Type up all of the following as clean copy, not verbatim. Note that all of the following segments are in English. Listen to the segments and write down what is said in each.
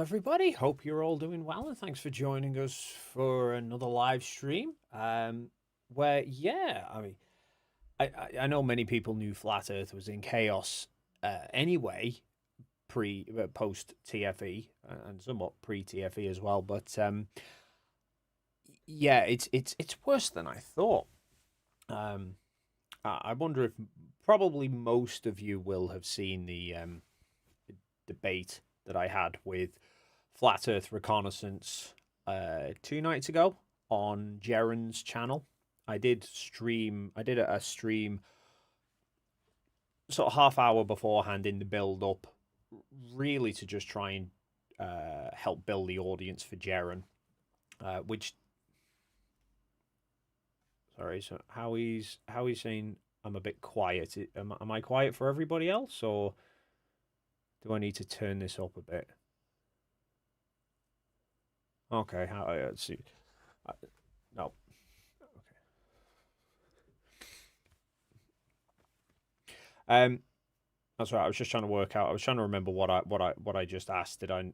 everybody. Hope you're all doing well, and thanks for joining us for another live stream. Where, yeah, I mean, I know many people knew Flat Earth was in chaos anyway, post TFE and somewhat pre TFE as well. But yeah, it's worse than I thought. Um, I wonder if probably most of you will have seen the debate that I had with Flat Earth Reconnaissance 2 nights ago on Jaren's channel. I did stream. I did a stream sort of half hour beforehand in the build up, really to just try and help build the audience for Jaren. Which, sorry, so Howie's saying I'm a bit quiet. Am I quiet for everybody else, or do I need to turn this up a bit? Okay, how let's see. Uh, no, okay. That's right. I was just trying to work out. I was trying to remember what I just asked. I'm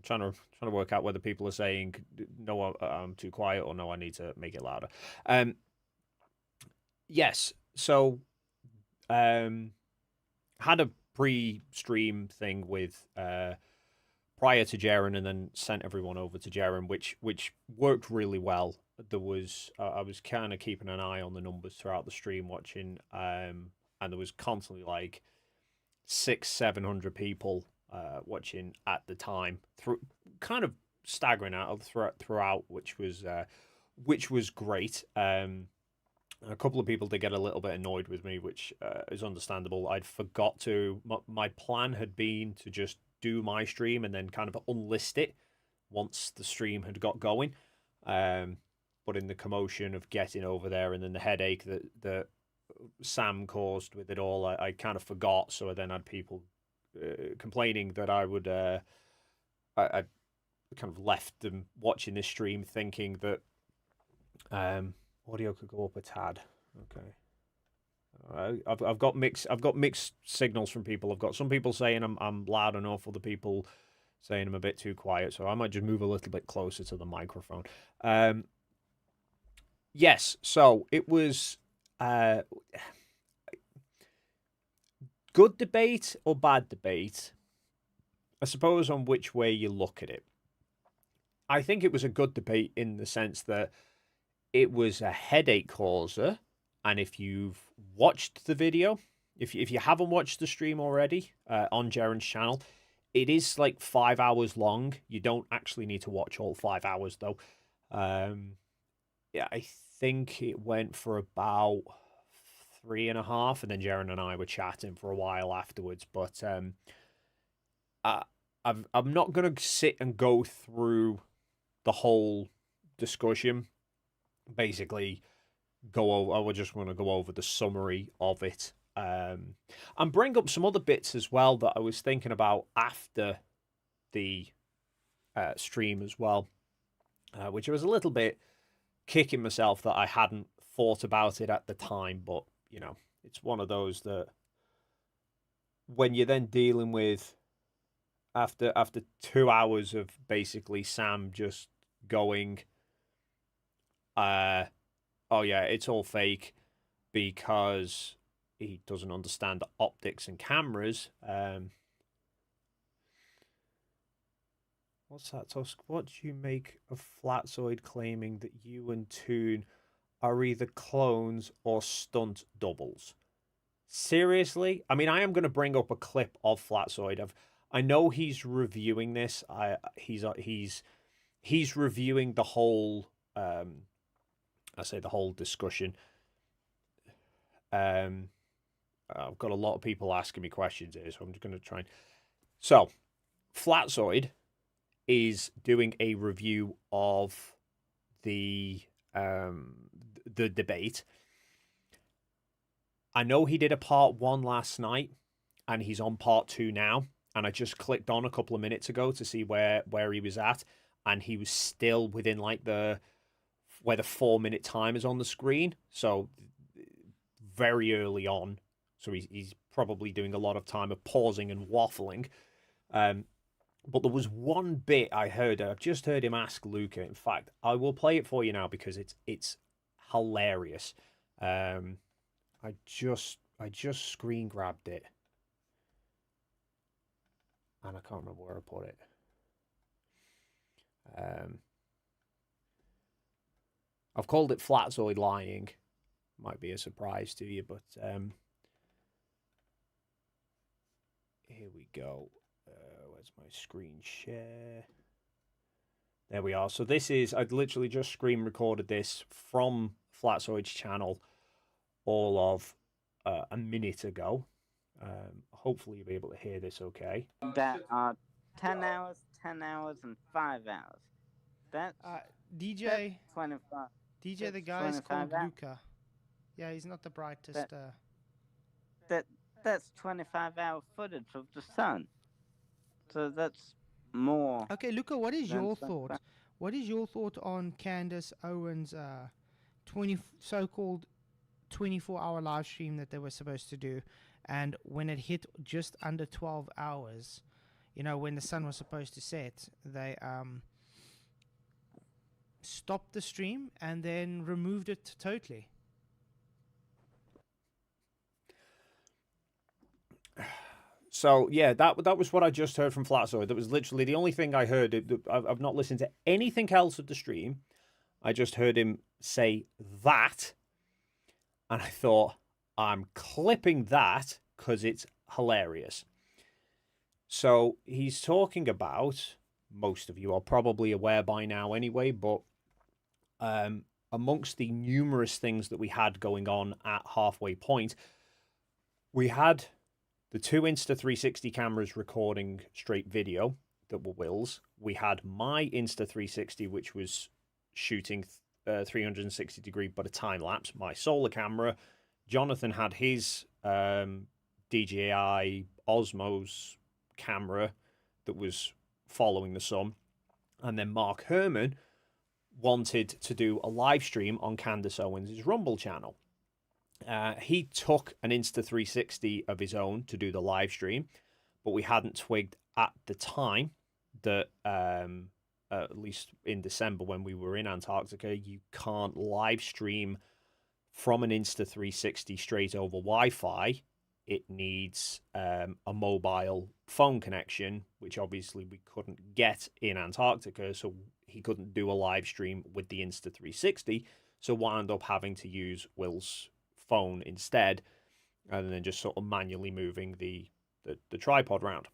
trying to work out whether people are saying no, I'm too quiet, or no, I need to make it louder. Um, yes. So, had a pre-stream thing with prior to Jaren, and then sent everyone over to Jaren, which worked really well. There was I was kind of keeping an eye on the numbers throughout the stream, watching, and there was constantly like 600-700 people watching at the time, through kind of staggering out throughout, which was great. A couple of people did get a little bit annoyed with me, which is understandable. I'd forgot to. My plan had been to just do my stream and then kind of unlist it once the stream had got going. But in the commotion of getting over there, and then the headache that Sam caused with it all, I kind of forgot. So I then had people complaining that I kind of left them watching this stream thinking that audio could go up a tad. Okay. I've got mixed signals from people. I've got some people saying I'm loud enough, other people saying I'm a bit too quiet. So I might just move a little bit closer to the microphone. Yes. So it was good debate or bad debate, I suppose, on which way you look at it. I think it was a good debate in the sense that it was a headache causer. And if you've watched the video, if you haven't watched the stream already on Jaren's channel, it is like 5 hours long. You don't actually need to watch all 5 hours, though. Yeah, I think it went for about 3.5, and then Jaren and I were chatting for a while afterwards. But I'm not gonna sit and go through the whole discussion. Basically, we're just going to go over the summary of it, and bring up some other bits as well that I was thinking about after the stream as well, which I was a little bit kicking myself that I hadn't thought about it at the time. But it's one of those that when you're then dealing with, after 2 hours of basically Sam just going, oh yeah, it's all fake because he doesn't understand optics and cameras. What's that, Tusk? What do you make of Flatzoid claiming that you and Toon are either clones or stunt doubles? Seriously? I mean, I am going to bring up a clip of Flatzoid. I know he's reviewing this. He's reviewing the whole. I say the whole discussion. I've got a lot of people asking me questions here, so I'm just going to try and. So, Flatzoid is doing a review of the debate. I know he did a part 1 last night, and he's on part 2 now. And I just clicked on a couple of minutes ago to see where he was at, and he was still within like where the 4-minute time is on the screen. So very early on. So he's probably doing a lot of time of pausing and waffling. But there was one bit I heard. I've just heard him ask Luca. In fact, I will play it for you now because it's hilarious. Um, I just screen grabbed it and I can't remember where I put it. Um, I've called it Flatzoid lying. Might be a surprise to you, but here we go. Where's my screen share? There we are. So this is, I'd literally just screen recorded this from Flatzoid's channel all of a minute ago. Hopefully you'll be able to hear this okay. That are 10 hours, 10 hours, and 5 hours. That's DJ, 25. DJ, the That's guy is 25 called hours. Luca. Yeah, he's not the brightest. That's 25-hour footage of the sun. So that's more. Okay, Luca, what is than your 25. thought? What is your thought on Candace Owens' so-called 24-hour live stream that they were supposed to do, and when it hit just under 12 hours, when the sun was supposed to set, they stopped the stream and then removed it totally. So yeah, that was what I just heard from Flatzoid. That was literally the only thing I heard. I've not listened to anything else of the stream. I just heard him say that, and I thought, I'm clipping that because it's hilarious. So he's talking about, most of you are probably aware by now anyway, but amongst the numerous things that we had going on at Halfway Point, we had the two Insta360 cameras recording straight video that were Will's. We had my Insta360, which was shooting 360 degree, but a time lapse. My solar camera. Jonathan had his DJI Osmos camera that was following the sun. And then Mark Herman wanted to do a live stream on Candace Owens' Rumble channel. He took an Insta360 of his own to do the live stream, but we hadn't twigged at the time that, at least in December when we were in Antarctica, you can't live stream from an Insta360 straight over Wi-Fi. It needs a mobile phone connection, which obviously we couldn't get in Antarctica, so he couldn't do a live stream with the Insta360, so wound up having to use Will's phone instead, and then just sort of manually moving the tripod round.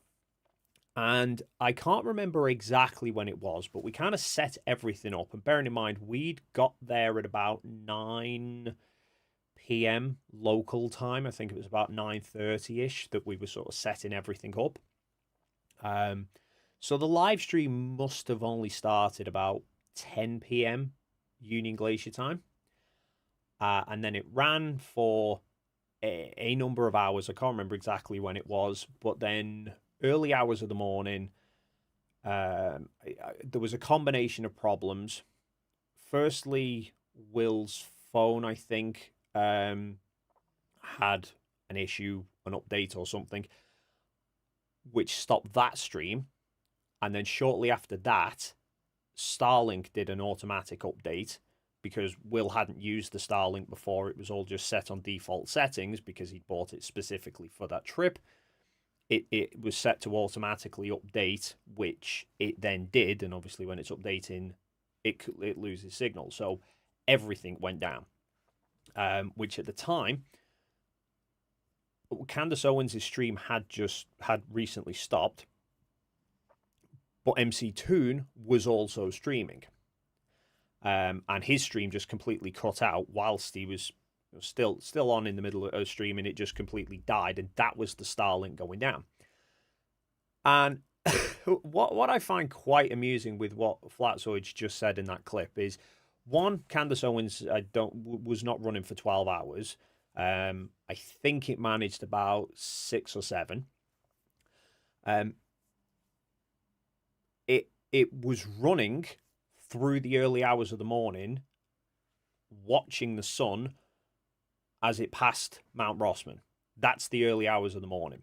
And I can't remember exactly when it was, but we kind of set everything up. And bearing in mind, we'd got there at about 9 p.m. local time. I think it was about 9:30ish that we were sort of setting everything up. So the live stream must have only started about 10 p.m. Union Glacier time. And then it ran for a number of hours. I can't remember exactly when it was, but then early hours of the morning, there was a combination of problems. Firstly, Will's phone, I think, had an issue, an update or something, which stopped that stream. And then shortly after that, Starlink did an automatic update, because Will hadn't used the Starlink before. It was all just set on default settings because he'd bought it specifically for that trip. It was set to automatically update, which it then did, and obviously when it's updating, it loses signal. So everything went down, which at the time, Candace Owens' stream had recently stopped, but MC Toon was also streaming. And his stream just completely cut out whilst he was still on in the middle of streaming. It just completely died, and that was the Starlink going down. And what I find quite amusing with what Flatzoid just said in that clip is, one, Candace Owens was not running for 12 hours. I think it managed about 6 or 7. It was running through the early hours of the morning, watching the sun as it passed Mount Rossman. That's the early hours of the morning.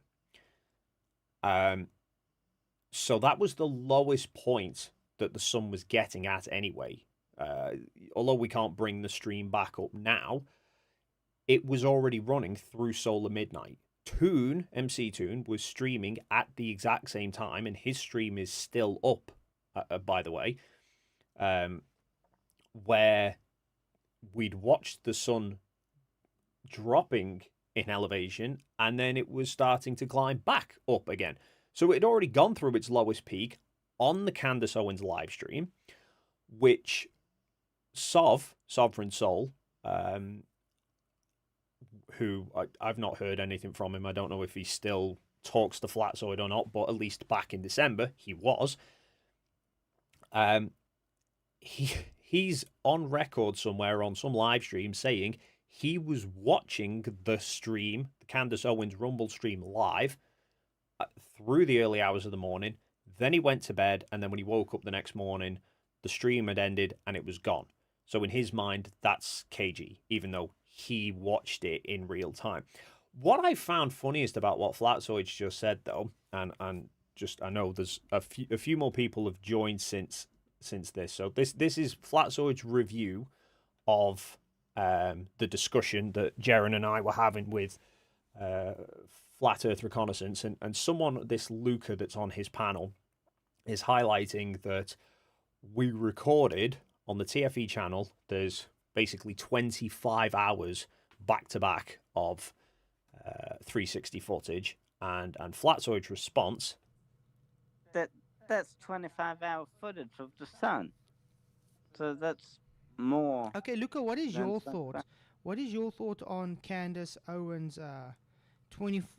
So that was the lowest point that the sun was getting at anyway. Although we can't bring the stream back up now, it was already running through solar midnight. Toon, MC Toon, was streaming at the exact same time, and his stream is still up, by the way, where we'd watched the sun dropping in elevation, and then it was starting to climb back up again. So it had already gone through its lowest peak on the Candace Owens live stream, which Sovereign Soul, who I've not heard anything from him. I don't know if he still talks to Flatzoid or not, but at least back in December he was. He's on record somewhere on some live stream saying he was watching the stream, the Candace Owens Rumble stream live through the early hours of the morning. Then he went to bed, and then when he woke up the next morning, the stream had ended and it was gone. So in his mind, that's KG, even though he watched it in real time. What I found funniest about what Flatzoid just said, though, and just I know there's a few more people have joined since this. So this is Flatzoid's review of the discussion that Jaren and I were having with Flat Earth Reconnaissance, and someone, this Luca that's on his panel, is highlighting that we recorded on the TFE channel. There's basically 25 hours back to back of 360 footage, and Flatzoid's response. That's 25-hour footage of the sun. So that's more. Okay, Luca, what is than your 25. thought? What is your thought on Candace Owens'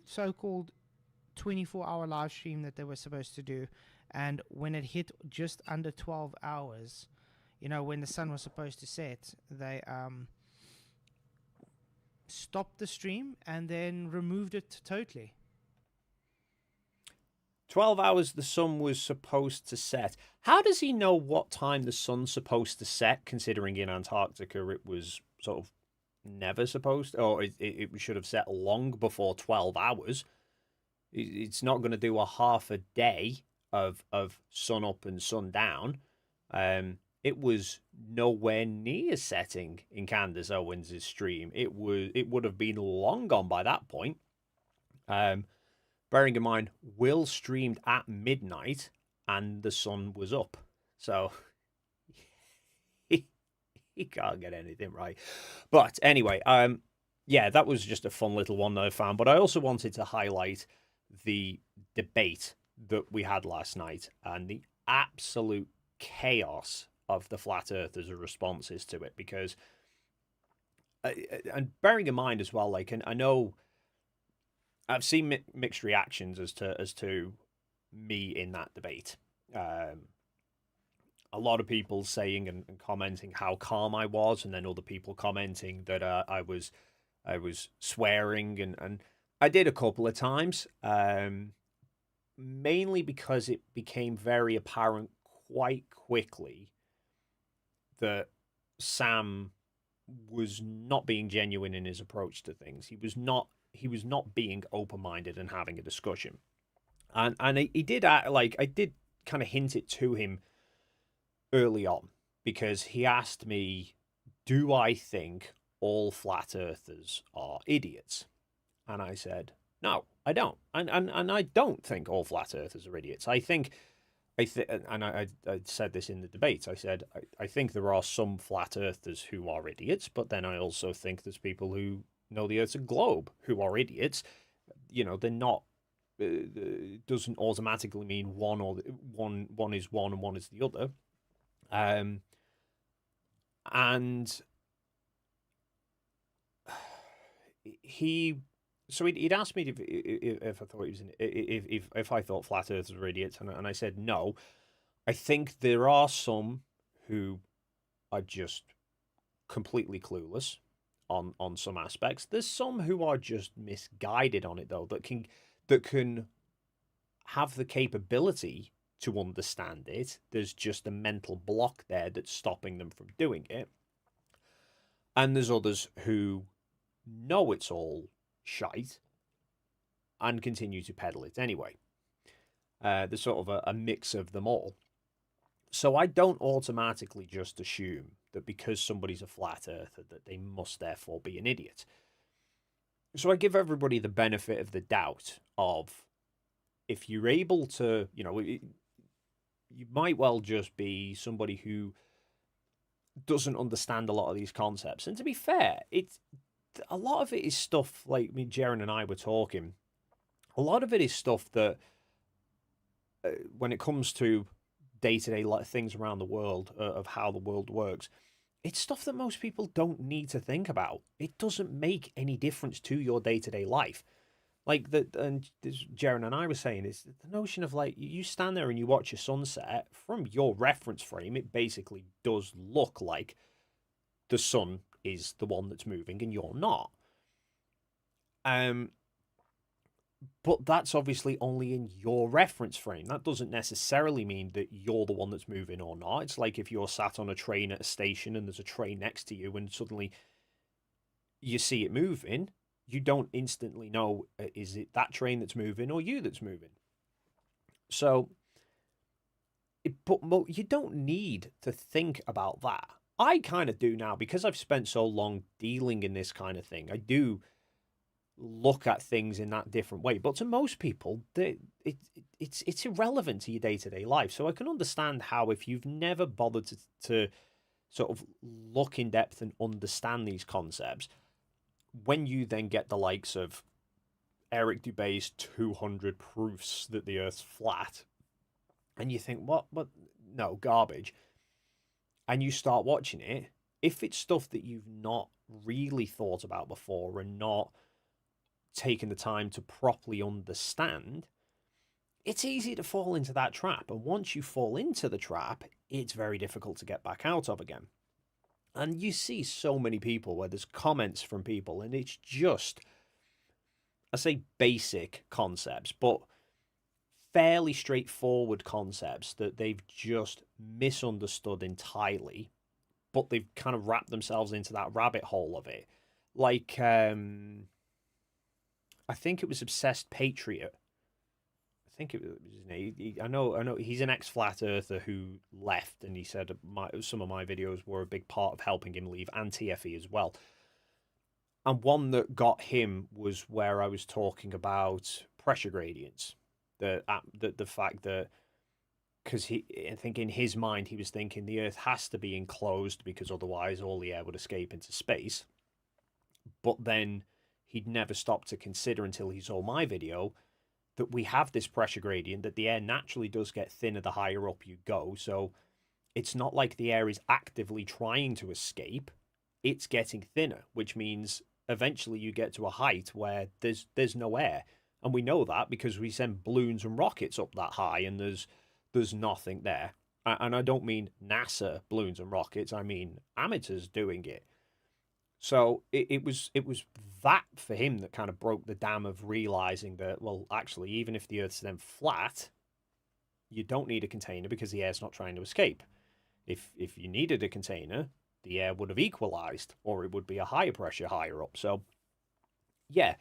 so-called 24-hour live stream that they were supposed to do, and when it hit just under 12 hours, when the sun was supposed to set, they stopped the stream and then removed it totally. 12 hours the sun was supposed to set. How does he know what time the sun's supposed to set, considering in Antarctica it was sort of never supposed, or it should have set long before 12 hours? It's not going to do a half a day of sun up and sun down. It was nowhere near setting in Candace Owens' stream. It would have been long gone by that point. Bearing in mind, Will streamed at midnight and the sun was up. So he can't get anything right. But anyway, yeah, that was just a fun little one that I found. But I also wanted to highlight the debate that we had last night and the absolute chaos of the Flat Earthers' responses to it. Because, and bearing in mind as well, like, and I know I've seen mixed reactions as to me in that debate. A lot of people saying and commenting how calm I was, and then other people commenting that I was swearing, and I did a couple of times, mainly because it became very apparent quite quickly that Sam was not being genuine in his approach to things. He was not being open-minded and having a discussion. And he did act, like, I did kind of hint it to him early on, because he asked me, do I think all flat earthers are idiots? And I said, no, I don't. And I don't think all flat earthers are idiots. I said this in the debate. I said, I think there are some flat earthers who are idiots, but then I also think there's people who know the Earth's a globe who are idiots. They're not. Doesn't automatically mean one is one and one is the other. And he'd asked me if I thought he was if I thought flat earthers were idiots, and I said no. I think there are some who are just completely clueless on some aspects. There's some who are just misguided on it, though, that can have the capability to understand it. There's just a mental block there that's stopping them from doing it. And there's others who know it's all shite and continue to peddle it anyway. There's sort of a mix of them all. So I don't automatically just assume that because somebody's a flat earther that they must therefore be an idiot. So I give everybody the benefit of the doubt of, if you're able to, you might well just be somebody who doesn't understand a lot of these concepts. And to be fair, a lot of it is stuff like, Jaren and I were talking. A lot of it is stuff that, when it comes to day-to-day things around the world, of how the world works, it's stuff that most people don't need to think about. It doesn't make any difference to your day-to-day life. Like and Jaren and I were saying, is the notion of, like, you stand there and you watch a sunset, from your reference frame, it basically does look like the sun is the one that's moving and you're not. But that's obviously only in your reference frame. That doesn't necessarily mean that you're the one that's moving or not. It's like if you're sat on a train at a station and there's a train next to you and suddenly you see it moving, you don't instantly know, is it that train that's moving or you that's moving? So, but you don't need to think about that. I kind of do now, because I've spent so long dealing in this kind of thing. I do look at things in that different way, but to most people, it's irrelevant to your day-to-day life. So I can understand how, if you've never bothered to sort of look in depth and understand these concepts, when you then get the likes of Eric Dubay's 200 proofs that the Earth's flat, and you think, what, no, garbage, and you start watching it, if it's stuff that you've not really thought about before and not taken the time to properly understand, it's easy to fall into that trap. And once you fall into the trap, it's very difficult to get back out of again. And you see so many people where there's comments from people, and it's just, I say basic concepts, but fairly straightforward concepts that they've just misunderstood entirely, but they've kind of wrapped themselves into that rabbit hole of it. Like, I think it was Obsessed Patriot. I think it was his name. I know he's an ex-flat earther who left, and he said some of my videos were a big part of helping him leave, and TFE as well. And one that got him was where I was talking about pressure gradients. The fact that, because I think in his mind he was thinking the Earth has to be enclosed because otherwise all the air would escape into space. But then he'd never stopped to consider until he saw my video that we have this pressure gradient, that the air naturally does get thinner the higher up you go. So it's not like the air is actively trying to escape. It's getting thinner, which means eventually you get to a height where there's no air. And we know that because we send balloons and rockets up that high and there's nothing there. And I don't mean NASA balloons and rockets, I mean amateurs doing it. So it was that for him that kind of broke the dam of realizing that, well, actually, even if the Earth's then flat, you don't need a container because the air's not trying to escape. If you needed a container, the air would have equalized, or it would be a higher pressure higher up. So, yeah,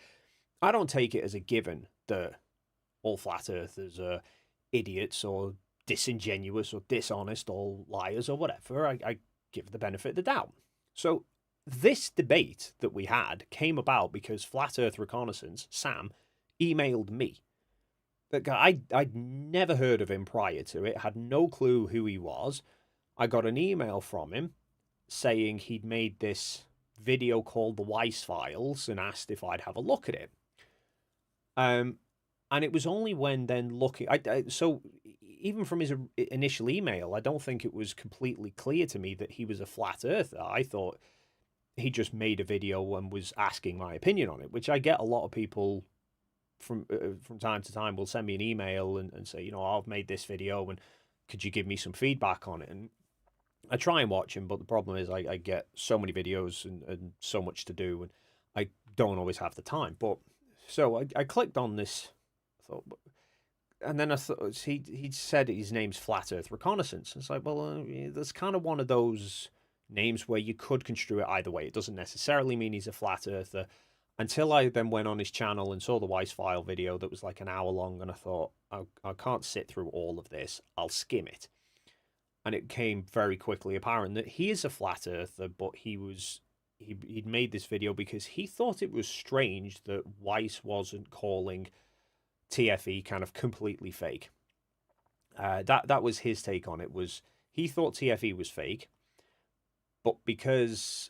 I don't take it as a given that all flat earthers are idiots or disingenuous or dishonest or liars or whatever. I give the benefit of the doubt. So this debate that we had came about because Flat Earth Reconnaissance, Sam, emailed me. That guy, I'd never heard of him prior to it, had no clue who he was. I got an email from him saying he'd made this video called The Weiss Files and asked if I'd have a look at it. And it was only when then looking... so even from his initial email, I don't think it was completely clear to me that he was a flat earther. I thought he just made a video and was asking my opinion on it, which I get a lot of people from time to time will send me an email and say, I've made this video and could you give me some feedback on it? And I try and watch them, but the problem is I get so many videos and so much to do, and I don't always have the time. But so I clicked on this, and then I thought he said his name's Flat Earth Reconnaissance. It's like, well, that's kind of one of those names where you could construe it either way. It doesn't necessarily mean he's a flat earther. Until I then went on his channel and saw the Weiss file video that was like an hour long, and I thought, I can't sit through all of this. I'll skim it. And it became very quickly apparent that he is a flat earther, but he'd made this video because he thought it was strange that Weiss wasn't calling TFE kind of completely fake. That was his take on it. Was he thought TFE was fake, but because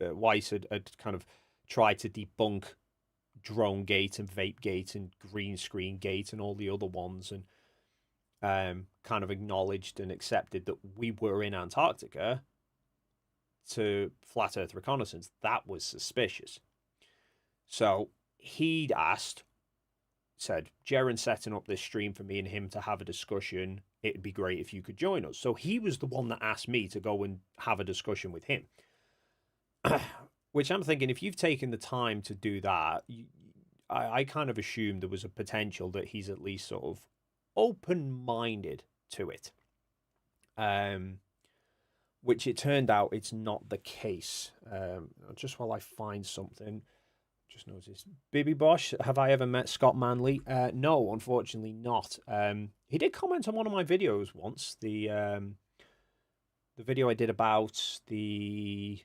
Weiss had kind of tried to debunk Drone Gate and Vape Gate and Green Screen Gate and all the other ones, and kind of acknowledged and accepted that we were in Antarctica to Flat Earth Reconnaissance. That was suspicious. So he'd said, Jeren's setting up this stream for me and him to have a discussion. It'd be great if you could join us. So he was the one that asked me to go and have a discussion with him. Which I'm thinking, if you've taken the time to do that, I kind of assumed there was a potential that he's at least sort of open-minded to it. Which it turned out it's not the case. Just while I find something, just noticed. Bibby Bosch, have I ever met Scott Manley? No, unfortunately not. He did comment on one of my videos once. The video I did about the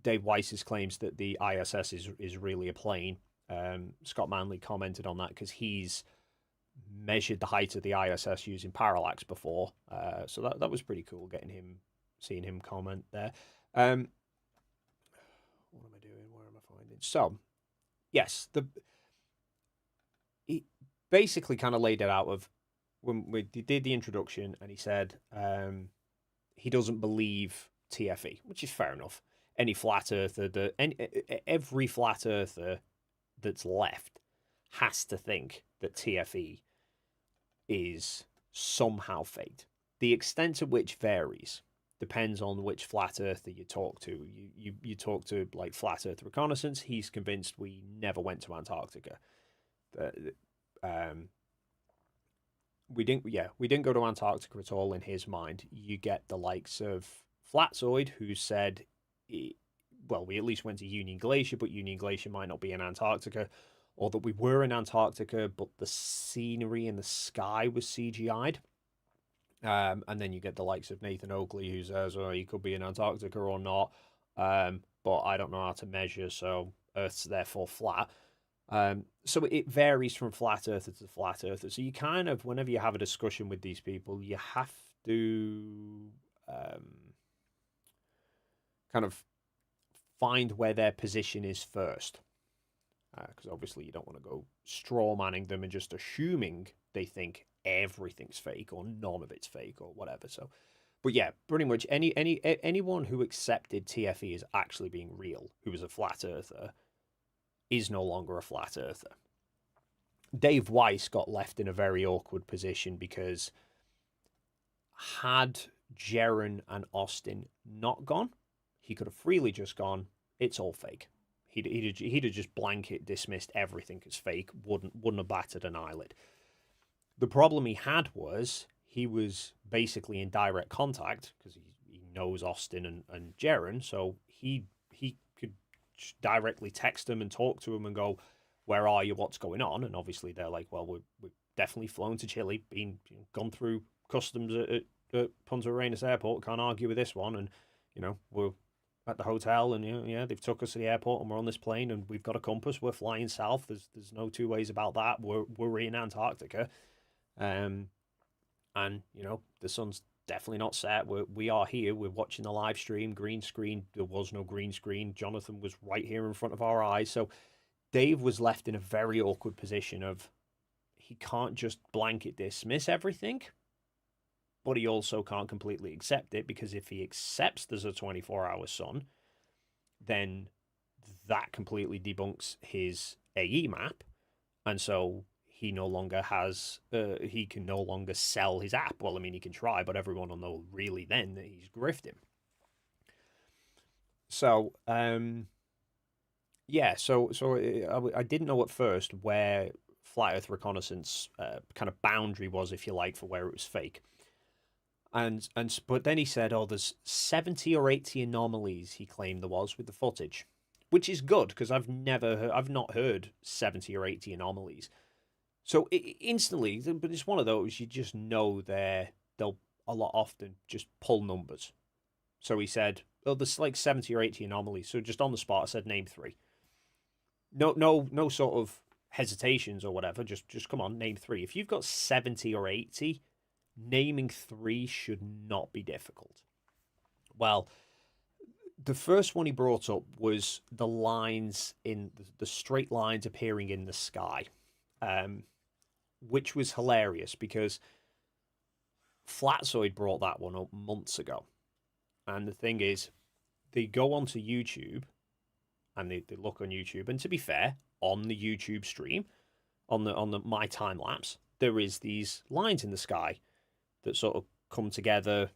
Dave Weiss's claims that the ISS is really a plane. Scott Manley commented on that because he's measured the height of the ISS using parallax before. So that was pretty cool seeing him comment there. What am I doing? Where am I finding? So, yes, he basically kind of laid it out of when we did the introduction, and he said he doesn't believe TFE, which is fair enough. Any flat earther, every flat earther that's left has to think that TFE is somehow faked. The extent to which varies. Depends on which flat earther you talk to. You talk to like Flat Earth Reconnaissance, he's convinced we never went to Antarctica. We didn't go to Antarctica at all in his mind. You get the likes of Flatzoid, who said, well, we at least went to Union Glacier, but Union Glacier might not be in Antarctica, or that we were in Antarctica, but the scenery in the sky was CGI'd. And then you get the likes of Nathan Oakley, who says, oh, he could be in Antarctica or not, but I don't know how to measure, so Earth's therefore flat. So it varies from flat earther to flat earther. So you kind of, whenever you have a discussion with these people, you have to kind of find where their position is first. Because obviously you don't want to go straw manning them and just assuming they think everything's fake or none of it's fake or whatever. So, but yeah, pretty much anyone who accepted TFE as actually being real, who was a flat earther, is no longer a flat earther. Dave Weiss got left in a very awkward position because had Jeren and Austin not gone, he could have freely just gone, it's all fake. He'd have just blanket dismissed everything as fake, wouldn't have batted an eyelid. The problem he had was he was basically in direct contact because he knows Austin and Jeren, so he could directly text them and talk to them and go, where are you, what's going on? And obviously they're like, well, we've definitely flown to Chile, gone through customs at Punta Arenas Airport, can't argue with this one, and we're at the hotel, and they've took us to the airport, and we're on this plane, and we've got a compass, we're flying south, there's no two ways about that, we're in Antarctica, and the sun's definitely not set, we are here, we're watching the live stream, green screen, there was no green screen, Jonathan was right here in front of our eyes. So Dave was left in a very awkward position of, he can't just blanket dismiss everything, but he also can't completely accept it, because if he accepts there's a 24-hour sun, then that completely debunks his AE map, and so he no longer has, he can no longer sell his app. Well, I mean, he can try, but everyone will know really then that he's grifting. So, I didn't know at first where Flat Earth Reconnaissance kind of boundary was, if you like, for where it was fake. But then he said, oh, there's 70 or 80 anomalies, he claimed there was with the footage, which is good because I've not heard 70 or 80 anomalies. So instantly, but it's one of those you just know they'll a lot often just pull numbers. So he said, oh, there's like 70 or 80 anomalies. So just on the spot, I said, name 3. No sort of hesitations or whatever. Just come on, name 3. If you've got 70 or 80, naming 3 should not be difficult. Well, the first one he brought up was the lines in the straight lines appearing in the sky, which was hilarious because Flatzoid brought that one up months ago. And the thing is, they go onto YouTube and they look on YouTube. And to be fair, on the YouTube stream, on the my time lapse, there is these lines in the sky that sort of come together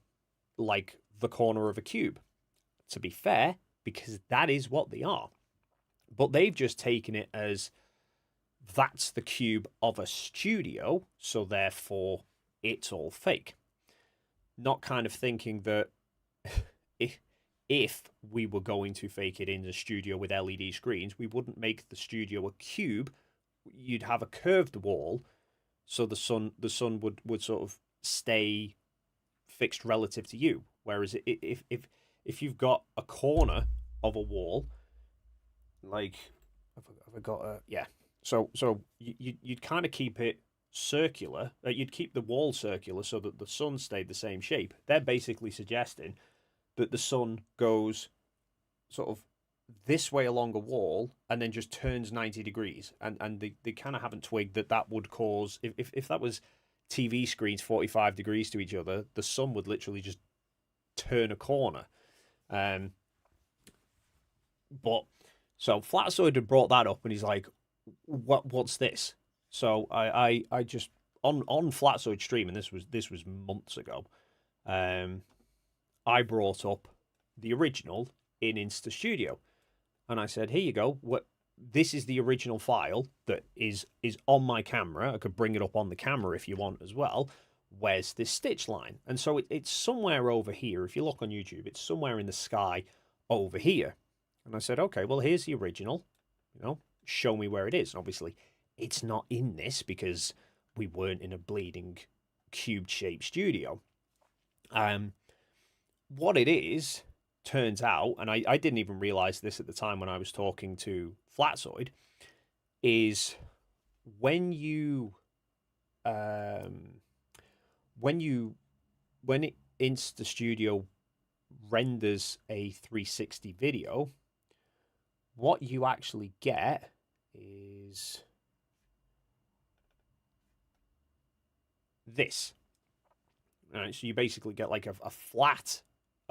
like the corner of a cube. To be fair, because that is what they are. But they've just taken it as that's the cube of a studio, so therefore it's all fake. Not kind of thinking that if we were going to fake it in the studio with LED screens, we wouldn't make the studio a cube. You'd have a curved wall, so the sun would sort of stay fixed relative to you. Whereas if you've got a corner of a wall, like have I got a yeah, so you'd kind of keep it circular. You'd keep the wall circular so that the sun stayed the same shape. They're basically suggesting that the sun goes sort of this way along a wall and then just turns 90 degrees. And they kind of haven't twigged that would cause, if that was TV screens 45 degrees to each other, the sun would literally just turn a corner. But so Flatzoid had brought that up and he's like, what's this? So I just on Flatzoid stream, and this was months ago, I brought up the original in Insta Studio, and I said, here you go. This is the original file that is on my camera. I could bring it up on the camera if you want as well. Where's this stitch line? And so it's somewhere over here. If you look on YouTube, it's somewhere in the sky over here. And I said, okay, well, here's the original. Show me where it is. And obviously, it's not in this because we weren't in a bleeding cube-shaped studio. What it is, turns out, and I didn't even realize this at the time when I was talking to Flatzoid, is when Insta Studio renders a 360 video, what you actually get is this. Right, so you basically get like a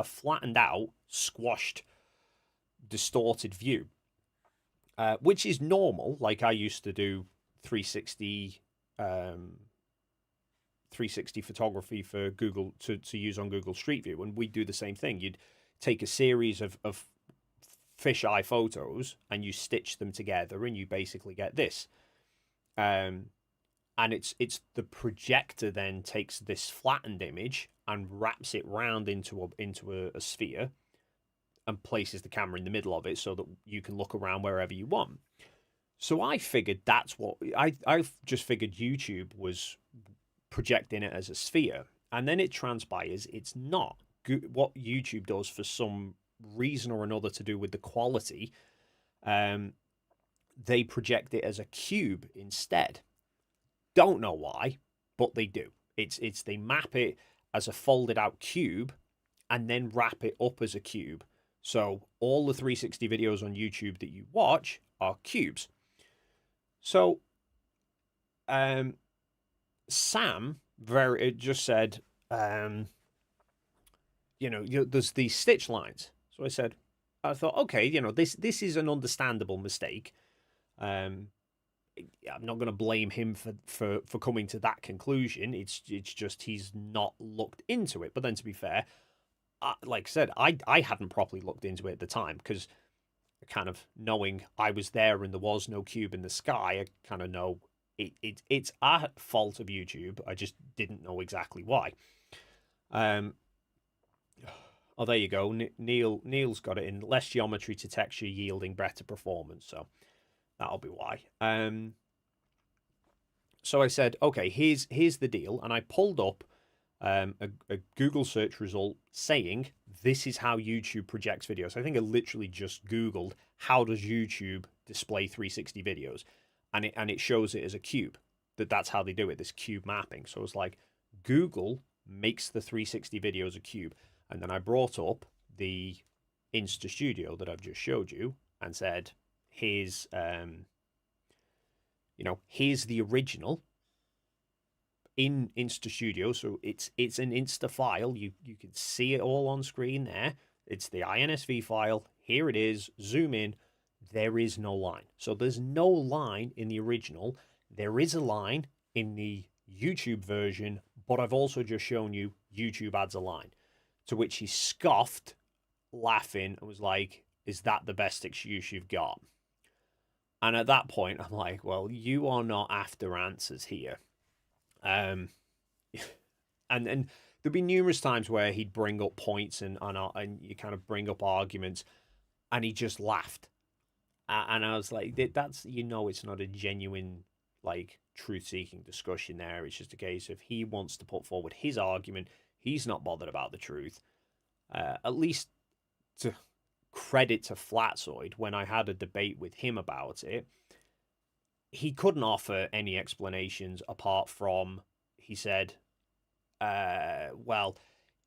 flattened out, squashed, distorted view, which is normal. Like I used to do 360 photography for Google to use on Google Street View, and we do the same thing. You'd take a series of fisheye photos and you stitch them together, and you basically get this. And it's the projector then takes this flattened image and wraps it round into a sphere and places the camera in the middle of it so that you can look around wherever you want. So I figured that's what I just figured YouTube was projecting it as a sphere, and then it transpires it's not. What YouTube does for some reason or another to do with the quality, they project it as a cube instead. Don't know why, but they do. It's they map it as a folded out cube and then wrap it up as a cube. So all the 360 videos on YouTube that you watch are cubes. So Sam just said, there's these stitch lines. So I thought, okay, this is an understandable mistake. I'm not going to blame him for coming to that conclusion. It's just he's not looked into it. But then, to be fair, like I said, I hadn't properly looked into it at the time because kind of knowing I was there and there was no cube in the sky, I kind of know it's a fault of YouTube. I just didn't know exactly why. Um, oh, there you go. Neil's got it in less geometry to texture, yielding better performance. So that'll be why. So I said, okay, here's the deal, and I pulled up a Google search result saying this is how YouTube projects videos. I think I literally just Googled how does YouTube display 360 videos, and it shows it as a cube. That's how they do it. This cube mapping. So it's like Google makes the 360 videos a cube, and then I brought up the Insta Studio that I've just showed you and said, here's here's the original in Insta Studio. So it's an Insta file. You can see it all on screen there. It's the INSV file. Here it is. Zoom in. There is no line. So there's no line in the original. There is a line in the YouTube version, but I've also just shown you YouTube adds a line. To which he scoffed, laughing, and was like, is that the best excuse you've got? And at that point, I'm like, well, you are not after answers here. And there'd be numerous times where he'd bring up points and you kind of bring up arguments, and he just laughed. And I was like, that's, it's not a genuine, like, truth-seeking discussion there. It's just a case of he wants to put forward his argument. He's not bothered about the truth. At least to credit to Flatzoid, when I had a debate with him about it, he couldn't offer any explanations apart from, he said, well,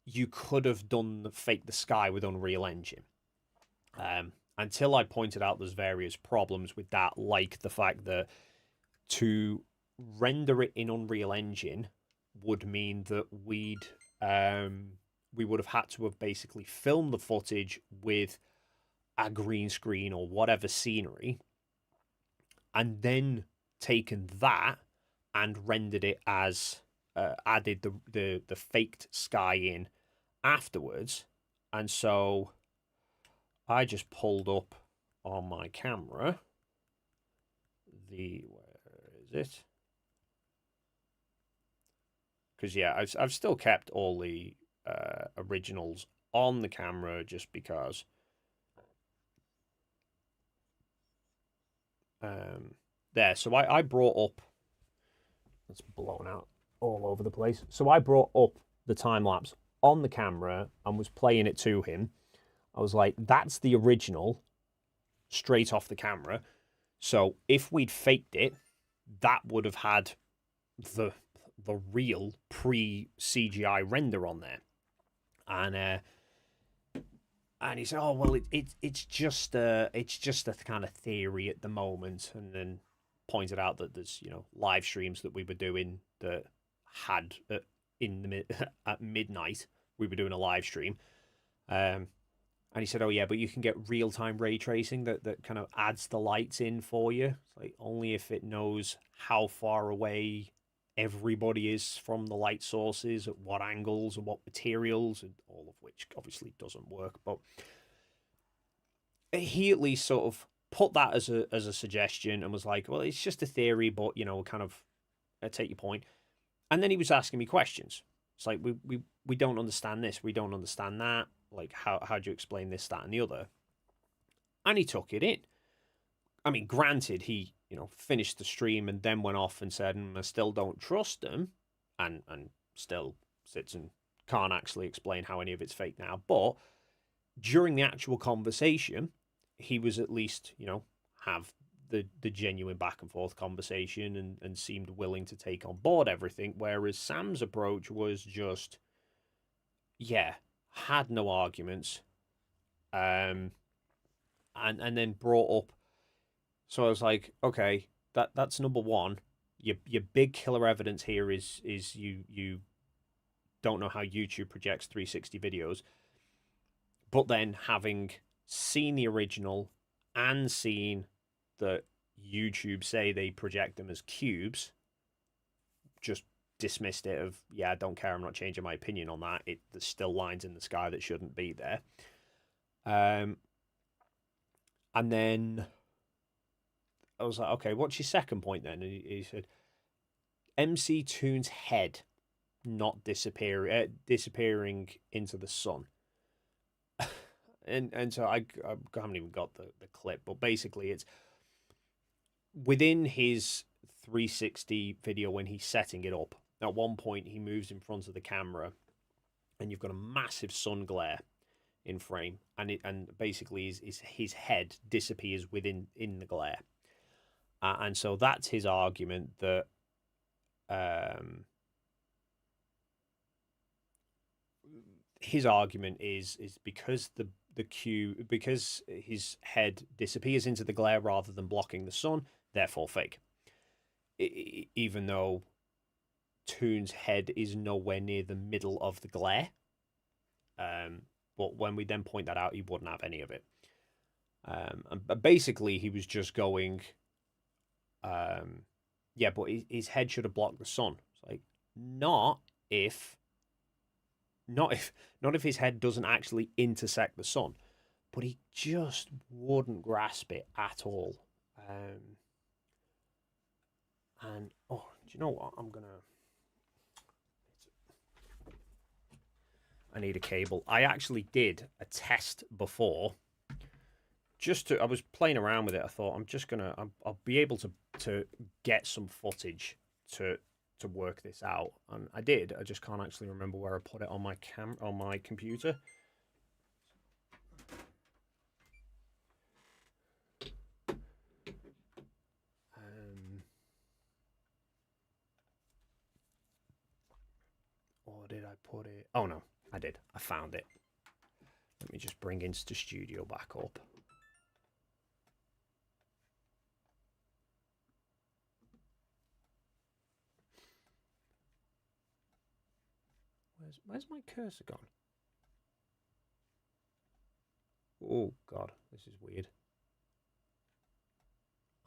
you could have done Fake the Sky with Unreal Engine. Until I pointed out there's various problems with that, like the fact that to render it in Unreal Engine would mean that we would have had to have basically filmed the footage with a green screen or whatever scenery, and then taken that and rendered it as added the faked sky in afterwards. And so I just pulled up on my camera where is it? Because yeah, I've still kept all the originals on the camera just because. There, so I brought up. It's blown out all over the place. So I brought up the time lapse on the camera and was playing it to him. I was like, "That's the original, straight off the camera." So if we'd faked it, that would have had the real pre CGI render on there, and he said, "Oh well, it's just a kind of theory at the moment," and then pointed out that there's live streams that we were doing that had at midnight we were doing a live stream, and he said, "Oh yeah, but you can get real time ray tracing that kind of adds the lights in for you. It's like only if it knows how far away everybody is from the light sources, at what angles and what materials, and all of which obviously doesn't work." But he at least sort of put that as a suggestion and was like, well, it's just a theory, but kind of take your point. And then he was asking me questions. It's like, we don't understand this, we don't understand that. Like, how do you explain this, that, and the other? And he took it in. I mean, granted, he finished the stream and then went off and said, I still don't trust him, and still sits and can't actually explain how any of it's fake now. But during the actual conversation, he was at least, have the genuine back and forth conversation and seemed willing to take on board everything. Whereas Sam's approach was just, had no arguments, and then brought up. So I was like, okay, that's number one. Your big killer evidence here is you don't know how YouTube projects 360 videos. But then having seen the original and seen that YouTube say they project them as cubes, just dismissed it of, I don't care, I'm not changing my opinion on that. There's still lines in the sky that shouldn't be there. And then I was like, okay, what's your second point then? And he said, MC Toon's head not disappearing into the sun. And so I haven't even got the clip, but basically it's within his 360 video when he's setting it up. At one point, he moves in front of the camera, and you've got a massive sun glare in frame, and basically his head disappears in the glare, and so that's his argument that his argument is because because his head disappears into the glare rather than blocking the sun, therefore fake. Even though Toon's head is nowhere near the middle of the glare. But when we then point that out, he wouldn't have any of it. And basically, he was just going, yeah, but his head should have blocked the sun. It's like, not if his head doesn't actually intersect the sun, but he just wouldn't grasp it at all. And oh, do you know what? I need a cable. I actually did a test before. I was playing around with it. I thought I'll be able to get some footage to work this out, and I did. I just can't actually remember where I put it on my computer. Or did I put it? Oh no, I did. I found it. Let me just bring Insta Studio back up. Where's my cursor gone? Oh God, this is weird.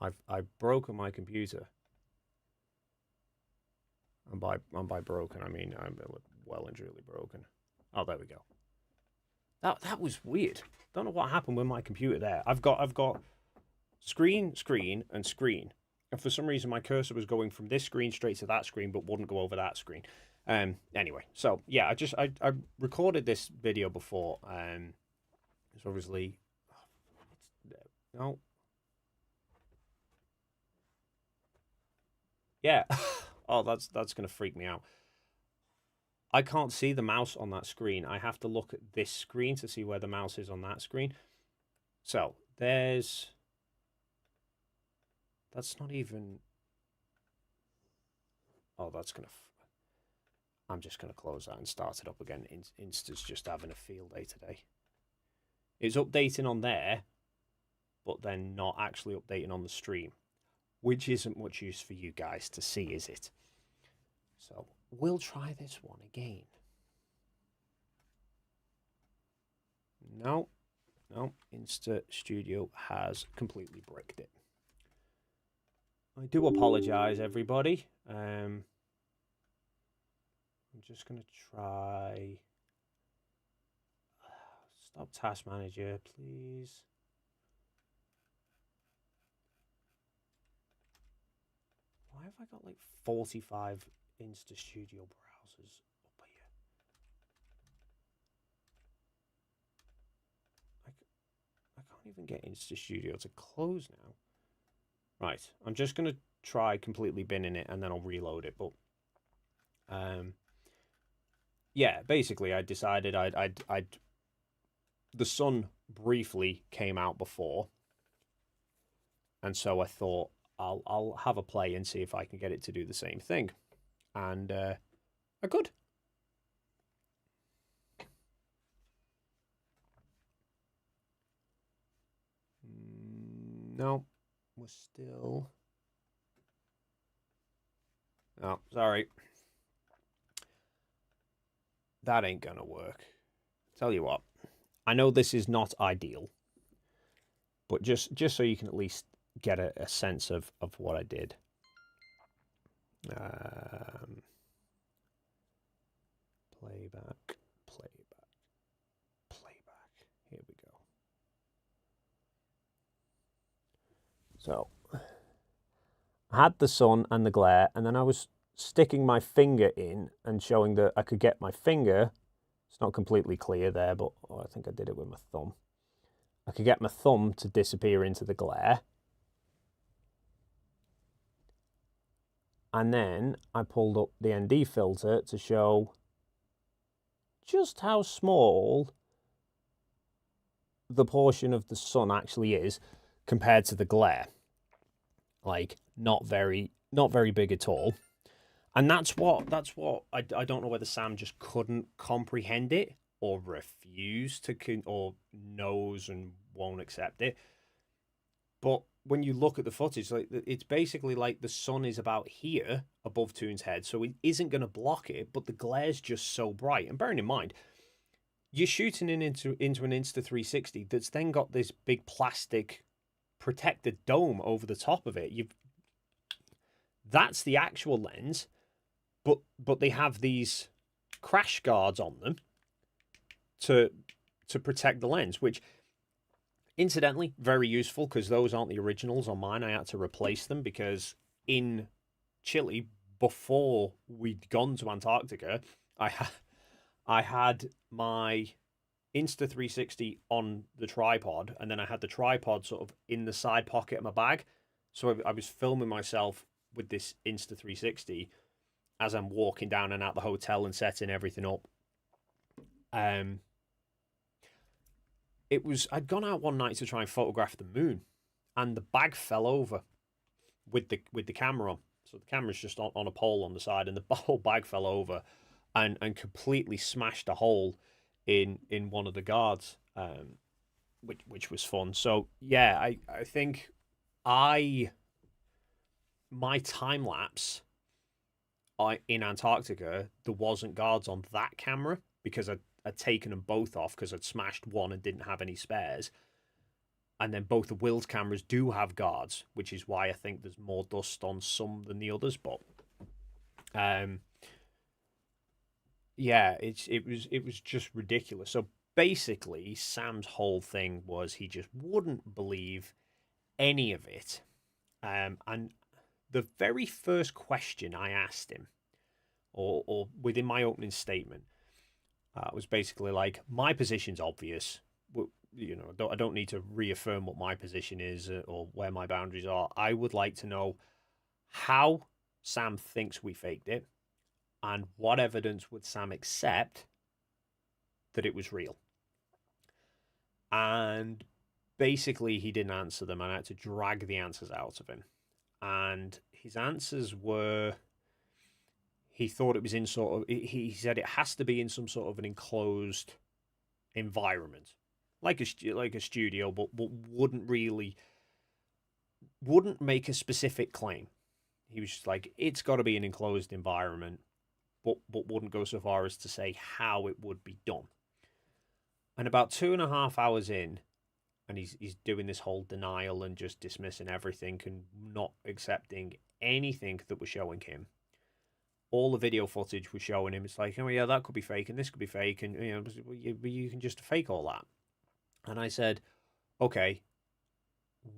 I've broken my computer. And by broken, I mean I'm well and truly broken. Oh, there we go. That was weird. Don't know what happened with my computer there. I've got screen, and screen. And for some reason my cursor was going from this screen straight to that screen, but wouldn't go over that screen. Anyway, so yeah, I recorded this video before. It's obviously no. Yeah. Oh, that's gonna freak me out. I can't see the mouse on that screen. I have to look at this screen to see where the mouse is on that screen. So that's not even. Oh, I'm just gonna close that and start it up again. Insta's just having a field day today. It's updating on there, but then not actually updating on the stream, which isn't much use for you guys to see, is it? So we'll try this one again. No, Insta Studio has completely bricked it. I do apologize, everybody. I'm just going to try. Stop Task Manager, please. Why have I got like 45 Insta Studio browsers up here? I can't even get Insta Studio to close now. Right, I'm just going to try completely binning it and then I'll reload it. But yeah, basically I decided I'd the sun briefly came out before, and so I thought I'll have a play and see if I can get it to do the same thing, and I could. No, we're still. Oh, sorry. That ain't gonna work. Tell you what, I know this is not ideal, but just so you can at least get a sense of what I did. Playback. Here we go. So I had the sun and the glare, and then I was sticking my finger in and showing that I could get my finger, it's not completely clear there, but I think I did it with my thumb. I could get my thumb to disappear into the glare. And then I pulled up the ND filter to show just how small the portion of the sun actually is compared to the glare. Like, not very big at all. And that's what I don't know whether Sam just couldn't comprehend it or refused to, or knows and won't accept it. But when you look at the footage, like, it's basically like the sun is about here above Toon's head, so it isn't going to block it, but the glare's just so bright. And bearing in mind, you're shooting into an Insta360 that's then got this big plastic protected dome over the top of it. That's the actual lens, but they have these crash guards on them to protect the lens, which incidentally very useful because those aren't the originals on mine. I had to replace them because in Chile, before we'd gone to Antarctica, I had my Insta360 on the tripod, and then I had the tripod sort of in the side pocket of my bag. So I was filming myself with this Insta360 as I'm walking down and out the hotel and setting everything up. I'd gone out one night to try and photograph the moon, and the bag fell over with the camera on. So the camera's just on a pole on the side, and the whole bag fell over and completely smashed a hole in one of the guards, which was fun. So yeah, I think my time lapse in Antarctica, there wasn't guards on that camera because I'd taken them both off because I'd smashed one and didn't have any spares. And then both the Will's cameras do have guards, which is why I think there's more dust on some than the others. But yeah, it was just ridiculous. So basically, Sam's whole thing was he just wouldn't believe any of it. And the very first question I asked him, or within my opening statement, was basically like, my position's obvious. You know, I don't need to reaffirm what my position is or where my boundaries are. I would like to know how Sam thinks we faked it, and what evidence would Sam accept that it was real. And basically, he didn't answer them, and I had to drag the answers out of him. And his answers were, he thought it was in sort of, he said it has to be in some sort of an enclosed environment, like a studio, but wouldn't make a specific claim. He was just like, it's got to be an enclosed environment, but wouldn't go so far as to say how it would be done. And about 2.5 hours in, and he's doing this whole denial and just dismissing everything and not accepting anything that was showing him. All the video footage was showing him. It's like, oh yeah, that could be fake, and this could be fake, and you know, you can just fake all that. And I said, okay,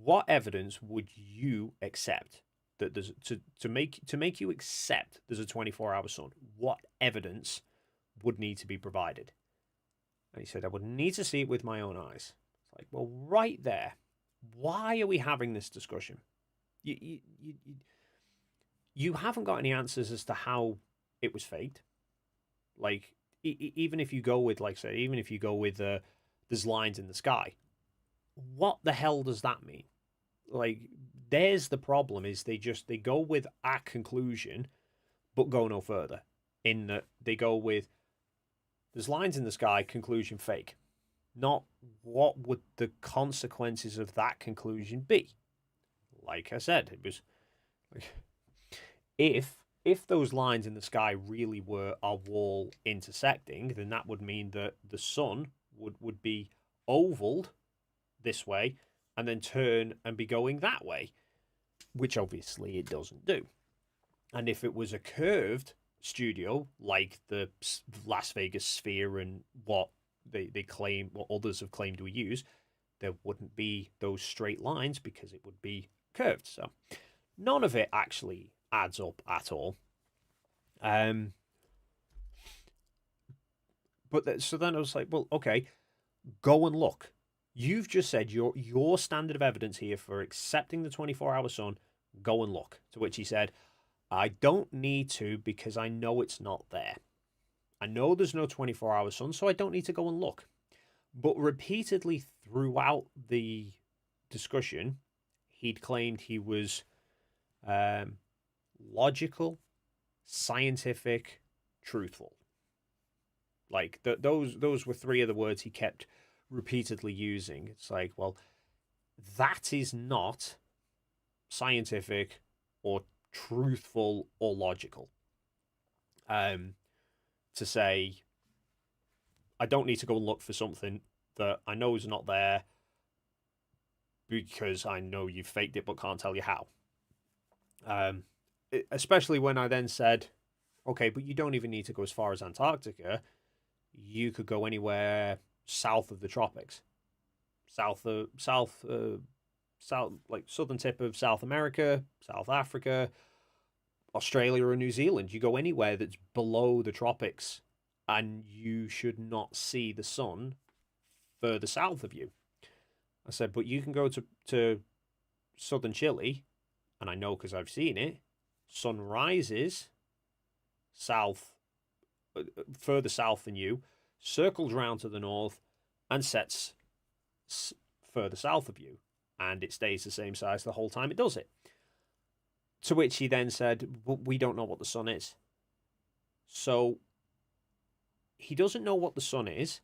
what evidence would you accept that there's to make you accept there's a 24-hour sun? What evidence would need to be provided? And he said, I would need to see it with my own eyes. It's like, well, right there, why are we having this discussion? You haven't got any answers as to how it was faked. Like, even if you go with, like, say, even if you go with there's lines in the sky, what the hell does that mean? Like, there's the problem, is they go with a conclusion, but go no further. In that they go with, there's lines in the sky, conclusion fake. Not what would the consequences of that conclusion be? Like I said, it was like, if those lines in the sky really were a wall intersecting, then that would mean that the sun would be ovaled this way and then turn and be going that way, which obviously it doesn't do. And if it was a curved studio like the Las Vegas Sphere and what they claim, what others have claimed to use, there wouldn't be those straight lines because it would be curved. So none of it actually adds up at all. Um, so then I was like, well, okay, go and look. You've just said your standard of evidence here for accepting the 24-hour sun. Go and look. To which he said, I don't need to because I know it's not there. I know there's no 24-hour sun, so I don't need to go and look. But repeatedly throughout the discussion, he'd claimed he was logical, scientific, truthful. Like those were three of the words he kept repeatedly using. It's like, well, that is not scientific or truthful or logical. To say I don't need to go and look for something that I know is not there because I know you've faked it but can't tell you how. Especially when I then said, okay, but you don't even need to go as far as Antarctica. You could go anywhere south of the tropics, south, like southern tip of South America, South Africa, Australia, or New Zealand. You go anywhere that's below the tropics, and you should not see the sun further south of you. I said, but you can go to southern Chile, and I know because I've seen it. Sun rises south, further south than you, circles round to the north, and sets further south of you, and it stays the same size the whole time it does it. To which he then said, but we don't know what the sun is. So he doesn't know what the sun is,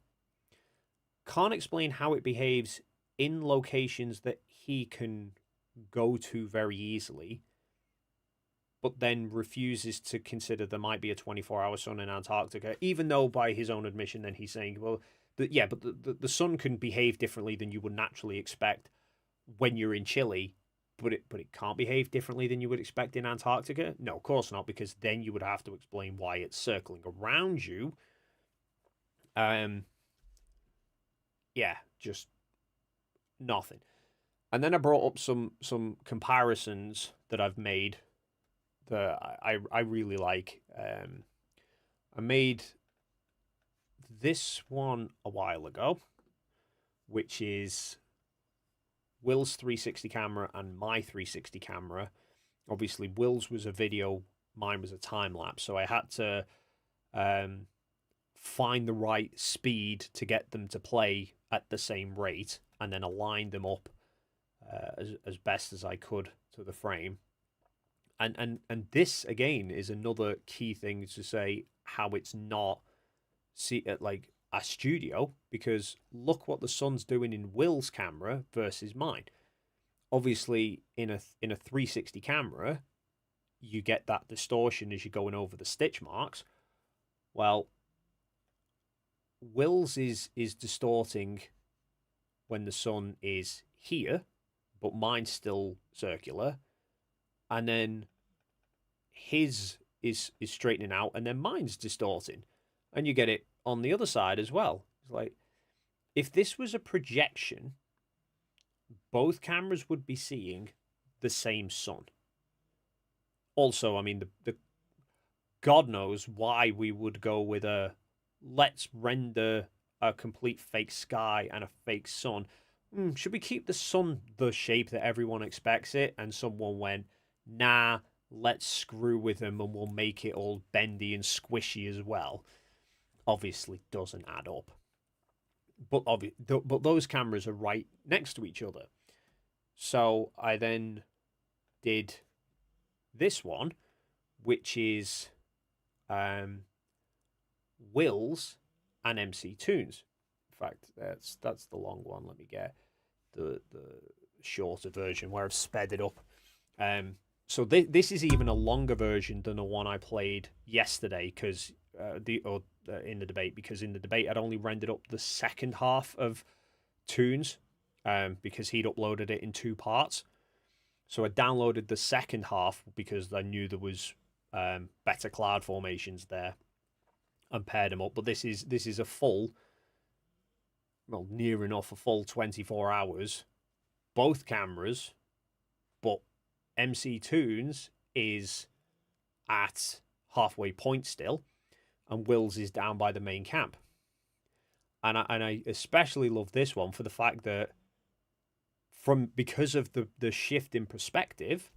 can't explain how it behaves in locations that he can go to very easily, but then refuses to consider there might be a 24-hour sun in Antarctica, even though by his own admission then he's saying, well, but the sun can behave differently than you would naturally expect when you're in Chile, but it can't behave differently than you would expect in Antarctica? No, of course not, because then you would have to explain why it's circling around you. Yeah, just nothing. And then I brought up some comparisons that I've made that I really like. I made this one a while ago, which is Will's 360 camera and my 360 camera. Obviously, Will's was a video, mine was a time lapse, so I had to find the right speed to get them to play at the same rate, and then align them up as best as I could to the frame. And this again is another key thing to say how it's not like a studio, because look what the sun's doing in Will's camera versus mine. Obviously, in a 360 camera, you get that distortion as you're going over the stitch marks. Well, Will's is distorting when the sun is here, but mine's still circular. And then his is straightening out, and then mine's distorting. And you get it on the other side as well. It's like, if this was a projection, both cameras would be seeing the same sun. Also, I mean, the God knows why we would go with a let's render a complete fake sky and a fake sun. Should we keep the sun the shape that everyone expects it? And someone went, nah, let's screw with them and we'll make it all bendy and squishy as well. Obviously doesn't add up. But those cameras are right next to each other. So I then did this one, which is Will's and MC Toons. In fact, that's the long one. Let me get the shorter version where I've sped it up. So this is even a longer version than the one I played yesterday, because in the debate, because in the debate I'd only rendered up the second half of Toons, because he'd uploaded it in two parts. So I downloaded the second half because I knew there was better cloud formations there, and paired them up. But this is a full, well, near enough a full 24 hours, both cameras, but MC Toons is at halfway point still, and Will's is down by the main camp. And I especially love this one for the fact that because of the shift in perspective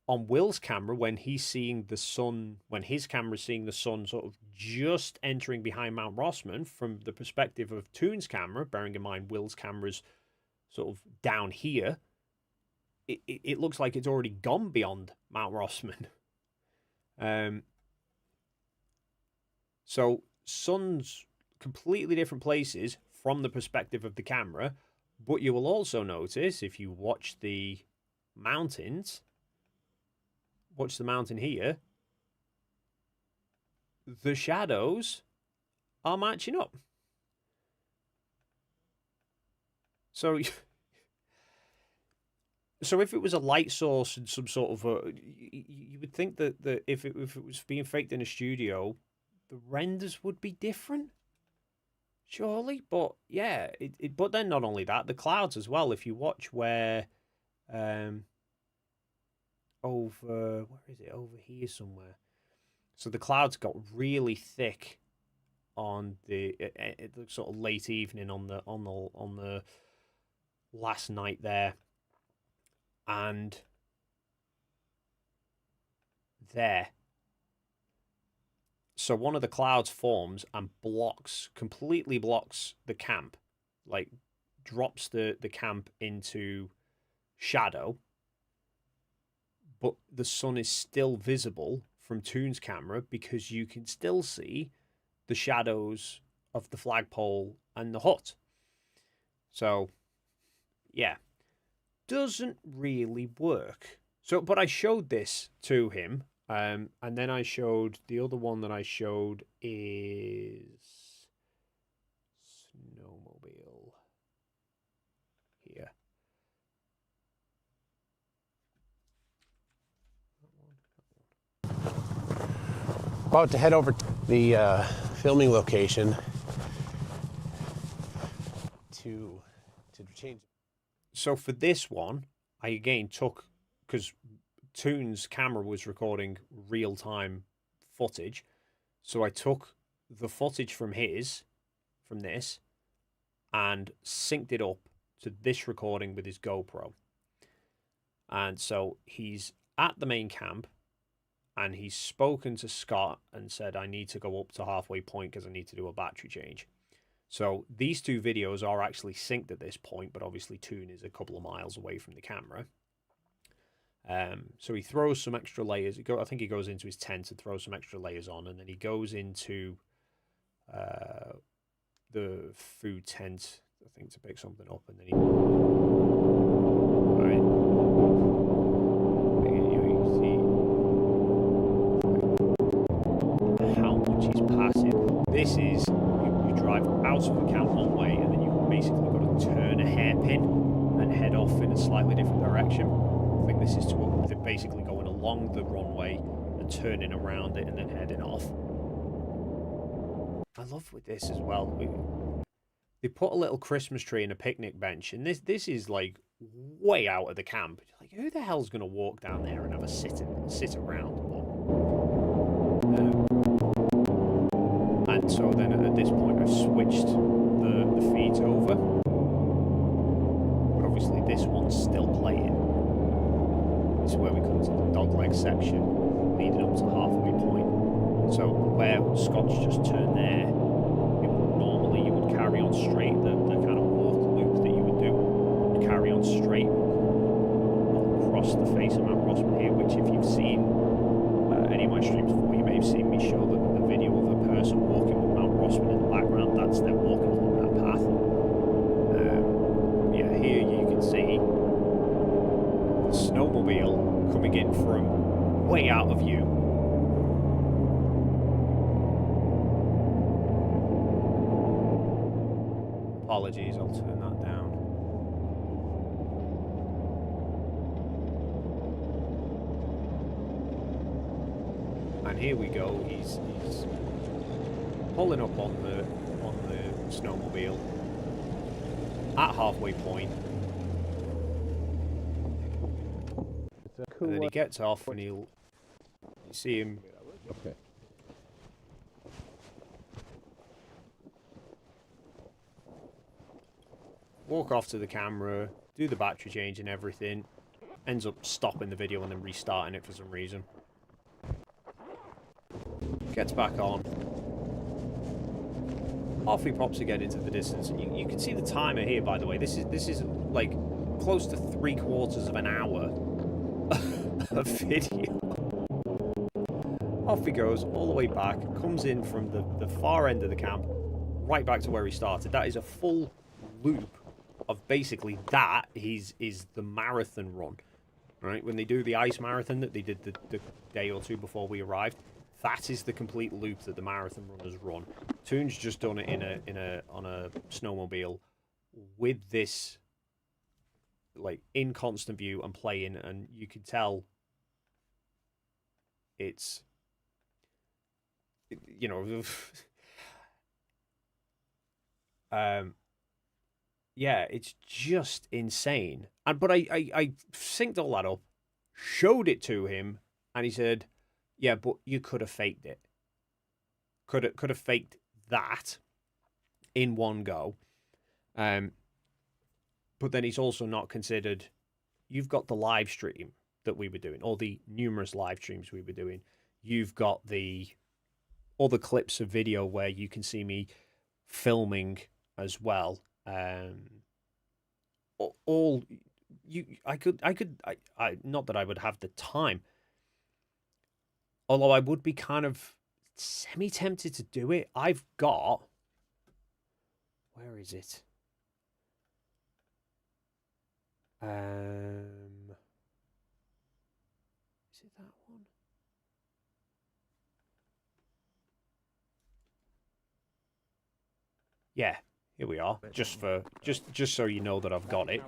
on Will's camera, when he's seeing the sun, when his camera's seeing the sun sort of just entering behind Mount Rossman, from the perspective of Toon's camera, bearing in mind Will's camera's sort of down here, it looks like it's already gone beyond Mount Rossman. So sun's completely different places from the perspective of the camera, but you will also notice if you watch the mountains, watch the mountain here, the shadows are matching up. So if it was a light source and some sort of you would think that if it was being faked in a studio, the renders would be different, surely. But yeah, but then not only that, the clouds as well. If you watch where where is it? Over here somewhere. So the clouds got really thick on the sort of late evening on the last night there, and there. So one of the clouds forms and completely blocks the camp, like drops the camp into shadow, but the sun is still visible from Toon's camera because you can still see the shadows of the flagpole and the hut. So, yeah, doesn't really work. So, but I showed this to him, and then I showed the other one that I showed is snowmobile here. About to head over to the filming location to change. So for this one, I again took, because Toon's camera was recording real-time footage, so I took the footage from this, and synced it up to this recording with his GoPro. And so he's at the main camp, and he's spoken to Scott and said, I need to go up to halfway point because I need to do a battery change. So these two videos are actually synced at this point, but obviously Toon is a couple of miles away from the camera. So he throws some extra layers. I think he goes into his tent and throws some extra layers on, and then he goes into the food tent, I think, to pick something up, and then he... Alright. You see how much he's passing. This is... You drive out of the camp one way, and then you've basically got to turn a hairpin and head off in a slightly different direction. I think this is basically going along the runway and turning around it and then heading off. I love with this as well. They put a little Christmas tree and a picnic bench, and this is like way out of the camp. Like, who the hell's going to walk down there and have a sit around? And so then at this point I've switched the feeds over, but obviously this one's still playing. This is where we come to the dogleg section leading up to halfway point. So where Scott's just turned there, normally you would carry on straight, the kind of walk loop that you would do, would carry on straight across the face of Mount Rossman here, which if you've seen any of my streams before, you may have seen me show the video of a person walking with Mount Rossman in the background. That's them walking along that path. Yeah, here you can see the snowmobile coming in from way out of view. Apologies, I'll turn that down. And here we go. He's pulling up on the snowmobile at halfway point. And then he gets off and he'll You see him. Okay. Walk off to the camera, do the battery change and everything, ends up stopping the video and then restarting it for some reason. Gets back on. Off he pops again into the distance. And you can see the timer here, by the way. This is like close to 3/4 of an hour of video. Off he goes all the way back, comes in from the far end of the camp, right back to where he started. That is a full loop of basically that is the marathon run, right? When they do the ice marathon that they did the day or two before we arrived, that is the complete loop that the marathon runners run. Toon's just done it on a snowmobile with this like in constant view and playing, and you can tell it's, you know, yeah, it's just insane. And but I synced all that up, showed it to him, and he said, "Yeah, but you could have faked it. Could have faked that in one go." But then he's also not considered. You've got the live stream that we were doing, or the numerous live streams we were doing. You've got all the clips of video where you can see me filming as well. All you, I not that I would have the time. Although I would be kind of semi-tempted to do it. I've got... Where is it? Is it that one? Yeah, here we are. Just so you know that I've got it.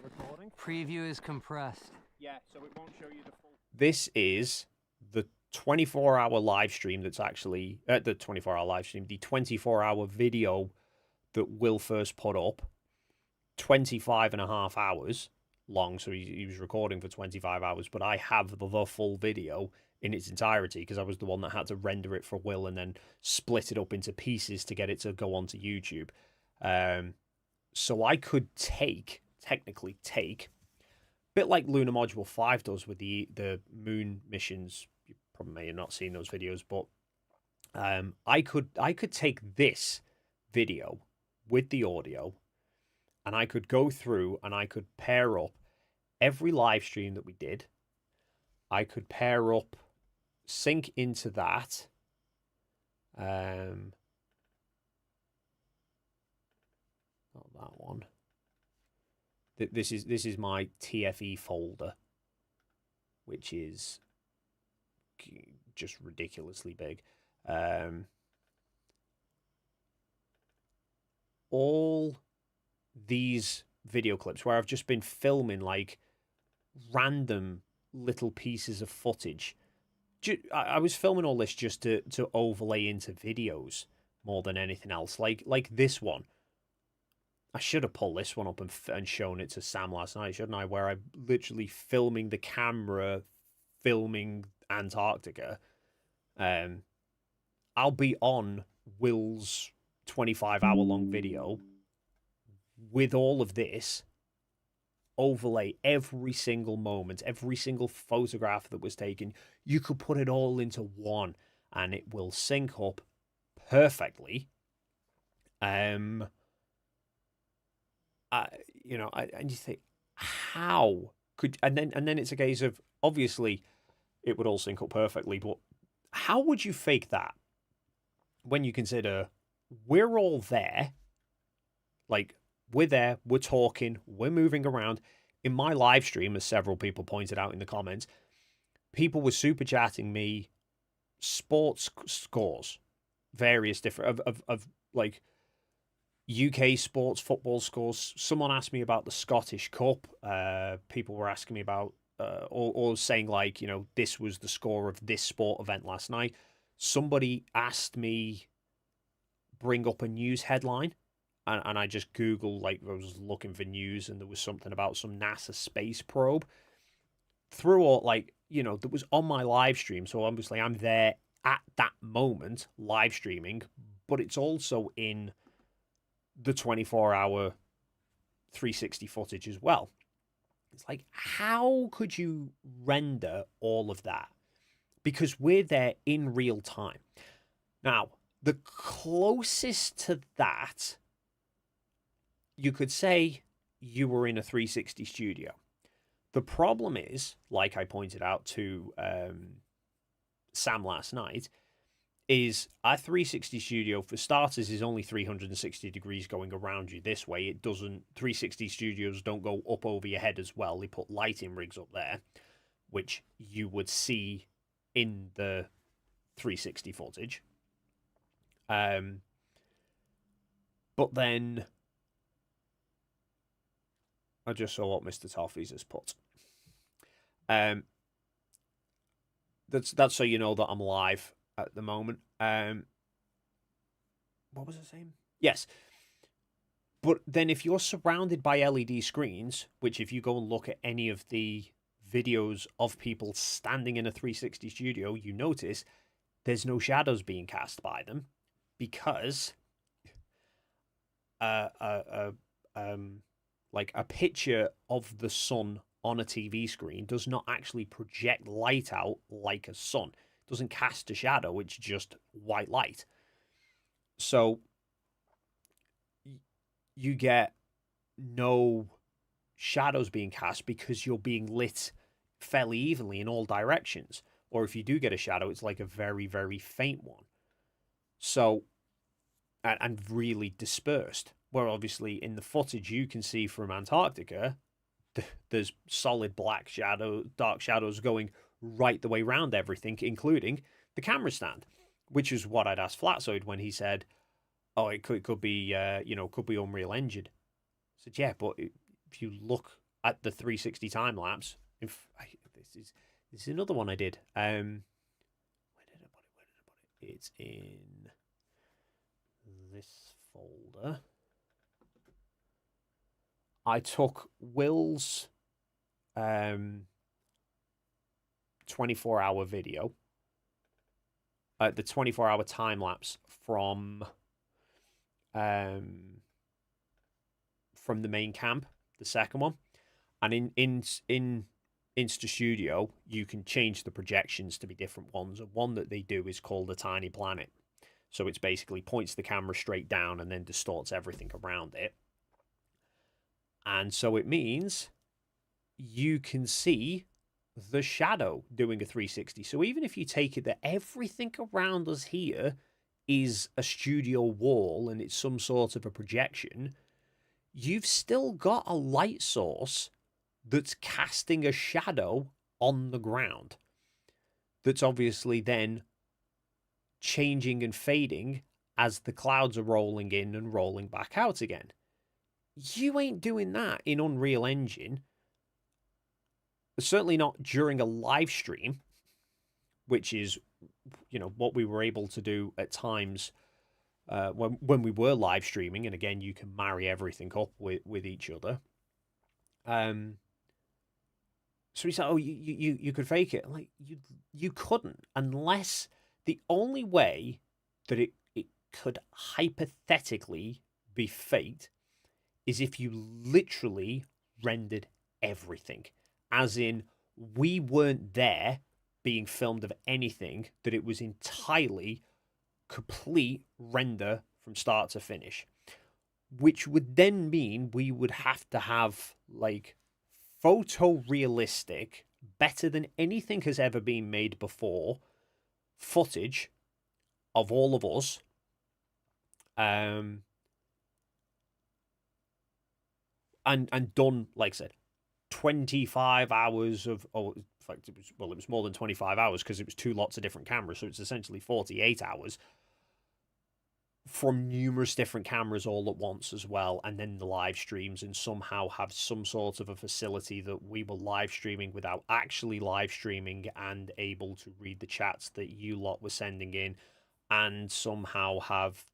Preview is compressed. Yeah, so it won't show you the full... This is the 24-hour live stream that's actually... the 24-hour live stream. The 24-hour video that Will first put up. 25.5 hours long. So he was recording for 25 hours. But I have the full video in its entirety because I was the one that had to render it for Will and then split it up into pieces to get it to go onto YouTube. So I could technically take... Bit like Lunar Module 5 does with the moon missions. You probably may have not seen those videos, but I could take this video with the audio, and I could go through and I could pair up every live stream that we did. I could pair up, sync into that. Not that one. This is my TFE folder, which is just ridiculously big. All these video clips where I've just been filming like random little pieces of footage. I was filming all this just to overlay into videos more than anything else. Like this one. I should have pulled this one up and shown it to Sam last night, shouldn't I? Where I'm literally filming the camera, filming Antarctica. I'll be on Will's 25-hour-long video with all of this, overlay every single moment, every single photograph that was taken. You could put it all into one, and it will sync up perfectly. And you think, how could, and then it's a case of, obviously it would all sync up perfectly, but how would you fake that when you consider we're all there, like we're there, we're talking, we're moving around. In my live stream, as several people pointed out in the comments, people were super chatting me sports scores, various different of like UK sports, football scores. Someone asked me about the Scottish Cup. People were asking me about, or saying like, this was the score of this sport event last night. Somebody asked me bring up a news headline, and I just Googled, like I was looking for news, and there was something about some NASA space probe. Through all, like, that was on my live stream. So obviously I'm there at that moment live streaming, but it's also in the 24-hour 360 footage as well. It's like, how could you render all of that? Because we're there in real time. Now, the closest to that, you could say you were in a 360 studio. The problem is, like I pointed out to Sam last night, is a 360 studio, for starters, is only 360 degrees going around you this way. It doesn't, 360 studios don't go up over your head as well. They put lighting rigs up there, which you would see in the 360 footage. But then I just saw what Mr. Toffees has put. That's so you know that I'm live at the moment. What was I saying? Yes. But then if you're surrounded by LED screens, which if you go and look at any of the videos of people standing in a 360 studio, you notice there's no shadows being cast by them, because like a picture of the sun on a TV screen does not actually project light out like a sun. It doesn't cast a shadow, it's just white light. So you get no shadows being cast because you're being lit fairly evenly in all directions. Or if you do get a shadow, it's like a very, very faint one. So, and really dispersed. Where obviously in the footage you can see from Antarctica, there's solid black shadow, dark shadows going right the way around everything, including the camera stand, which is what I'd asked Flatzoid when he said, "Oh, it could be, could be Unreal Engine." I said, "Yeah, but if you look at the 360 time lapse, this is another one I did. Where did I put it? It's in this folder. I took Will's 24-hour video, the 24-hour time lapse from the main camp, the second one, and in Insta Studio you can change the projections to be different ones. And one that they do is called a Tiny Planet, so it's basically points the camera straight down and then distorts everything around it. And so it means you can see the shadow doing a 360. So even if you take it that everything around us here is a studio wall and it's some sort of a projection, you've still got a light source that's casting a shadow on the ground. That's obviously then changing and fading as the clouds are rolling in and rolling back out again. You ain't doing that in Unreal Engine. Certainly not during a live stream, which is, what we were able to do at times when we were live streaming. And again, you can marry everything up with each other. So he said, "Oh, you could fake it." Like, you couldn't, unless the only way that it could hypothetically be faked is if you literally rendered everything. As in, we weren't there being filmed of anything, that it was entirely complete render from start to finish. Which would then mean we would have to have, like, photorealistic, better than anything has ever been made before, footage of all of us. And done, like I said, 25 hours of, in fact, it was more than 25 hours because it was two lots of different cameras, so it's essentially 48 hours from numerous different cameras all at once as well, and then the live streams, and somehow have some sort of a facility that we were live streaming without actually live streaming, and able to read the chats that you lot were sending in, and somehow have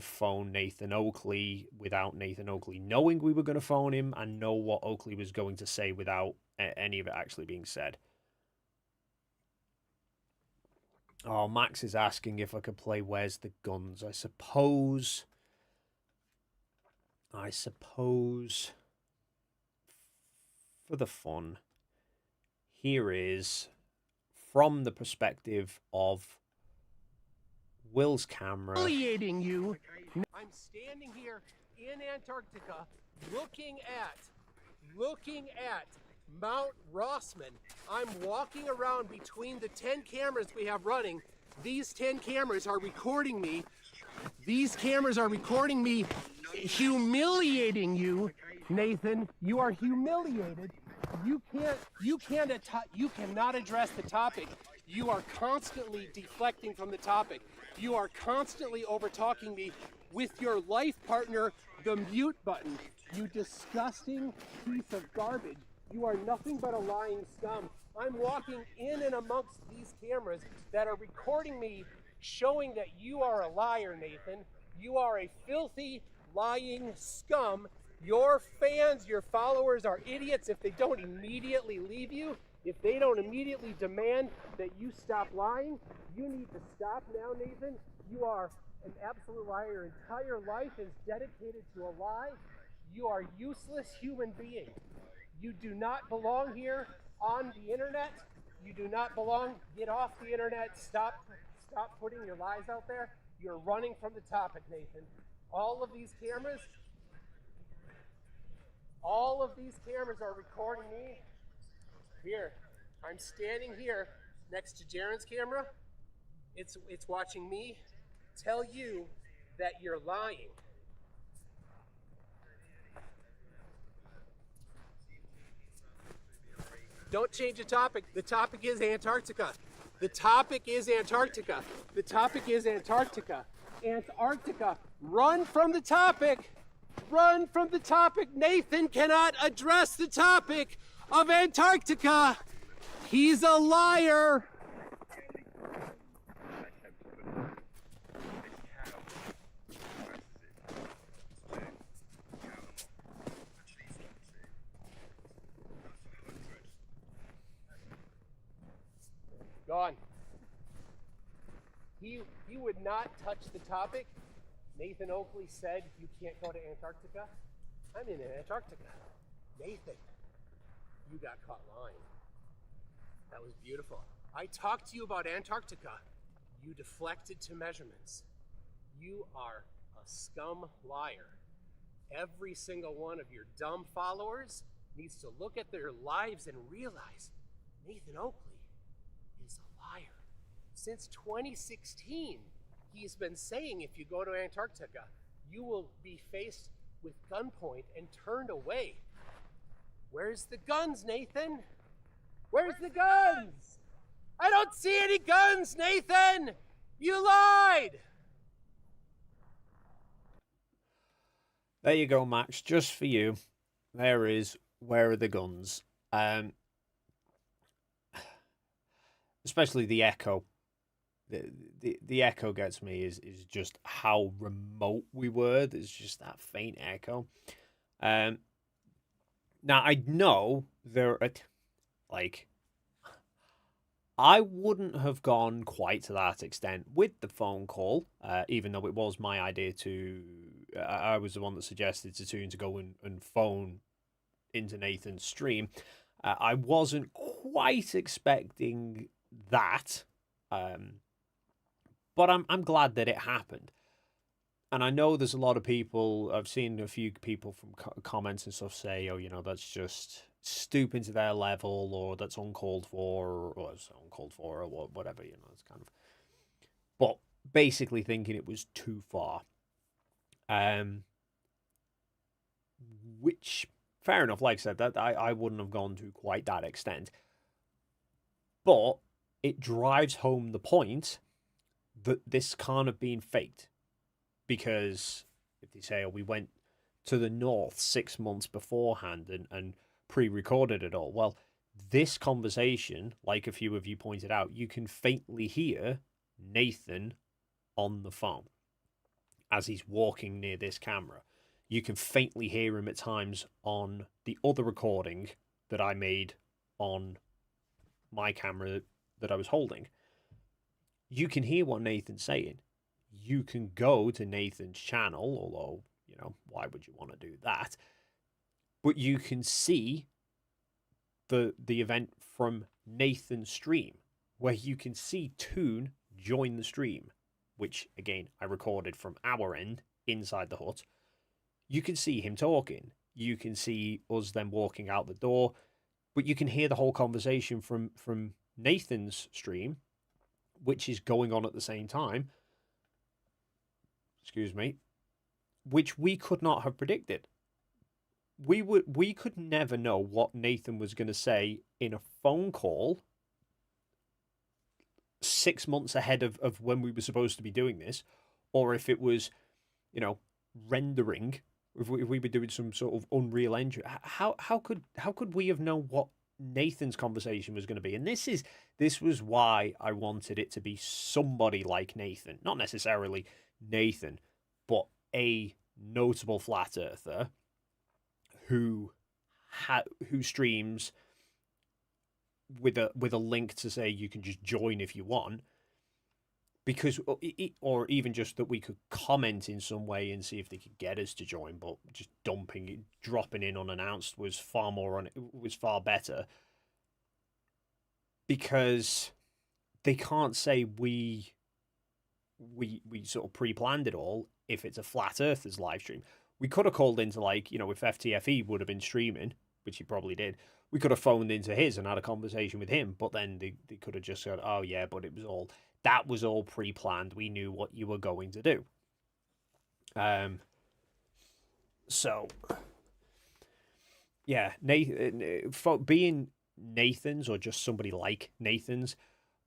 phone Nathan Oakley without Nathan Oakley knowing we were going to phone him, and know what Oakley was going to say without any of it actually being said. Oh, Max is asking if I could play Where's the Guns. I suppose, for the fun, here is from the perspective of Will's camera. Humiliating you. I'm standing here in Antarctica looking at Mount Rossman. I'm walking around between the 10 cameras we have running. These 10 cameras are recording me. These cameras are recording me humiliating you, Nathan. You are humiliated. You cannot address the topic. You are constantly deflecting from the topic. You are constantly over-talking me with your life partner, the mute button. You disgusting piece of garbage. You are nothing but a lying scum. I'm walking in and amongst these cameras that are recording me, showing that you are a liar, Nathan. You are a filthy, lying scum. Your fans, your followers are idiots if they don't immediately leave you. If they don't immediately demand that you stop lying, you need to stop now, Nathan. You are an absolute liar. Your entire life is dedicated to a lie. You are a useless human being. You do not belong here on the internet. You do not belong. Get off the internet. Stop putting your lies out there. You're running from the topic, Nathan. All of these cameras are recording me. Here, I'm standing here next to Jaren's camera. It's watching me tell you that you're lying. Don't change the topic. The topic is Antarctica. The topic is Antarctica. The topic is Antarctica. Antarctica. Run from the topic. Run from the topic. Nathan cannot address the topic of Antarctica. He's a liar. Gone. He would not touch the topic. Nathan Oakley said you can't go to Antarctica. I'm in Antarctica. Nathan, you got caught lying. That was beautiful. I talked to you about Antarctica. You deflected to measurements. You are a scum liar. Every single one of your dumb followers needs to look at their lives and realize Nathan Oakley is a liar. Since 2016, he's been saying if you go to Antarctica, you will be faced with gunpoint and turned away. Where's the guns, Nathan? Where's the guns? I don't see any guns, Nathan! You lied! There you go, Max. Just for you. There is Where Are the Guns? Especially the echo. The echo gets me is just how remote we were. There's just that faint echo. Now I know there are I wouldn't have gone quite to that extent with the phone call, even though it was my idea to. I was the one that suggested to Toon to go and phone into Nathan's stream. I wasn't quite expecting that. But I'm glad that it happened. And I know there's a lot of people, I've seen a few people from comments and stuff say, oh, that's just stooping to their level, or that's uncalled for, or it's uncalled for, or whatever, it's kind of. But basically thinking it was too far. Which, fair enough, like I said, that I wouldn't have gone to quite that extent. But it drives home the point that this can't have been faked. Because if they say, oh, we went to the north 6 months beforehand and pre-recorded it all. Well, this conversation, like a few of you pointed out, you can faintly hear Nathan on the phone as he's walking near this camera. You can faintly hear him at times on the other recording that I made on my camera that I was holding. you can hear what Nathan's saying. You can go to Nathan's channel, although, you know, why would you want to do that? But you can see the event from Nathan's stream, where you can see Toon join the stream, which, again, I recorded from our end inside the hut. You can see him talking. You can see us then walking out the door, but you can hear the whole conversation from Nathan's stream, which is going on at the same time. Excuse me. Which we could not have predicted. We could never know what Nathan was going to say in a phone call 6 months ahead of when we were supposed to be doing this, or if it was, you know, rendering, if we were doing some sort of Unreal Engine. How could we have known what Nathan's conversation was going to be? And this was why I wanted it to be somebody like Nathan, not necessarily Nathan, but a notable flat earther who streams with a link to say you can just join if you want, because, or even just that we could comment in some way and see if they could get us to join. But just dropping in unannounced was far better, because they can't say we sort of pre-planned it all. If it's a flat earthers live stream, we could have called into, like, you know, if FTFE would have been streaming, which he probably did, we could have phoned into his and had a conversation with him. But then they could have just said, oh yeah, but that was all pre-planned. We knew what you were going to do. So yeah, being Nathan's, or just somebody like Nathan's,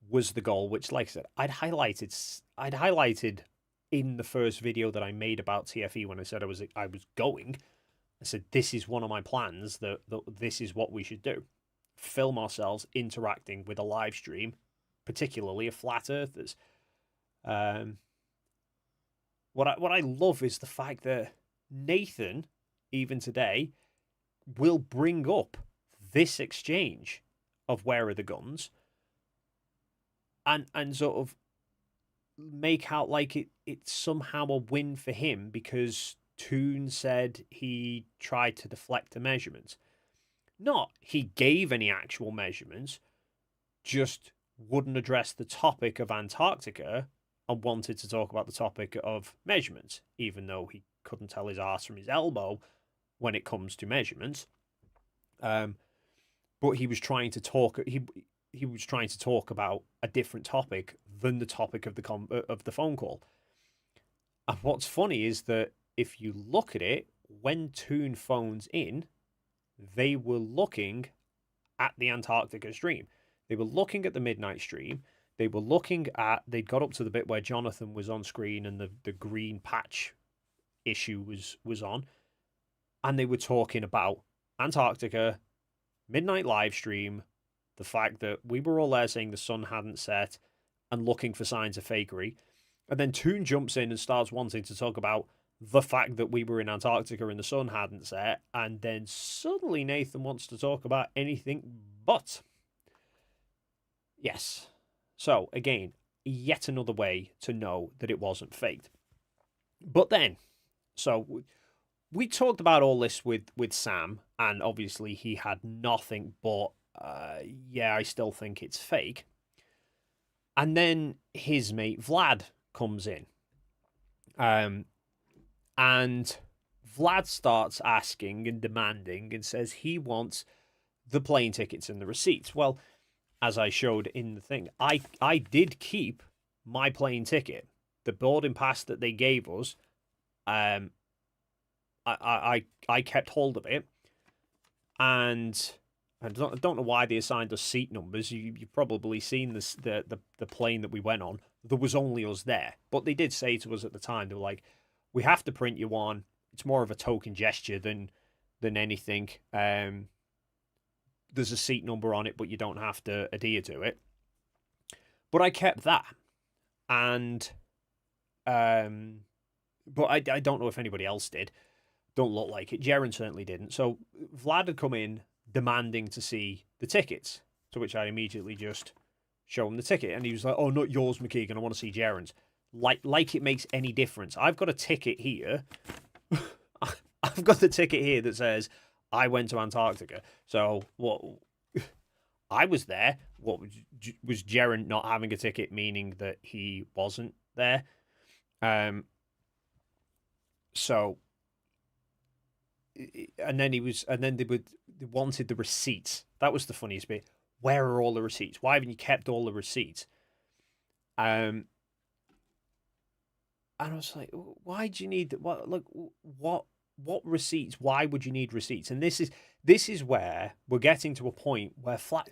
was the goal, which, like I said, I'd highlighted in the first video that I made about TFE when I said I was going. I said, this is one of my plans, that this is what we should do. Film ourselves interacting with a live stream, particularly of flat earthers. What I love is the fact that Nathan, even today, will bring up this exchange of where are the guns, and sort of make out like it's somehow a win for him because Toon said he tried to deflect the measurements. Not he gave any actual measurements, just wouldn't address the topic of Antarctica and wanted to talk about the topic of measurements, even though he couldn't tell his arse from his elbow when it comes to measurements. But he was trying to talk. He was trying to talk about a different topic than the topic of the phone call. And what's funny is that if you look at it, when Toon phones in, they were looking at the Antarctica stream. They were looking at the midnight stream. They were looking at, they'd got up to the bit where Jonathan was on screen and the green patch issue was on. And they were talking about Antarctica, midnight live stream, the fact that we were all there saying the sun hadn't set and looking for signs of fakery. And then Toon jumps in and starts wanting to talk about the fact that we were in Antarctica and the sun hadn't set. And then suddenly Nathan wants to talk about anything but. Yes. So, again, yet another way to know that it wasn't faked. But then, so we talked about all this with Sam, and obviously he had nothing but, yeah, I still think it's fake. And then his mate Vlad comes in. And Vlad starts asking and demanding and says he wants the plane tickets and the receipts. Well, as I showed in the thing, I did keep my plane ticket, the boarding pass that they gave us. I kept hold of it, and I don't know why they assigned us seat numbers. You've probably seen this, the plane that we went on. There was only us there, but they did say to us at the time, they were like, "We have to print you one. It's more of a token gesture than anything. There's a seat number on it, but you don't have to adhere to it." But I kept that, and but I don't know if anybody else did. Don't look like it. Jaren certainly didn't. So Vlad had come in demanding to see the tickets, to which I immediately just show him the ticket, and he was like, "Oh, not yours, McKeegan. I want to see Jaren's." Like it makes any difference. I've got a ticket here. I've got the ticket here that says I went to Antarctica. So what? I was there. What was Jaren not having a ticket, meaning that he wasn't there? So, and then they wanted the receipts. That was the funniest bit. Where are all the receipts? Why haven't you kept all the receipts? And I was like, why do you need that? What receipts? Why would you need receipts? And this is where we're getting to a point where flat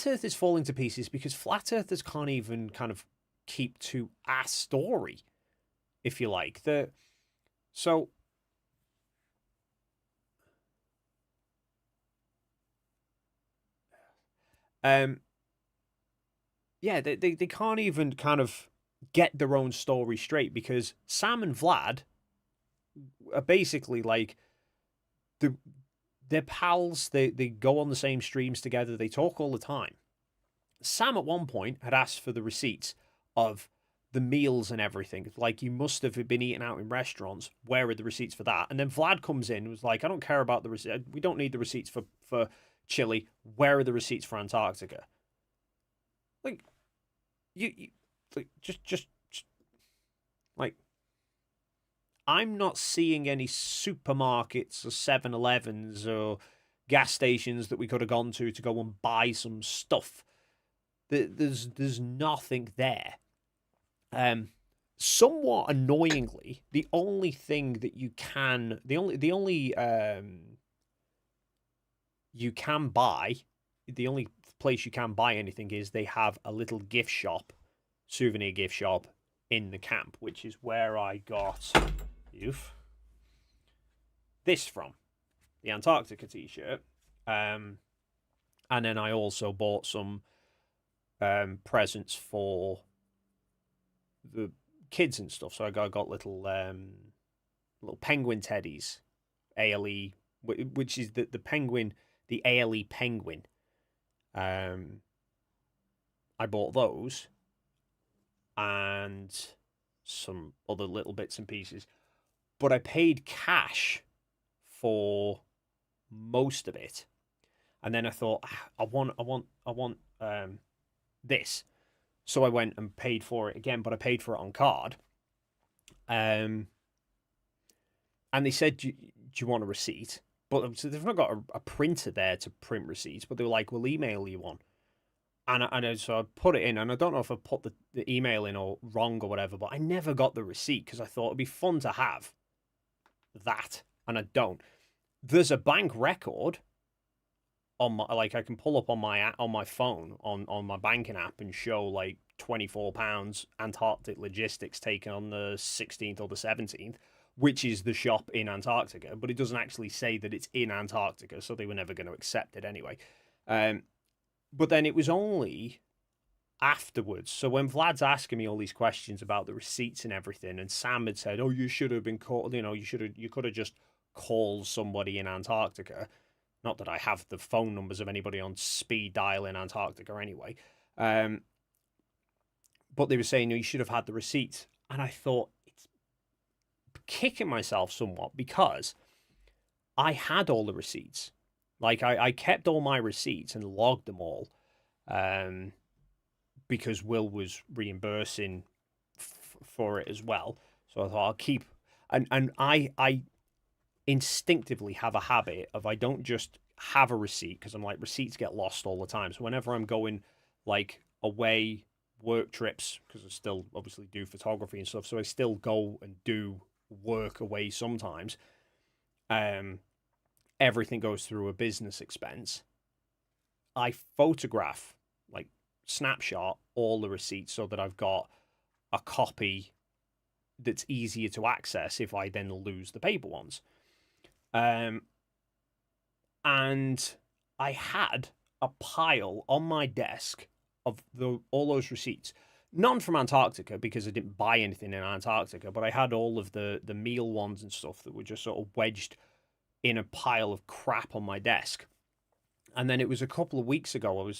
Earth is falling to pieces because flat earthers can't even kind of keep to a story, if you like. Yeah, they can't even kind of get their own story straight because Sam and Vlad are basically like they're pals. They go on the same streams together. They talk all the time. Sam at one point had asked for the receipts of the meals and everything. Like, you must have been eating out in restaurants. Where are the receipts for that? And then Vlad comes in and was like, I don't care about the receipts. We don't need the receipts for Chile. Where are the receipts for Antarctica? Like, you like, just like, I'm not seeing any supermarkets or 7-Elevens or gas stations that we could have gone to go and buy some stuff. There's nothing there. Somewhat annoyingly, the only thing that you can buy, the only place you can buy anything is they have a little gift shop, souvenir gift shop in the camp, which is where I got this from, the Antarctica t-shirt. And then I also bought some presents for the kids and stuff. So I got little penguin teddies, ALE, which is the penguin, the ALE penguin. I bought those and some other little bits and pieces, but I paid cash for most of it. And then I thought, I want this. So I went and paid for it again, but I paid for it on card. And they said, do you want a receipt? But so they've not got a printer there to print receipts, but they were like, we'll email you one. So I put it in, and I don't know if I put the email in or wrong or whatever, but I never got the receipt because I thought it'd be fun to have that, and I don't. There's a bank record on my, like, I can pull up on my phone on my banking app and show like £24 Antarctic Logistics taken on the 16th or the 17th, which is the shop in Antarctica, but it doesn't actually say that it's in Antarctica, so they were never going to accept it anyway. But then it was only afterwards. So when Vlad's asking me all these questions about the receipts and everything, and Sam had said, "Oh, you should have been called. You could have just called somebody in Antarctica." Not that I have the phone numbers of anybody on speed dial in Antarctica anyway. But they were saying, you should have had the receipts. And I thought, it's kicking myself somewhat because I had all the receipts. Like, I kept all my receipts and logged them all because Will was reimbursing for it as well. So I thought I'll keep... And I instinctively have a habit of, I don't just have a receipt, because I'm like, receipts get lost all the time. So whenever I'm going like away, work trips, because I still obviously do photography and stuff, so I still go and do work away sometimes, everything goes through a business expense. I photograph, like, snapshot all the receipts so that I've got a copy that's easier to access if I then lose the paper ones. And I had a pile on my desk of all those receipts. None from Antarctica, because I didn't buy anything in Antarctica, but I had all of the meal ones and stuff that were just sort of wedged in a pile of crap on my desk. And then it was a couple of weeks ago.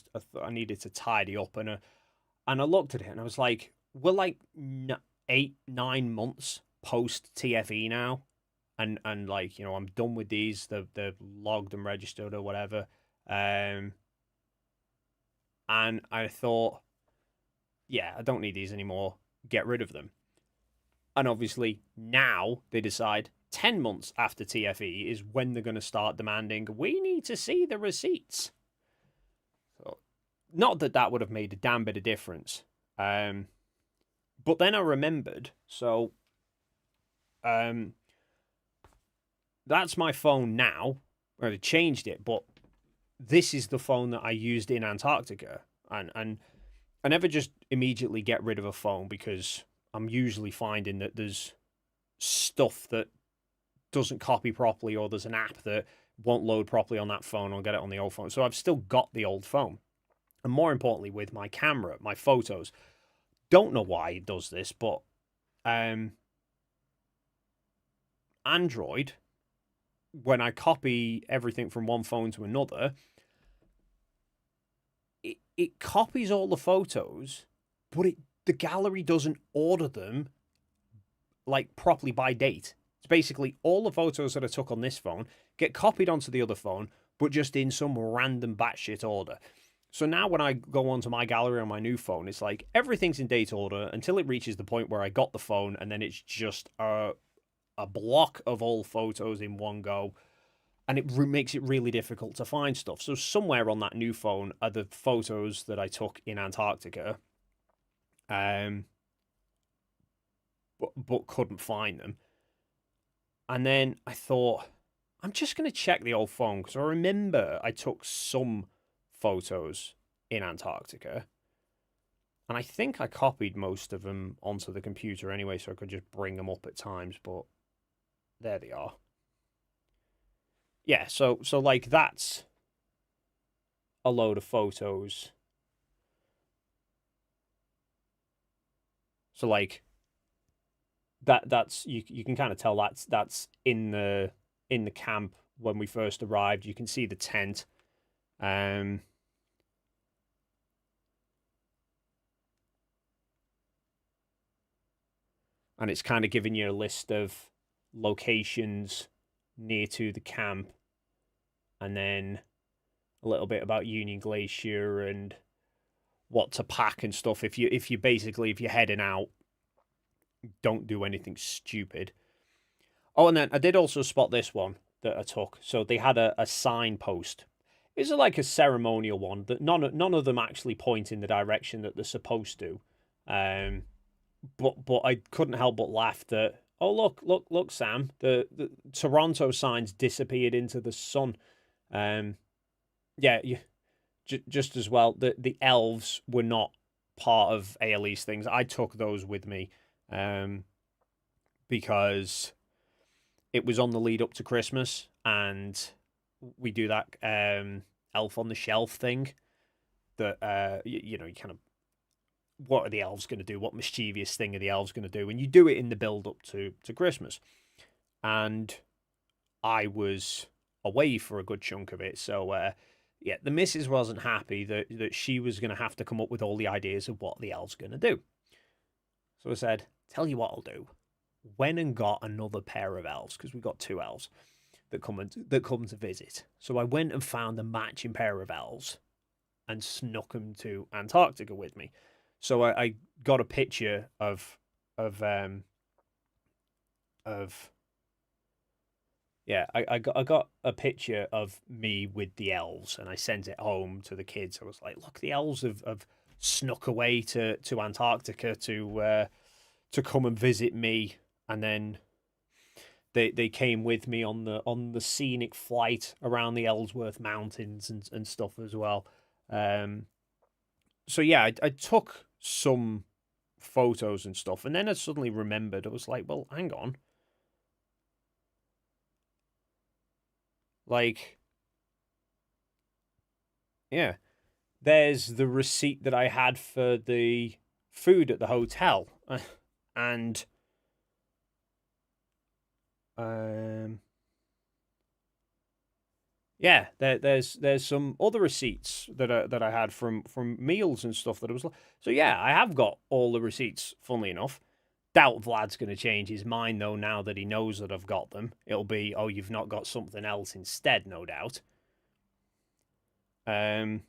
I needed to tidy up, and I looked at it and I was like, we're like 8-9 months post TFE now, and like, you know, I'm done with these. They're logged and registered or whatever. And I thought, yeah, I don't need these anymore. Get rid of them. And obviously now they decide 10 months after TFE is when they're going to start demanding, we need to see the receipts. So, not that that would have made a damn bit of difference. But then I remembered, so that's my phone now. I changed it, but this is the phone that I used in Antarctica. And I never just immediately get rid of a phone, because I'm usually finding that there's stuff that doesn't copy properly, or there's an app that won't load properly on that phone. I'll get it on the old phone. So I've still got the old phone. And more importantly, with my camera, my photos, don't know why it does this, but Android, when I copy everything from one phone to another, it copies all the photos, but the gallery doesn't order them like properly by date. It's basically all the photos that I took on this phone get copied onto the other phone, but just in some random batshit order. So now when I go onto my gallery on my new phone, it's like everything's in date order until it reaches the point where I got the phone, and then it's just a block of all photos in one go. And it makes it really difficult to find stuff. So somewhere on that new phone are the photos that I took in Antarctica, but couldn't find them. And then I thought, I'm just going to check the old phone, because I remember I took some photos in Antarctica. And I think I copied most of them onto the computer anyway, so I could just bring them up at times. But there they are. Yeah, so like that's a load of photos. So like that's you can kind of tell that's in the camp when we first arrived. You can see the tent. And it's kind of giving you a list of locations near to the camp, and then a little bit about Union Glacier and what to pack and stuff. If you're heading out, don't do anything stupid. Oh, and then I did also spot this one that I took. So they had a signpost. It's like a ceremonial one that none of them actually point in the direction that they're supposed to. But I couldn't help but laugh that, oh, look, Sam, the Toronto signs disappeared into the sun. Just as well, the elves were not part of ALE's things. I took those with me because it was on the lead up to Christmas, and we do that elf on the shelf thing that, you kind of, what are the elves going to do? What mischievous thing are the elves going to do? And you do it in the build up to Christmas. And I was away for a good chunk of it. So, the missus wasn't happy that she was going to have to come up with all the ideas of what the elves going to do. So I said, tell you what I'll do. Went and got another pair of elves, because we got 2 elves that come to visit. So I went and found a matching pair of elves and snuck them to Antarctica with me. So I got a picture of I got a picture of me with the elves, and I sent it home to the kids. I was like, look, the elves have snuck away to Antarctica to come and visit me, and then they came with me on the scenic flight around the Ellsworth Mountains and stuff as well. So yeah, I took some photos and stuff, and then I suddenly remembered. I was like, well, hang on. Like, yeah, there's the receipt that I had for the food at the hotel, and Yeah, there's some other receipts that I had from meals and stuff that I was like, so yeah, I have got all the receipts. Funnily enough, doubt Vlad's going to change his mind though. Now that he knows that I've got them, it'll be, oh, you've not got something else instead, no doubt. I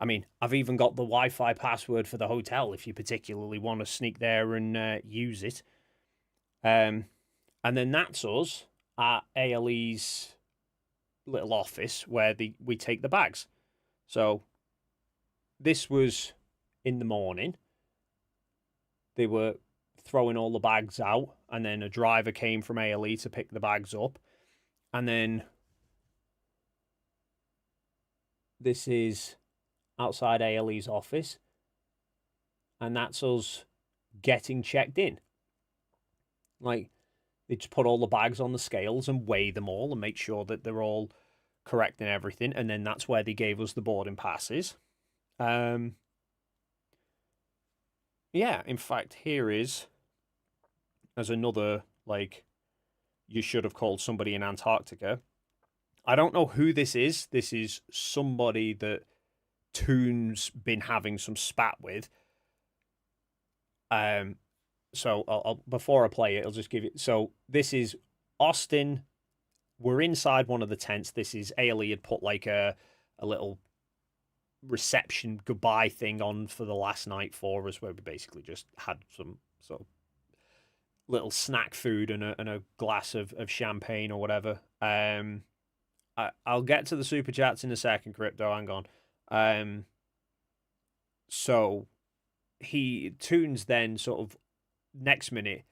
mean, I've even got the Wi-Fi password for the hotel if you particularly want to sneak there and use it. And then that's us at ALE's little office where we take the bags. So this was in the morning. They were throwing all the bags out, and then a driver came from ALE to pick the bags up. And then this is outside ALE's office, and that's us getting checked in. Like, they just put all the bags on the scales and weigh them all and make sure that they're all correct and everything. And then that's where they gave us the boarding passes. Yeah, in fact, here is as another, like, you should have called somebody in Antarctica. I don't know who this is. This is somebody that Toon's been having some spat with. So I'll before I play it, I'll just give you. So this is Austin. We're inside one of the tents. This is ALE had put like a little reception goodbye thing on for the last night for us, where we basically just had some sort of little snack food and a glass of champagne or whatever. I'll get to the super chats in a second, Crypto. Hang on. So Toon's then sort of next minute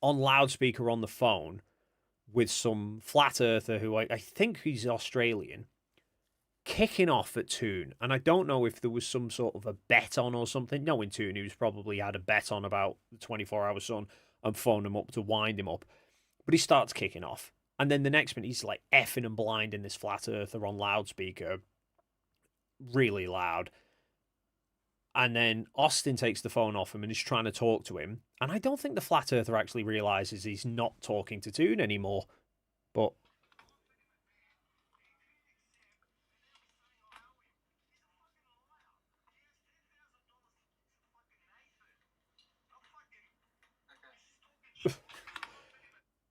on loudspeaker on the phone with some flat earther who I think he's Australian, kicking off at Toon. And I don't know if there was some sort of a bet on or something. Knowing Toon, he was probably had a bet on about the 24-hour sun and phoned him up to wind him up. But he starts kicking off. And then the next minute, he's like effing and blinding this flat earther on loudspeaker. Really loud. And then Austin takes the phone off him and is trying to talk to him. And I don't think the flat earther actually realizes he's not talking to Toon anymore. But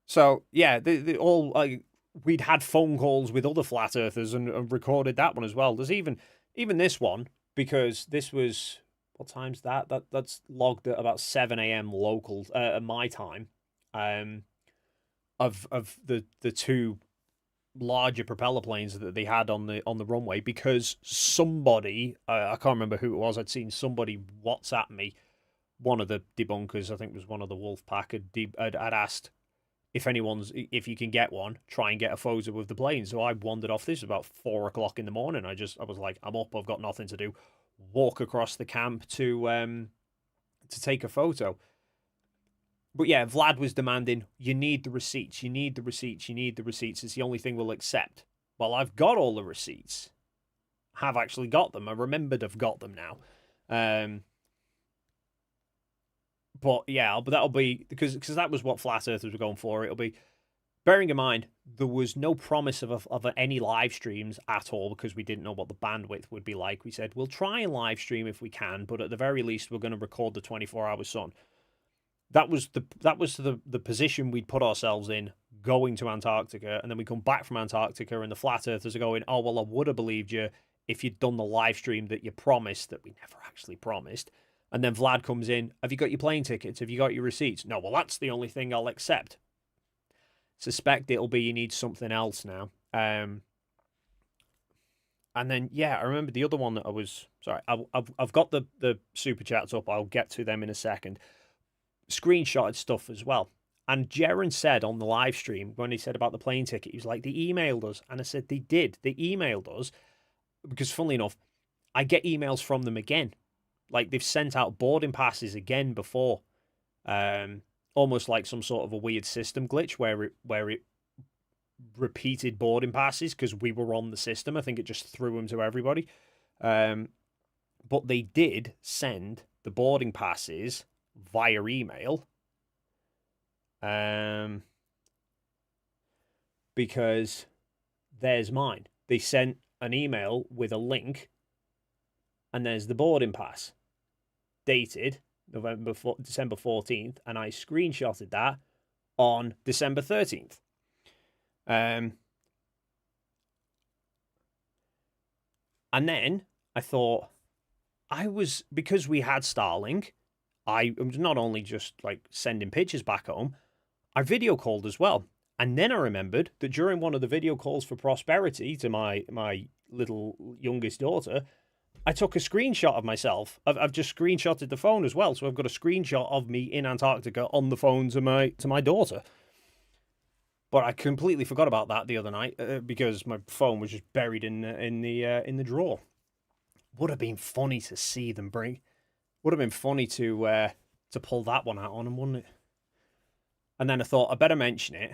so yeah, they all like we'd had phone calls with other flat earthers and recorded that one as well. There's even this one, because this was, what time's that? That's logged at about 7 a.m. local my time. Of the two larger propeller planes that they had on the runway, because somebody I can't remember who it was. I'd seen somebody WhatsApp me. One of the debunkers, I think it was one of the Wolf Pack, had asked if you can get one, try and get a photo of the plane. So I wandered off. This was about 4 o'clock in the morning. I was like, I'm up. I've got nothing to do. Walk across the camp to take a photo. But yeah, Vlad was demanding, you need the receipts. You need the receipts. You need the receipts. It's the only thing we'll accept. Well, I've got all the receipts. Have actually got them. I remembered I've got them now. But yeah, but that'll be because that was what flat earthers were going for. It'll be, bearing in mind, there was no promise of any live streams at all, because we didn't know what the bandwidth would be like. We said, we'll try and live stream if we can, but at the very least, we're going to record the 24-hour sun. That was the position we'd put ourselves in going to Antarctica, and then we come back from Antarctica, and the flat earthers are going, oh, well, I would have believed you if you'd done the live stream that you promised, that we never actually promised. And then Vlad comes in, have you got your plane tickets? Have you got your receipts? No, well, that's the only thing I'll accept. Suspect it'll be you need something else now. And then, yeah, I remember the other one that I was... Sorry, I've got the super chats up. I'll get to them in a second. Screenshotted stuff as well. And Jaren said on the live stream, when he said about the plane ticket, he was like, they emailed us. And I said, they did. They emailed us. Because funnily enough, I get emails from them again. Like, they've sent out boarding passes again before. Almost like some sort of a weird system glitch where it repeated boarding passes because we were on the system. I think it just threw them to everybody. But they did send the boarding passes via email. Because there's mine. They sent an email with a link, and there's the boarding pass, dated December 14th, and I screenshotted that on December 13th. And then I thought, because we had Starlink, I was not only just like sending pictures back home, I video called as well. And then I remembered that during one of the video calls for Prosperity to my little youngest daughter, I took a screenshot of myself. I've just screenshotted the phone as well. So I've got a screenshot of me in Antarctica on the phone to my daughter. But I completely forgot about that the other night because my phone was just buried in the drawer. Would have been funny to see them bring. Would have been funny to pull that one out on them, wouldn't it? And then I thought I better mention it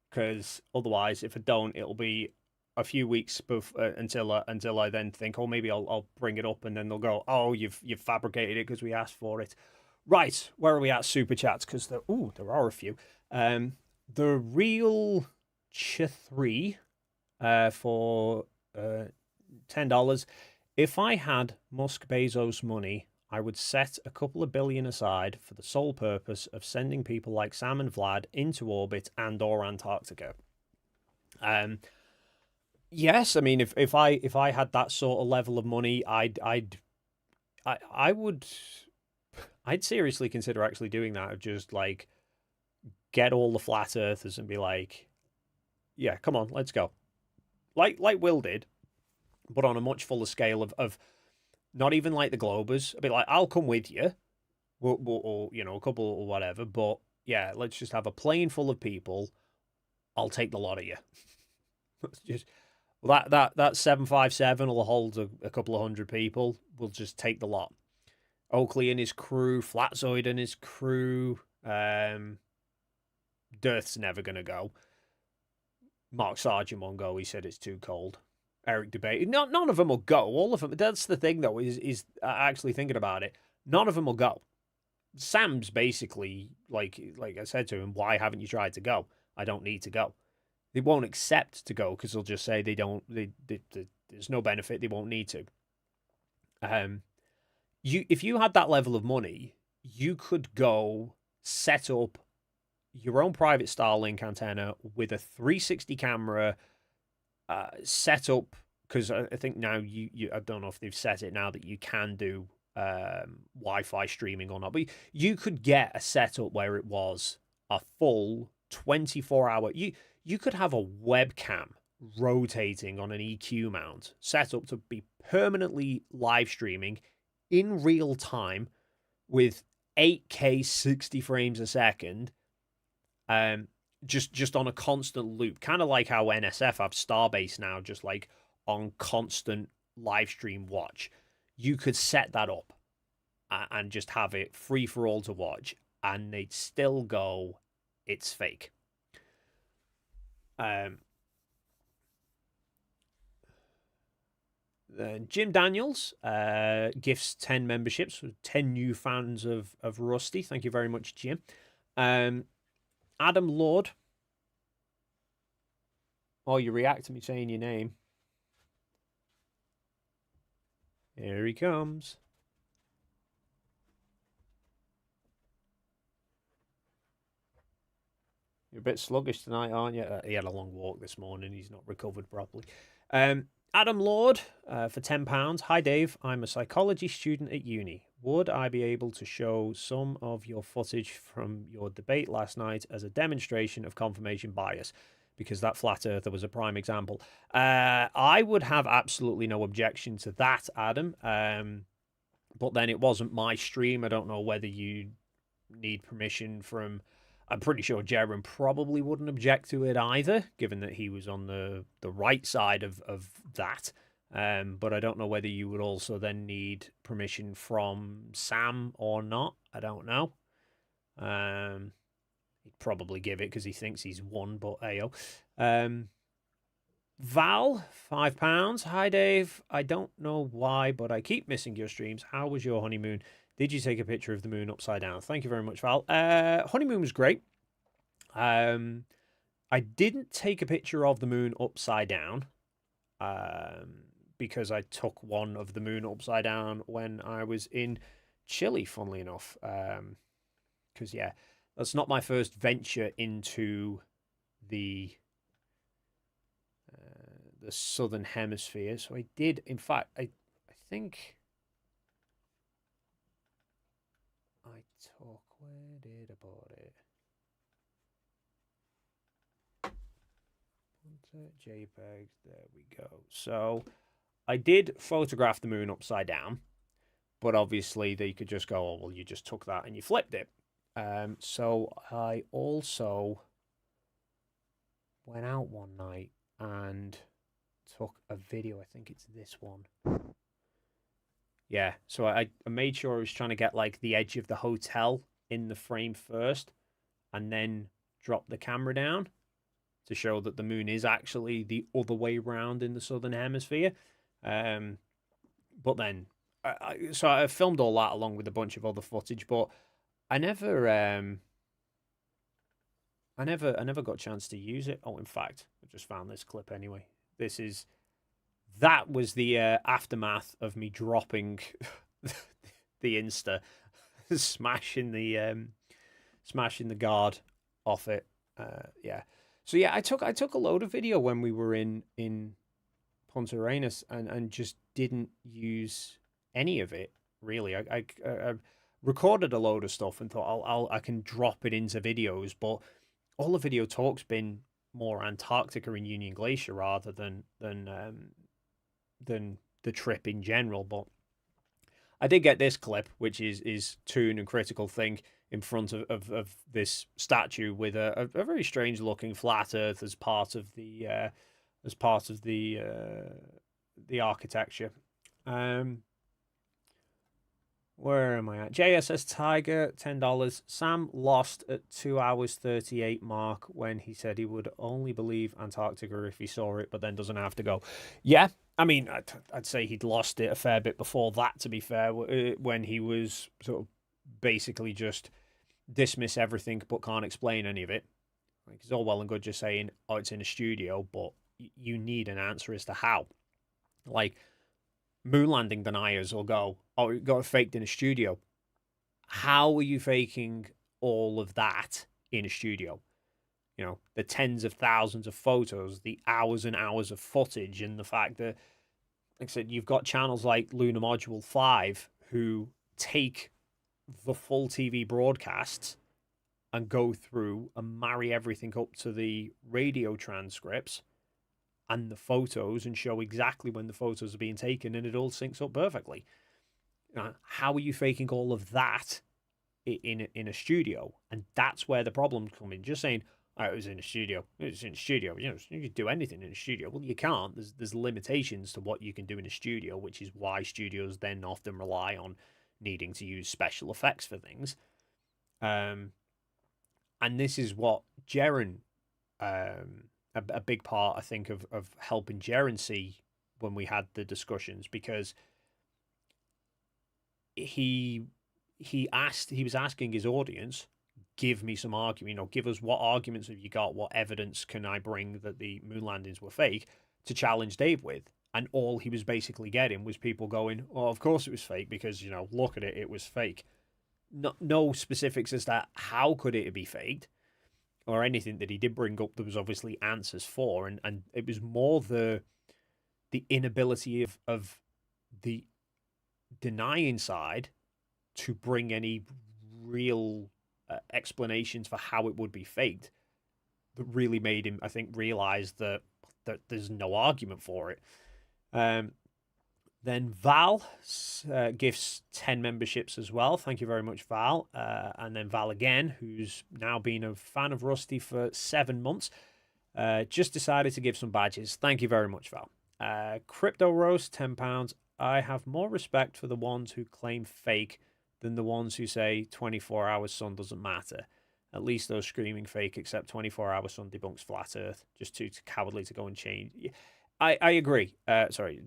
because otherwise, if I don't, it'll be a few weeks until I then think, oh, maybe I'll bring it up, and then they'll go, oh, you've fabricated it because we asked for it. Right, where are we at? Super chats, because there are a few. The real Ch3 for $10. If I had Musk Bezos money, I would set a couple of billion aside for the sole purpose of sending people like Sam and Vlad into orbit and/or Antarctica. Yes, I mean, if I had that sort of level of money, I'd seriously consider actually doing that. Of just like get all the flat earthers and be like, yeah, come on, let's go. Like Will did, but on a much fuller scale of not even like the Globers. I'd be like, I'll come with you, or a couple or whatever. But yeah, let's just have a plane full of people. I'll take the lot of you. Just that 757 will hold a couple of hundred people. We'll just take the lot. Oakley and his crew, Flatzoid and his crew. Dirth's never gonna go. Mark Sargent won't go. He said it's too cold. Eric debated. None of them will go. All of them. That's the thing, though, is actually thinking about it. None of them will go. Sam's basically like I said to him, why haven't you tried to go? I don't need to go. They won't accept to go because they'll just say they don't. There's no benefit. They won't need to. If you had that level of money, you could go set up your own private Starlink antenna with a 360 camera. Set up, because I think now I don't know if they've set it now that you can do Wi-Fi streaming or not, but you could get a setup where it was a full 24-hour. You could have a webcam rotating on an EQ mount set up to be permanently live streaming in real time with 8K 60 frames a second. Just on a constant loop, kind of like how NSF have Starbase now, just like on constant live stream watch. You could set that up and just have it free for all to watch, and they'd still go, it's fake. Jim Daniels gifts 10 memberships with 10 new fans of Rusty. Thank you very much, Jim. Adam Lord. Oh, you react to me saying your name. Here he comes. You're a bit sluggish tonight, aren't you? He had a long walk this morning. He's not recovered properly. Adam Lord for £10. Hi, Dave. I'm a psychology student at uni. Would I be able to show some of your footage from your debate last night as a demonstration of confirmation bias? Because that flat earther was a prime example. I would have absolutely no objection to that, Adam. But then it wasn't my stream. I don't know whether you need permission from... I'm pretty sure Jaren probably wouldn't object to it either, given that he was on the right side of that. But I don't know whether you would also then need permission from Sam or not. I don't know. He'd probably give it because he thinks he's won, but ayo. Val, £5. Hi, Dave. I don't know why, but I keep missing your streams. How was your honeymoon? Did you take a picture of the moon upside down? Thank you very much, Val. Honeymoon was great. I didn't take a picture of the moon upside down, because I took one of the moon upside down when I was in Chile, funnily enough. Because, yeah, that's not my first venture into the southern hemisphere. So I did, in fact, I think I took, where did I put it? JPEG, there we go. So I did photograph the moon upside down, but obviously they could just go, oh, well, you just took that and you flipped it. So I also went out one night and took a video. I think it's this one. Yeah, so I made sure I was trying to get like the edge of the hotel in the frame first, and then drop the camera down to show that the moon is actually the other way round in the southern hemisphere. But then, so I filmed all that along with a bunch of other footage, but I never got a chance to use it. Oh, in fact, I just found this clip anyway. That was the aftermath of me dropping the Insta, smashing the guard off it. Yeah. So yeah, I took a load of video when we were in Punta Arenas and just didn't use any of it really. I recorded a load of stuff and thought I can drop it into videos, but all the video talk's been more Antarctica and Union Glacier rather than the trip in general. But I did get this clip, which is Toon and Critical Think in front of this statue with a very strange looking flat Earth as part of the architecture. Where am I at? JSS Tiger, $10. Sam lost at 2 hours 38 mark when he said he would only believe Antarctica if he saw it, but then doesn't have to go. Yeah, I mean, I'd say he'd lost it a fair bit before that, to be fair, when he was sort of basically just dismiss everything but can't explain any of it. Like, it's all well and good just saying, oh, it's in a studio, but you need an answer as to how. Like, moon landing deniers will go, oh, it got faked in a studio. How are you faking all of that in a studio? You know, the tens of thousands of photos, the hours and hours of footage, and the fact that, like I said, you've got channels like Lunar Module 5 who take the full TV broadcasts and go through and marry everything up to the radio transcripts and the photos and show exactly when the photos are being taken, and it all syncs up perfectly. How are you faking all of that in a studio? And that's where the problems come in. Just saying, oh, it was in a studio. It was in a studio. You know, you can do anything in a studio. Well, you can't. There's limitations to what you can do in a studio, which is why studios then often rely on needing to use special effects for things. And this is what Jaren, a big part, I think, of helping Jaren see when we had the discussions, because he was asking his audience, give me some argument, give us what arguments have you got, what evidence can I bring that the moon landings were fake, to challenge Dave with. And all he was basically getting was people going, oh, of course it was fake, because, look at it, it was fake. No specifics as to how could it be faked, or anything that he did bring up there was obviously answers for, and it was more the inability of the denying side to bring any real explanations for how it would be faked that really made him, I think, realize that there's no argument for it. Then Val gifts 10 memberships as well. Thank you very much, Val. And then Val again, who's now been a fan of Rusty for 7 months, just decided to give some badges. Thank you very much, Val. Crypto Roast, £10. I have more respect for the ones who claim fake than the ones who say 24-hour sun doesn't matter. At least those screaming fake, except 24-hour sun debunks flat earth. Just too cowardly to go and change. I agree.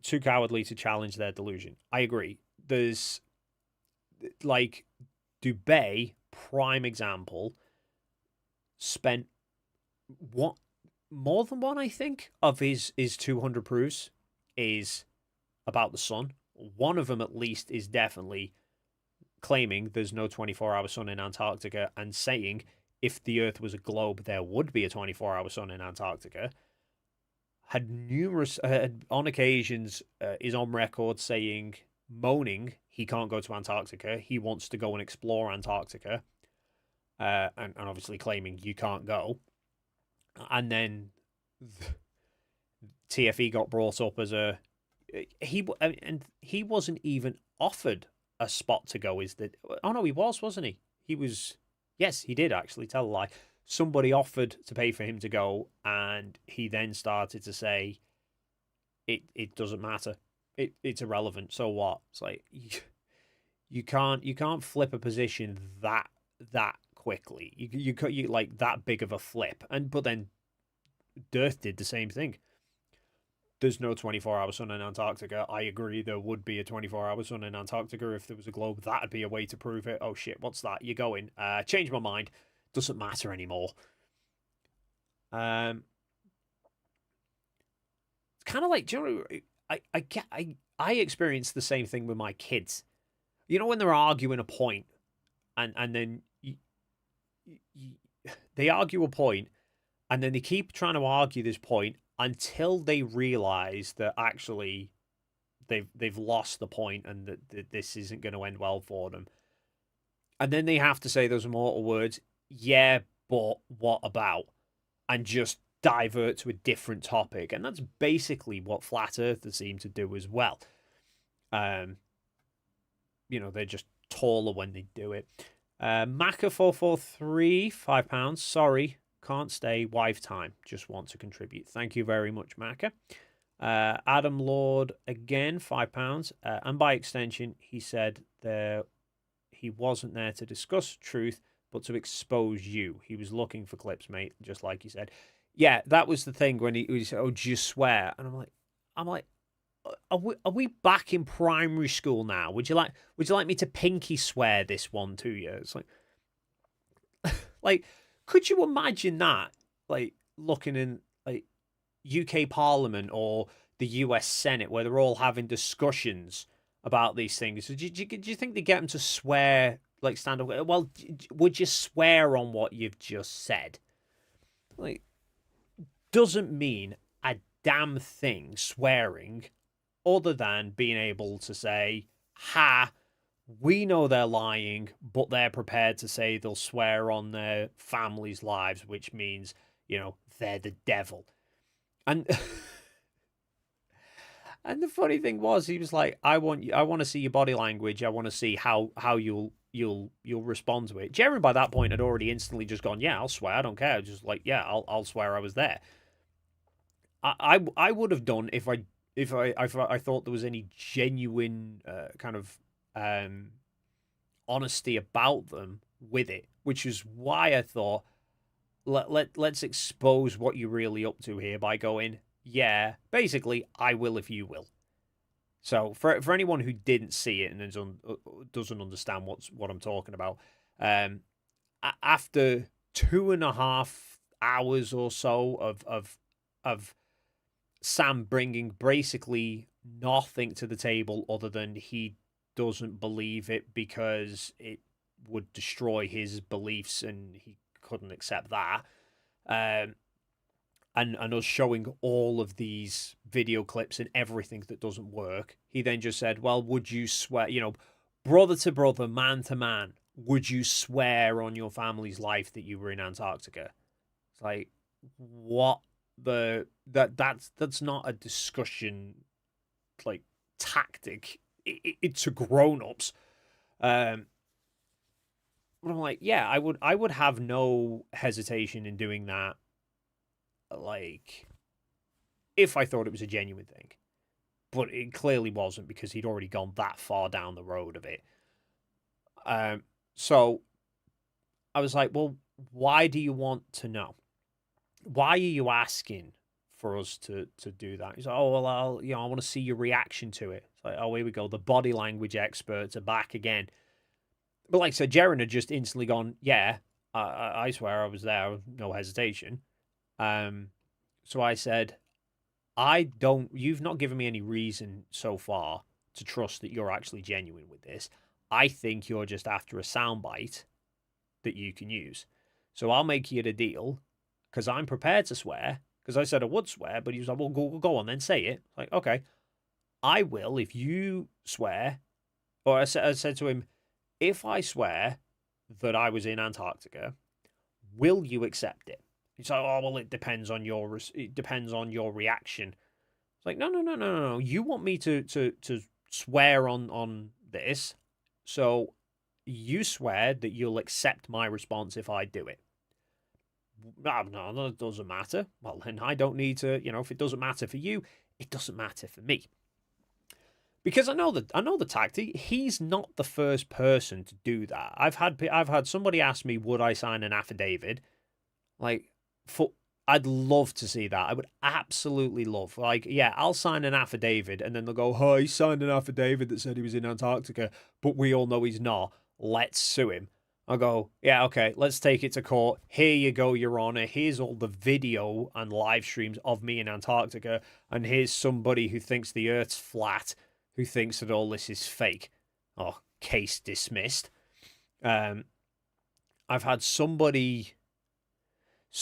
Too cowardly to challenge their delusion. I agree. There's, like, Dubay, prime example, spent more than one, I think, of his 200 proofs is about the sun. One of them, at least, is definitely claiming there's no 24-hour sun in Antarctica and saying if the Earth was a globe, there would be a 24-hour sun in Antarctica. Had numerous, on occasions, is on record saying, moaning he can't go to Antarctica. He wants to go and explore Antarctica. And obviously claiming you can't go. And then TFE got brought up as he wasn't even offered a spot to go. Oh no, he was, wasn't he? He was. Yes, he did actually. Tell a lie. Somebody offered to pay for him to go, and he then started to say, "It doesn't matter. It's irrelevant. So what?" It's like you can't flip a position that quickly. You like that big of a flip, but then Dearth did the same thing. There's no 24-hour sun in Antarctica. I agree there would be a 24-hour sun in Antarctica if there was a globe. That'd be a way to prove it. Oh shit, what's that? You're going. Change my mind. Doesn't matter anymore. It's kind of like, do you know, I experience the same thing with my kids. You know when they're arguing a point, and then they argue a point, and then they keep trying to argue this point until they realize that actually they've lost the point and that this isn't going to end well for them. And then they have to say those immortal words, yeah, but what about? And just divert to a different topic. And that's basically what Flat Earthers seem to do as well. You know, they're just taller when they do it. Maka443, £5. Sorry, can't stay. Wife time. Just want to contribute. Thank you very much, Maka. Adam Lord again, £5. And by extension, he said he wasn't there to discuss truth, but to expose you. He was looking for clips, mate, just like you said. Yeah, that was the thing when he said, "Oh, just swear," and I'm like, are we back in primary school now? Would you like me to pinky swear this one to you? It's like, could you imagine that? Like looking in like UK Parliament or the US Senate where they're all having discussions about these things. Do you think they get them to swear, like stand up? Well, would you swear on what you've just said? Like, doesn't mean a damn thing, swearing, other than being able to say, ha, we know they're lying, but they're prepared to say they'll swear on their families' lives, which means, you know, they're the devil. And and the funny thing was, he was like, I want to see your body language. I want to see how you'll respond to it. Jaren by that point had already instantly just gone, yeah, I'll swear. I don't care. Just like, yeah, I'll swear I was there. I would have done if I thought there was any genuine kind of honesty about them with it, which is why I thought let's expose what you're really up to here by going, yeah, basically I will if you will. So for anyone who didn't see it and doesn't understand what I'm talking about, after 2.5 hours or so of Sam bringing basically nothing to the table other than he doesn't believe it because it would destroy his beliefs and he couldn't accept that. And us showing all of these video clips and everything that doesn't work, he then just said, well, would you swear, you know, brother to brother, man to man, would you swear on your family's life that you were in Antarctica? It's like, what that's not a discussion like tactic. It's a grown-ups. But I'm like, yeah, I would have no hesitation in doing that, like, if I thought it was a genuine thing. But it clearly wasn't because he'd already gone that far down the road of it. So I was like, well, why do you want to know? Why are you asking for us to do that? He's like, oh, well, I want to see your reaction to it. It's like, oh, here we go. The body language experts are back again. But like I said, Jaren had just instantly gone, yeah, I swear I was there, no hesitation. So I said, you've not given me any reason so far to trust that you're actually genuine with this. I think you're just after a soundbite that you can use. So I'll make you the deal because I'm prepared to swear because I said I would swear, but he was like, well, go on then, say it. Like, okay, I will if you swear. Or I said to him, if I swear that I was in Antarctica, will you accept it? He's like, oh well, it depends on your reaction. It's like, no. You want me to swear on this, so you swear that you'll accept my response if I do it. No, that doesn't matter. Well, then I don't need to. If it doesn't matter for you, it doesn't matter for me. Because I know the tactic. He's not the first person to do that. I've had somebody ask me, would I sign an affidavit? Like, I'd love to see that. I would absolutely love. Like, yeah, I'll sign an affidavit, and then they'll go, oh, he signed an affidavit that said he was in Antarctica, but we all know he's not. Let's sue him. I'll go, yeah, okay, let's take it to court. Here you go, Your Honor. Here's all the video and live streams of me in Antarctica, and here's somebody who thinks the Earth's flat, who thinks that all this is fake. Oh, case dismissed. I've had somebody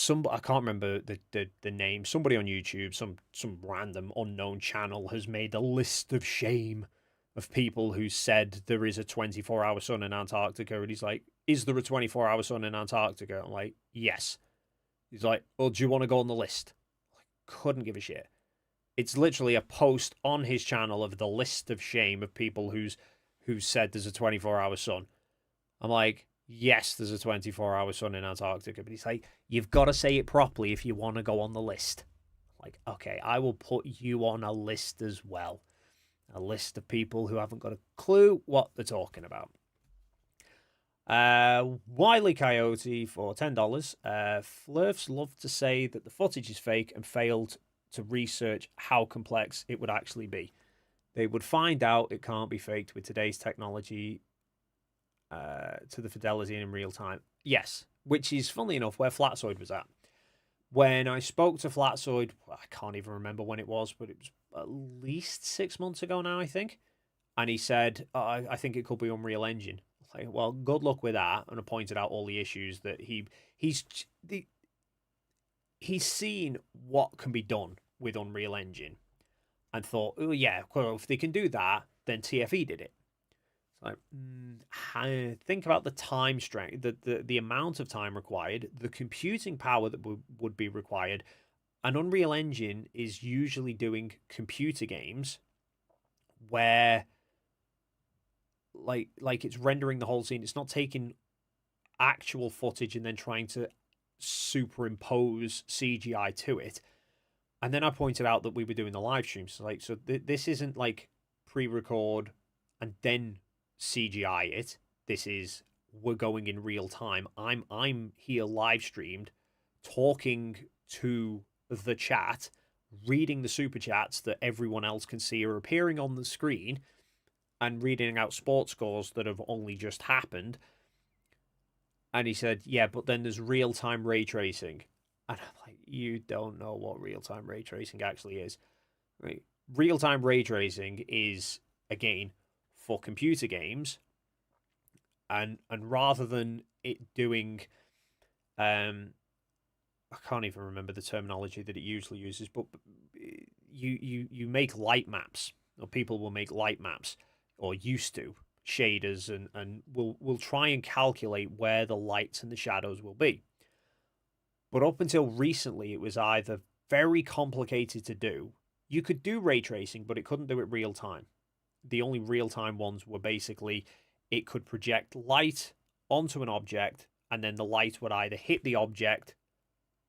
I can't remember the name. Somebody on YouTube, some random unknown channel has made a list of shame of people who said there is a 24-hour sun in Antarctica, and he's like, is there a 24-hour sun in Antarctica? I'm like, yes. He's like, well, do you want to go on the list? I couldn't give a shit. It's literally a post on his channel of the list of shame of people who said there's a 24-hour sun. I'm like, yes, there's a 24-hour sun in Antarctica. But he's like, you've got to say it properly if you want to go on the list. I'm like, okay, I will put you on a list as well. A list of people who haven't got a clue what they're talking about. Wiley Coyote for $10. Flurfs love to say that the footage is fake and failed to research how complex it would actually be. They would find out it can't be faked with today's technology to the fidelity in real time. Yes, which is, funnily enough, where Flatzoid was at. When I spoke to Flatzoid, I can't even remember when it was, but it was at least 6 months ago now, I think. And he said, I think it could be Unreal Engine. Like, well, good luck with that. And I pointed out all the issues that he's seen what can be done with Unreal Engine and thought, oh yeah, well, if they can do that, then TFE did it. It's like, think about the time strength, the amount of time required, the computing power that would be required. An Unreal Engine is usually doing computer games where like it's rendering the whole scene. It's not taking actual footage and then trying to superimpose CGI to it. And then I pointed out that we were doing the live streams. So this isn't like pre-record and then CGI it. This is, we're going in real time. I'm here live streamed, talking to the chat, reading the super chats that everyone else can see are appearing on the screen, and reading out sports scores that have only just happened. And he said, yeah, but then there's real-time ray tracing. And I'm like, you don't know what real-time ray tracing actually is. Right? Real-time ray tracing is, again, for computer games. And rather than it doing... I can't even remember the terminology that it usually uses, but you make light maps, or people will make light maps, or used to, shaders, and will try and calculate where the lights and the shadows will be. But up until recently, it was either very complicated to do. You could do ray tracing, but it couldn't do it real time. The only real time ones were basically it could project light onto an object, and then the light would either hit the object,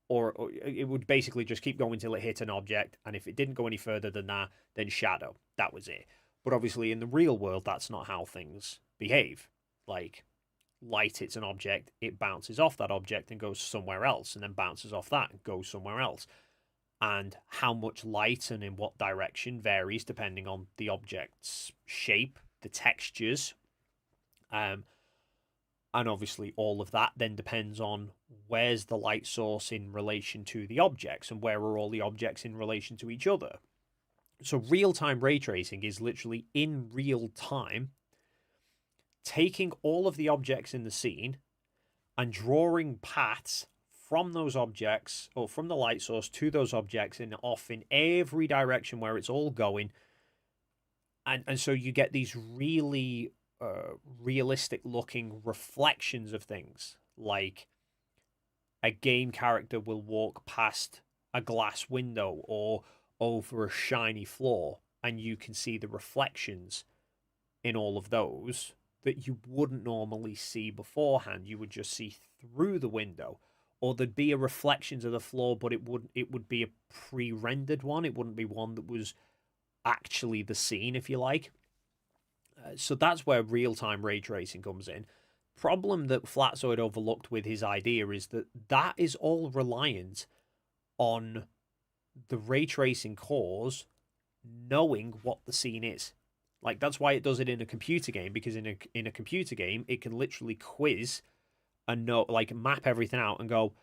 or it would basically just keep going till it hit an object, and if it didn't go any further than that, then shadow. That was it. But obviously in the real world, that's not how things behave. Like, light hits an object, it bounces off that object and goes somewhere else, and then bounces off that and goes somewhere else. And how much light and in what direction varies depending on the object's shape, the textures. And obviously, all of that then depends on where's the light source in relation to the objects and where are all the objects in relation to each other. So, real time ray tracing is literally in real time taking all of the objects in the scene and drawing paths from those objects or from the light source to those objects and off in every direction where it's all going. And so you get these really realistic looking reflections of things, like a game character will walk past a glass window or over a shiny floor, and you can see the reflections in all of those that you wouldn't normally see beforehand. You would just see through the window, or there'd be a reflections of the floor, but it would be a pre-rendered one. It wouldn't be one that was actually the scene, if you like. So that's where real-time ray tracing comes in. Problem that Flatzoid overlooked with his idea is that that is all reliant on the ray tracing cores knowing what the scene is. Like, that's why it does it in a computer game, because in a computer game it can literally quiz and know, like, map everything out and go,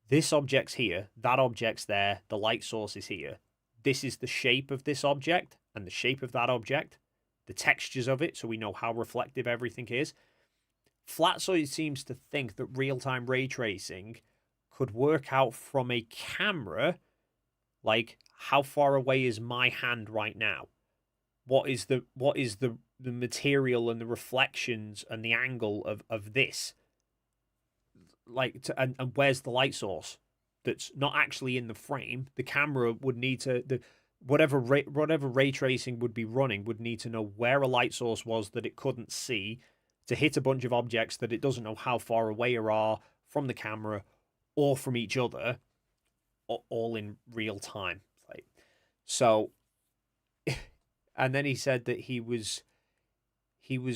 this object's here, that object's there, the light source is here, this is the shape of this object and the shape of that object, the textures of it, so we know how reflective everything is. Flatzoid seems to think that real-time ray tracing could work out from a camera, like, how far away is my hand right now? What is the material and the reflections and the angle of this? Like, and where's the light source that's not actually in the frame? The camera would need to, whatever ray tracing would be running would need to know where a light source was that it couldn't see to hit a bunch of objects that it doesn't know how far away are from the camera or from each other, all in real time. Like, so, and then he said that he was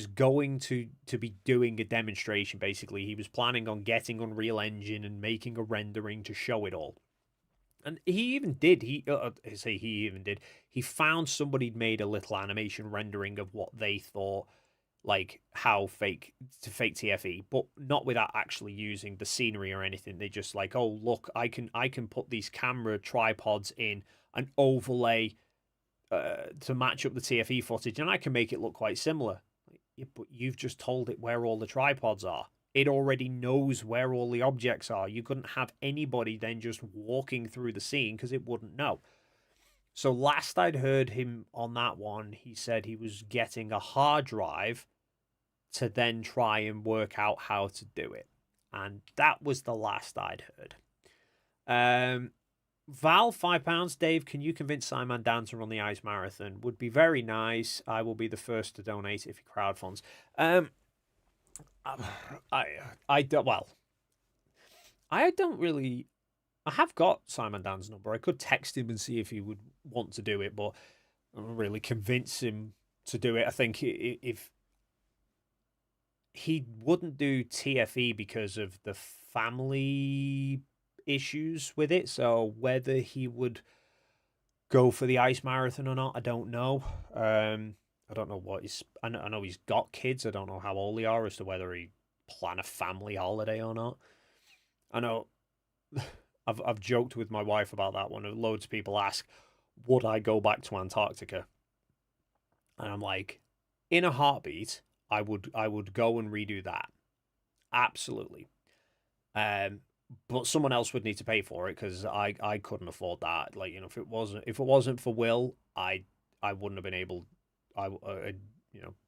going to be doing a demonstration. Basically, he was planning on getting Unreal Engine and making a rendering to show it all. And he even did. He found somebody'd made a little animation rendering of what they thought, like, how fake TFE, but not without actually using the scenery or anything. They just like, oh, look, I can put these camera tripods in and overlay to match up the TFE footage, and I can make it look quite similar. Yeah, but you've just told it where all the tripods are. It already knows where all the objects are. You couldn't have anybody then just walking through the scene because it wouldn't know. So last I'd heard him on that one, he said he was getting a hard drive to then try and work out how to do it. And that was the last I'd heard. Val, £5. Dave, can you convince Simon Dan to run the Ice Marathon? Would be very nice. I will be the first to donate if he crowdfunds. I don't really. I have got Simon Dan's number. I could text him and see if he would want to do it, but I don't really convince him to do it. I think if he wouldn't do TFE because of the family issues with it, so whether he would go for the Ice Marathon or not, I don't know. I don't know what he's. I know he's got kids. I don't know how old they are as to whether he plan a family holiday or not. I know. I've joked with my wife about that one. Loads of people ask, would I go back to Antarctica? And I'm like, in a heartbeat, I would go and redo that. Absolutely. But someone else would need to pay for it because I couldn't afford that. Like, you know, if it wasn't for Will, I wouldn't have been able. I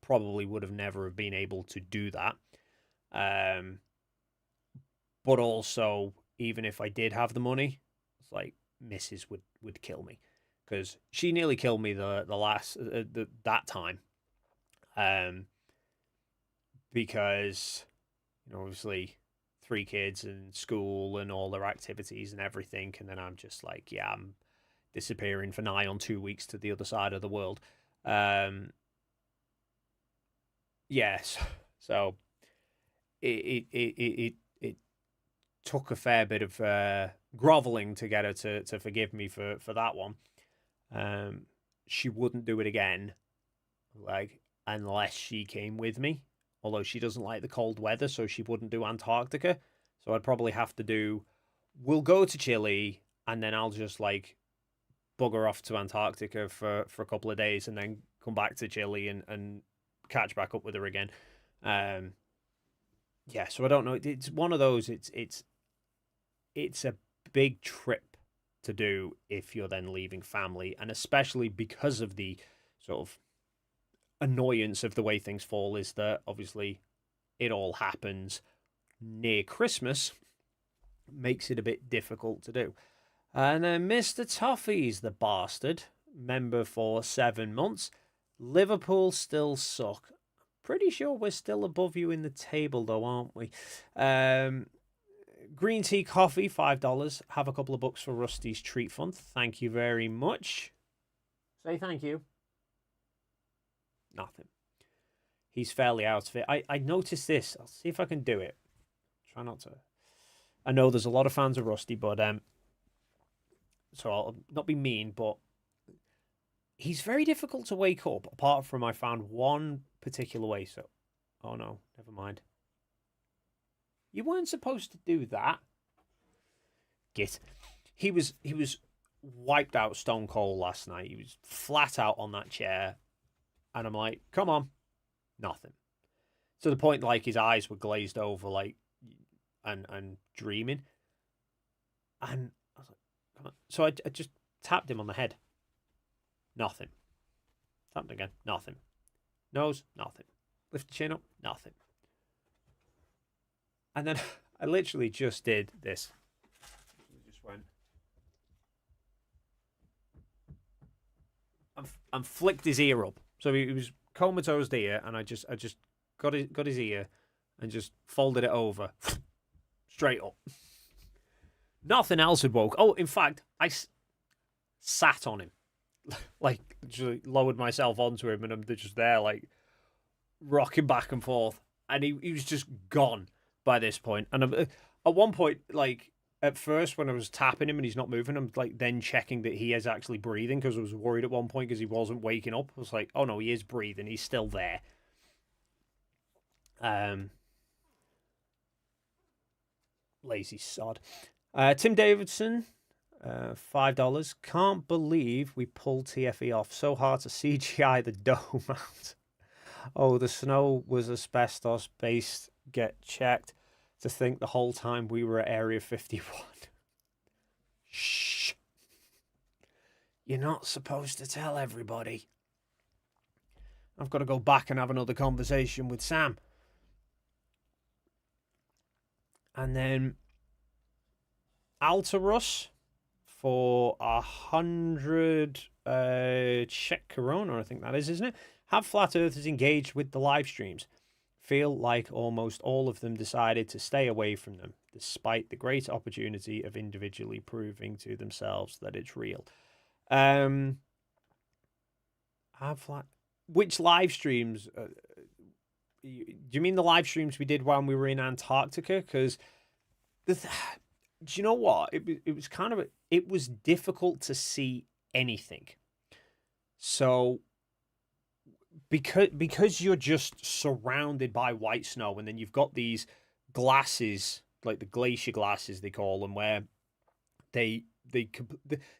probably would have never have been able to do that. But also, even if I did have the money, it's like Mrs. would kill me because she nearly killed me the last that time. Because, you know, obviously 3 kids and school and all their activities and everything, and then I'm just like, yeah, I'm disappearing for nigh on 2 weeks to the other side of the world. Yes, so it took a fair bit of groveling to get her to forgive me for that one. She wouldn't do it again, like, unless she came with me, although she doesn't like the cold weather, so she wouldn't do Antarctica. So I'd probably have to do, we'll go to Chile, and then I'll just like bugger off to Antarctica for a couple of days and then come back to Chile and catch back up with her again. Yeah, so I don't know. It's one of those, it's a big trip to do if you're then leaving family, and especially because of the sort of annoyance of the way things fall is that obviously it all happens near Christmas, makes it a bit difficult to do. And then Mr. Toffee's the bastard, member for 7 months. Liverpool still suck. Pretty sure we're still above you in the table though, aren't we? Green tea coffee, $5. Have a couple of bucks for Rusty's treat fund. Thank you very much. Say thank you. Nothing. He's fairly out of it. I noticed this. I'll see if I can do it. Try not to. I know there's a lot of fans of Rusty, but so I'll not be mean, but he's very difficult to wake up, apart from I found one particular way. So, oh no, never mind. You weren't supposed to do that. Git. He was wiped out stone cold last night. He was flat out on that chair. And I'm like, come on. Nothing. To the point like his eyes were glazed over, like, and dreaming. And I was like, come on. So I just tapped him on the head. Nothing. Tapped again. Nothing. Nose. Nothing. Lift the chin up. Nothing. And then I literally just did this. Just went. And flicked his ear up. So he was comatose ear, and I just got his ear and just folded it over straight up. Nothing else had woke. Oh, in fact, I sat on him, like just lowered myself onto him, and I'm just there, like rocking back and forth, and he was just gone by this point. And at one point, like at first when I was tapping him and he's not moving, I'm like then checking that he is actually breathing, because I was worried at one point because he wasn't waking up. I was like, oh no, he is breathing. He's still there. Lazy sod. Tim Davidson, $5. Can't believe we pulled TFE off. So hard to CGI the dome out. Oh, the snow was asbestos based. Get checked. To think the whole time we were at Area 51. Shh. You're not supposed to tell everybody. I've got to go back and have another conversation with Sam. And then Altarus for 100 Czech Corona, I think that is, isn't it? Have Flat Earthers engaged with the live streams? Feel like almost all of them decided to stay away from them, despite the great opportunity of individually proving to themselves that it's real. Which live streams? Do you mean the live streams we did when we were in Antarctica? Because do you know what? It was kind of it was difficult to see anything. So because you're just surrounded by white snow, and then you've got these glasses, like the glacier glasses they call them, where they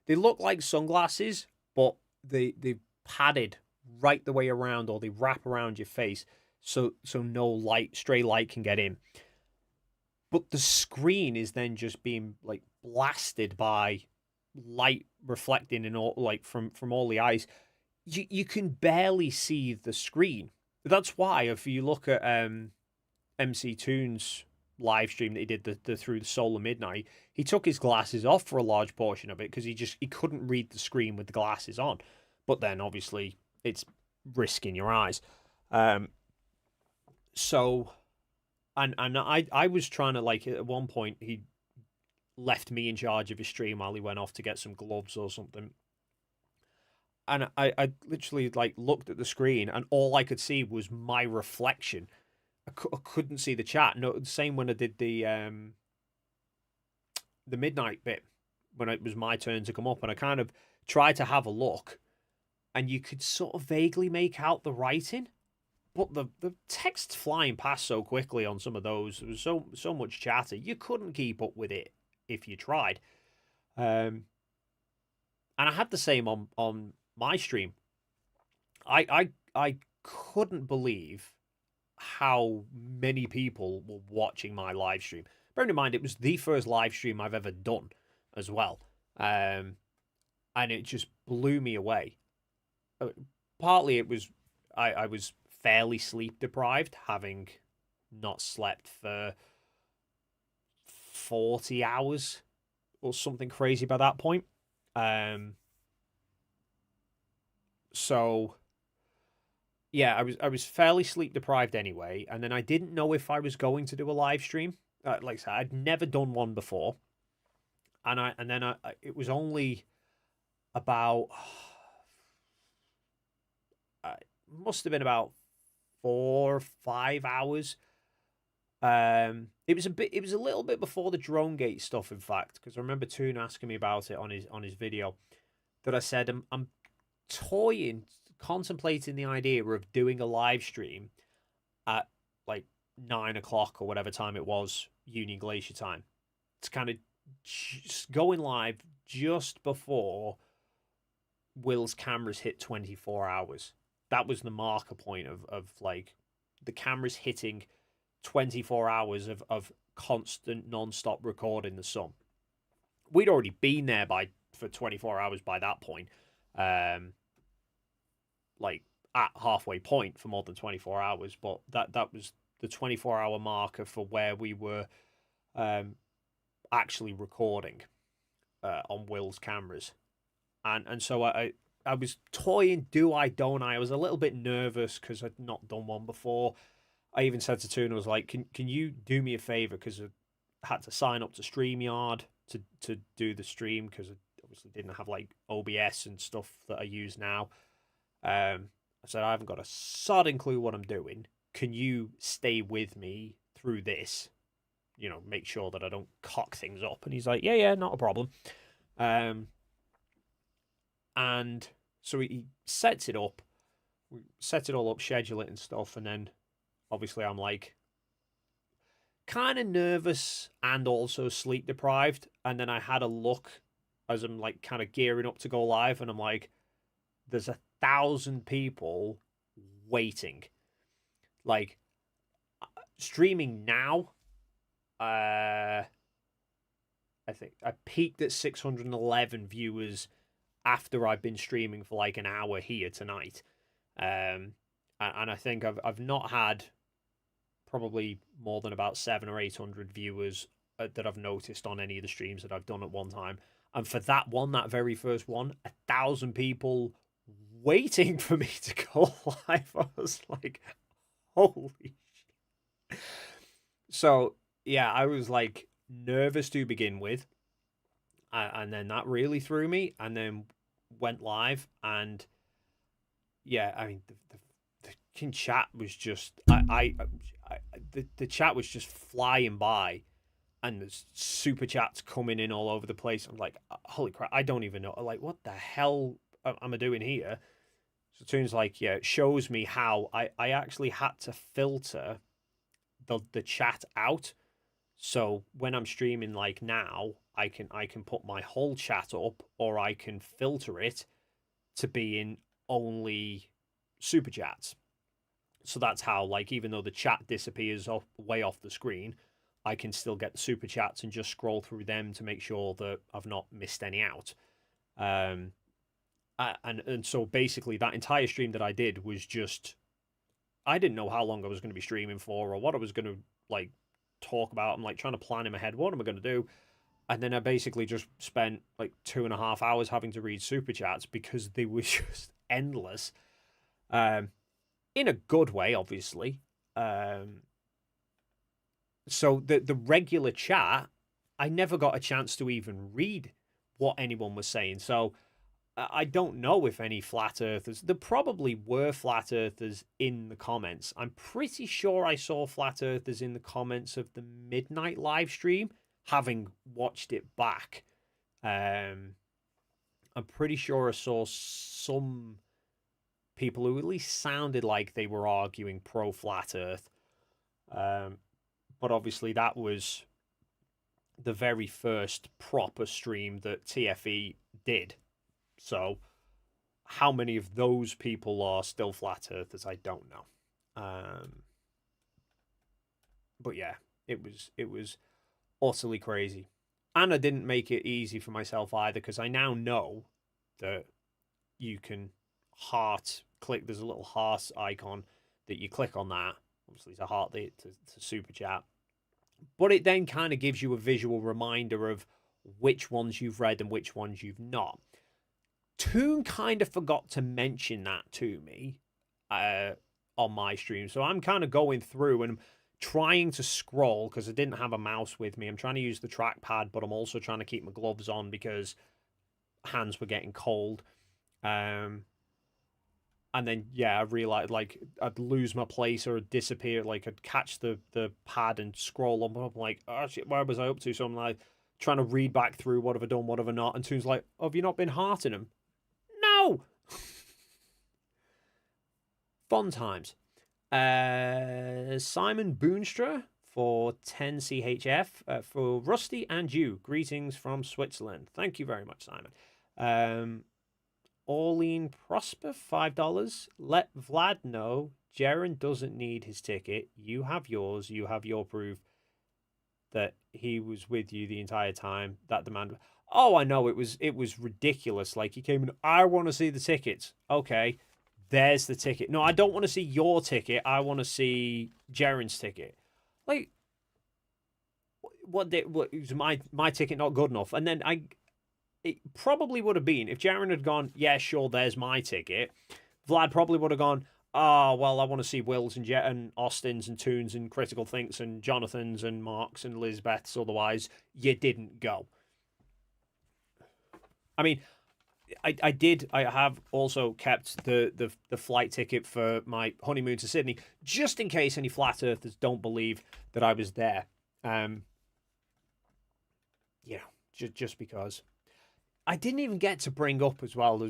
look like sunglasses, but they padded right the way around, or they wrap around your face so no stray light can get in. But the screen is then just being like blasted by light reflecting and all, like from all the eyes. You can barely see the screen. That's why if you look at MC Toon's live stream that he did the through the Solar Midnight, he took his glasses off for a large portion of it because he couldn't read the screen with the glasses on. But then obviously it's risking your eyes. So I was trying to, like, at one point he left me in charge of his stream while he went off to get some gloves or something. And I literally like looked at the screen, and all I could see was my reflection. I couldn't see the chat. No, the same when I did the midnight bit, when it was my turn to come up, and I kind of tried to have a look, and you could sort of vaguely make out the writing, but the text's flying past so quickly on some of those. There was so much chatter. You couldn't keep up with it if you tried. And I had the same on my stream. I couldn't believe how many people were watching my live stream. Bearing in mind, it was the first live stream I've ever done as well. And it just blew me away. Partly it was I was fairly sleep deprived, having not slept for 40 hours or something crazy by that point. So yeah, I was fairly sleep deprived anyway, and then I didn't know if I was going to do a live stream. Like I said, I'd never done one before, and it was only about must have been about 4 or 5 hours. It was a little bit before the drone gate stuff, in fact, because I remember Toon asking me about it on his video. That I said I'm contemplating the idea of doing a live stream at like 9 o'clock or whatever time it was, Union Glacier time. It's kind of just going live just before Will's cameras hit 24 hours. That was the marker point of like the cameras hitting 24 hours of constant non-stop recording the sun. We'd already been there for 24 hours by that point. Like at halfway point for more than 24 hours, but that was the 24-hour marker for where we were actually recording on Will's cameras. And so I was toying, do I, don't I? I was a little bit nervous because I'd not done one before. I even said to Toon, I was like, can you do me a favor? Because I had to sign up to StreamYard to do the stream, because I obviously didn't have like OBS and stuff that I use now. I said, I haven't got a sodding clue what I'm doing. Can you stay with me through this? You know, make sure that I don't cock things up. And he's like, yeah, not a problem. And so he sets it up. We set it all up, schedule it and stuff. And then obviously I'm like kind of nervous and also sleep deprived. And then I had a look as I'm like kind of gearing up to go live. And I'm like, there's 1,000 people waiting. Like, streaming now, I think I peaked at 611 viewers after I've been streaming for like an hour here tonight. And I think I've not had probably more than about 700 or 800 viewers that I've noticed on any of the streams that I've done at one time. And for that very first one, 1,000 people waiting for me to go live. I was like, holy shit. So yeah, I was like nervous to begin with, and then that really threw me, and then went live. And yeah, I mean the chat was just the chat was just flying by, and there's super chats coming in all over the place. I'm like, holy crap, I don't even know, like, what the hell am I doing here? So Toon's like, yeah, it shows me how I actually had to filter the chat out. So when I'm streaming like now, I can put my whole chat up, or I can filter it to be in only super chats. So that's how, like, even though the chat disappears way off the screen, I can still get the super chats and just scroll through them to make sure that I've not missed any out. And so basically that entire stream that I did was just, I didn't know how long I was going to be streaming for or what I was going to like talk about. I'm like trying to plan in my head, what am I going to do? And then I basically just spent like 2.5 hours having to read super chats because they were just endless. In a good way, obviously. So the regular chat, I never got a chance to even read what anyone was saying. So I don't know if any flat earthers, there probably were flat earthers in the comments. I'm pretty sure I saw flat earthers in the comments of the midnight live stream, having watched it back. I'm pretty sure I saw some people who at least sounded like they were arguing pro flat Earth. But obviously that was the very first proper stream that TFE did. So how many of those people are still flat earthers, I don't know. But yeah, it was utterly crazy. And I didn't make it easy for myself either, because I now know that you can click. There's a little heart icon that you click on that. Obviously, it's a heart to super chat. But it then kind of gives you a visual reminder of which ones you've read and which ones you've not. Toon kind of forgot to mention that to me on my stream. So I'm kind of going through and trying to scroll because I didn't have a mouse with me. I'm trying to use the trackpad, but I'm also trying to keep my gloves on because hands were getting cold. And then, yeah, I realized, like, I'd lose my place or it'd disappear. Like, I'd catch the pad and scroll up. I'm like, oh, shit, where was I up to? So I'm, like, trying to read back through what have I done, what have I not. And Toon's like, oh, have you not been hearting him? No! Fun times. Simon Boonstra for 10 CHF. For Rusty and you, greetings from Switzerland. Thank you very much, Simon. Orlean Prosper, $5. Let Vlad know Jaren doesn't need his ticket. You have yours. You have your proof that he was with you the entire time. That demand. Oh, I know. It was ridiculous. Like, he came in, I want to see the tickets. Okay, there's the ticket. No, I don't want to see your ticket. I want to see Jaren's ticket. Like, what was my ticket not good enough? And then it probably would have been, if Jaren had gone, yeah, sure, there's my ticket, Vlad probably would have gone, oh, well, I want to see Will's and Jet and Austin's and Toons and Critical Thinks and Jonathan's and Mark's and Lizbeth's, otherwise you didn't go. I mean, I have also kept the flight ticket for my honeymoon to Sydney, just in case any flat earthers don't believe that I was there. Just because. I didn't even get to bring up as well.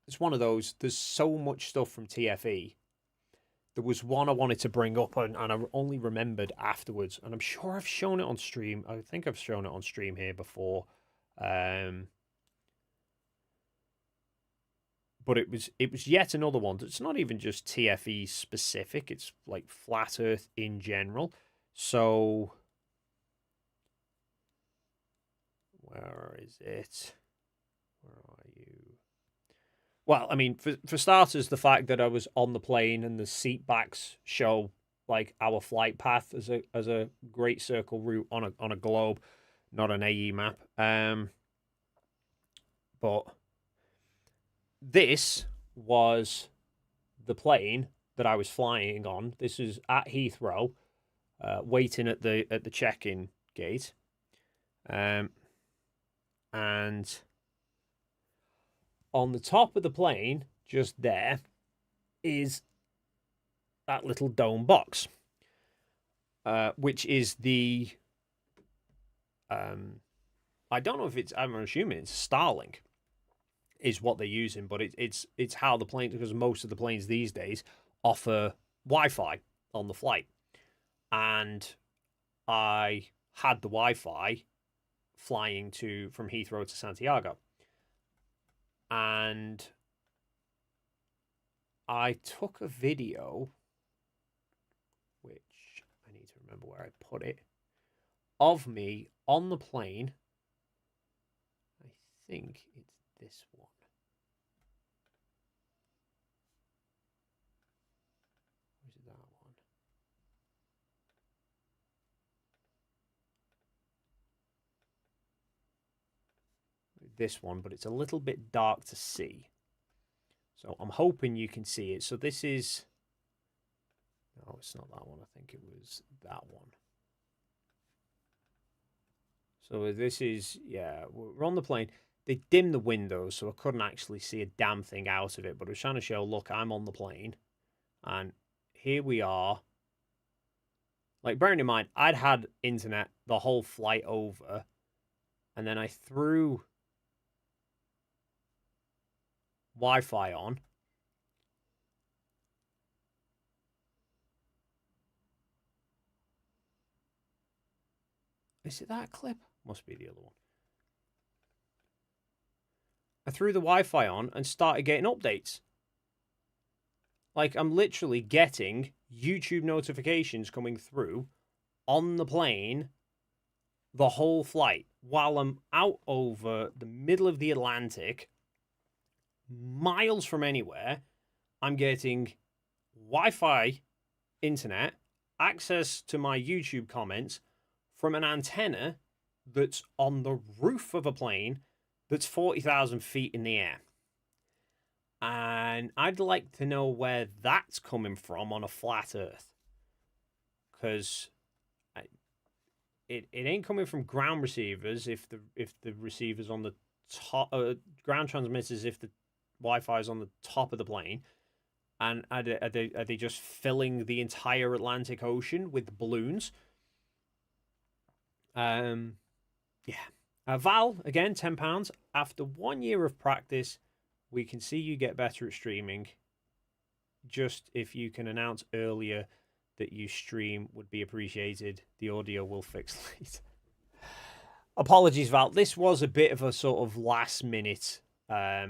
It's one of those. There's so much stuff from TFE. There was one I wanted to bring up, and I only remembered afterwards. And I'm sure I've shown it on stream. I think I've shown it on stream here before. But it was yet another one. It's not even just TFE specific. It's like flat Earth in general. So where is it? Where are you? Well, I mean, for starters, the fact that I was on the plane and the seat backs show like our flight path as a great circle route on a globe, not an AE map. But this was the plane that I was flying on. This is at Heathrow, waiting at the check-in gate, and on the top of the plane, just there, is that little dome box, which is the, I don't know if it's, I'm assuming it's Starlink, is what they're using, but it's how the plane, because most of the planes these days offer Wi-Fi on the flight. And I had the Wi-Fi flying from Heathrow to Santiago. And I took a video, which I need to remember where I put it, of me on the plane. I think it's this one. Or is it that one? This one, but it's a little bit dark to see. So I'm hoping you can see it. So this is... No, it's not that one. I think it was that one. So this is... Yeah, we're on the plane. They dimmed the windows, so I couldn't actually see a damn thing out of it. But I was trying to show, look, I'm on the plane. And here we are. Like, bearing in mind, I'd had internet the whole flight over. And then I threw... Wi-Fi on, Is it that clip? Must be the other one. I threw the Wi-Fi on and started getting updates. Like, I'm literally getting YouTube notifications coming through on the plane the whole flight while I'm out over the middle of the Atlantic, miles from anywhere. I'm getting Wi-Fi internet, access to my YouTube comments from an antenna that's on the roof of a plane that's 40,000 feet in the air. And I'd like to know where that's coming from on a flat Earth. Because it ain't coming from ground receivers if the receivers on the top, ground transmitters if the Wi-Fi is on the top of the plane. And are they just filling the entire Atlantic Ocean with balloons? Yeah. Val, again, £10. After 1 year of practice, we can see you get better at streaming. Just if you can announce earlier that you stream would be appreciated. The audio will fix later. Apologies, Val. This was a bit of a sort of last minute. I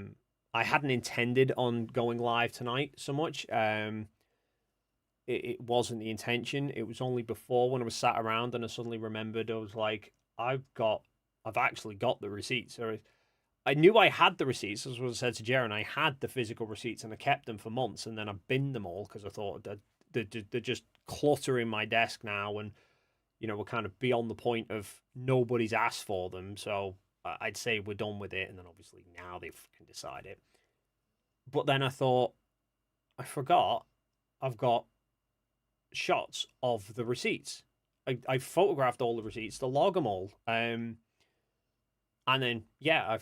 hadn't intended on going live tonight so much. It wasn't the intention. It was only before when I was sat around and I suddenly remembered. I was like, I've actually got the receipts. Or I knew I had the receipts, as I said to Jaren. I had the physical receipts and I kept them for months, and then I binned them all because I thought they're just cluttering my desk now, and we're kind of beyond the point of nobody's asked for them. So I'd say we're done with it, and then obviously now they can decide it. But then I thought, I forgot, I've got shots of the receipts. I photographed all the receipts to log them all. And then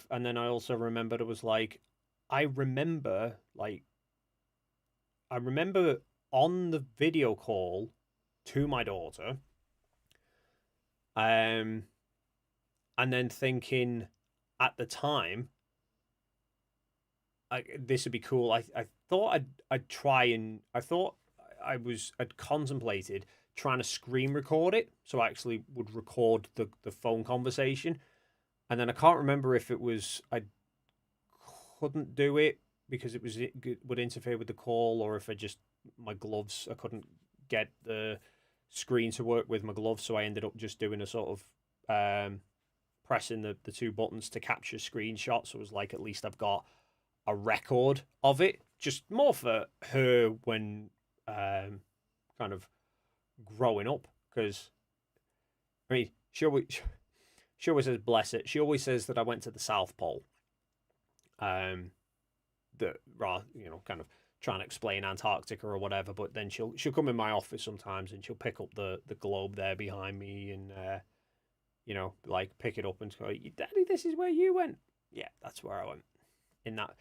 and then I also remembered it was like, I remember on the video call to my daughter, and then thinking at the time, this would be cool. I thought I'd try, and I'd contemplated trying to screen record it, so I actually would record the phone conversation. And then I can't remember if it was I couldn't do it because it would interfere with the call, or if my gloves, I couldn't get the screen to work with my gloves, so I ended up just doing a sort of pressing the two buttons to capture screenshots. So it was like, at least I've got a record of it, just more for her when kind of growing up, because I mean she always says, bless it, she always says that I went to the South Pole, kind of trying to explain Antarctica or whatever, but then she'll come in my office sometimes and she'll pick up the globe there behind me and like pick it up and go, Daddy, this is where you went. Yeah, that's where I went. In that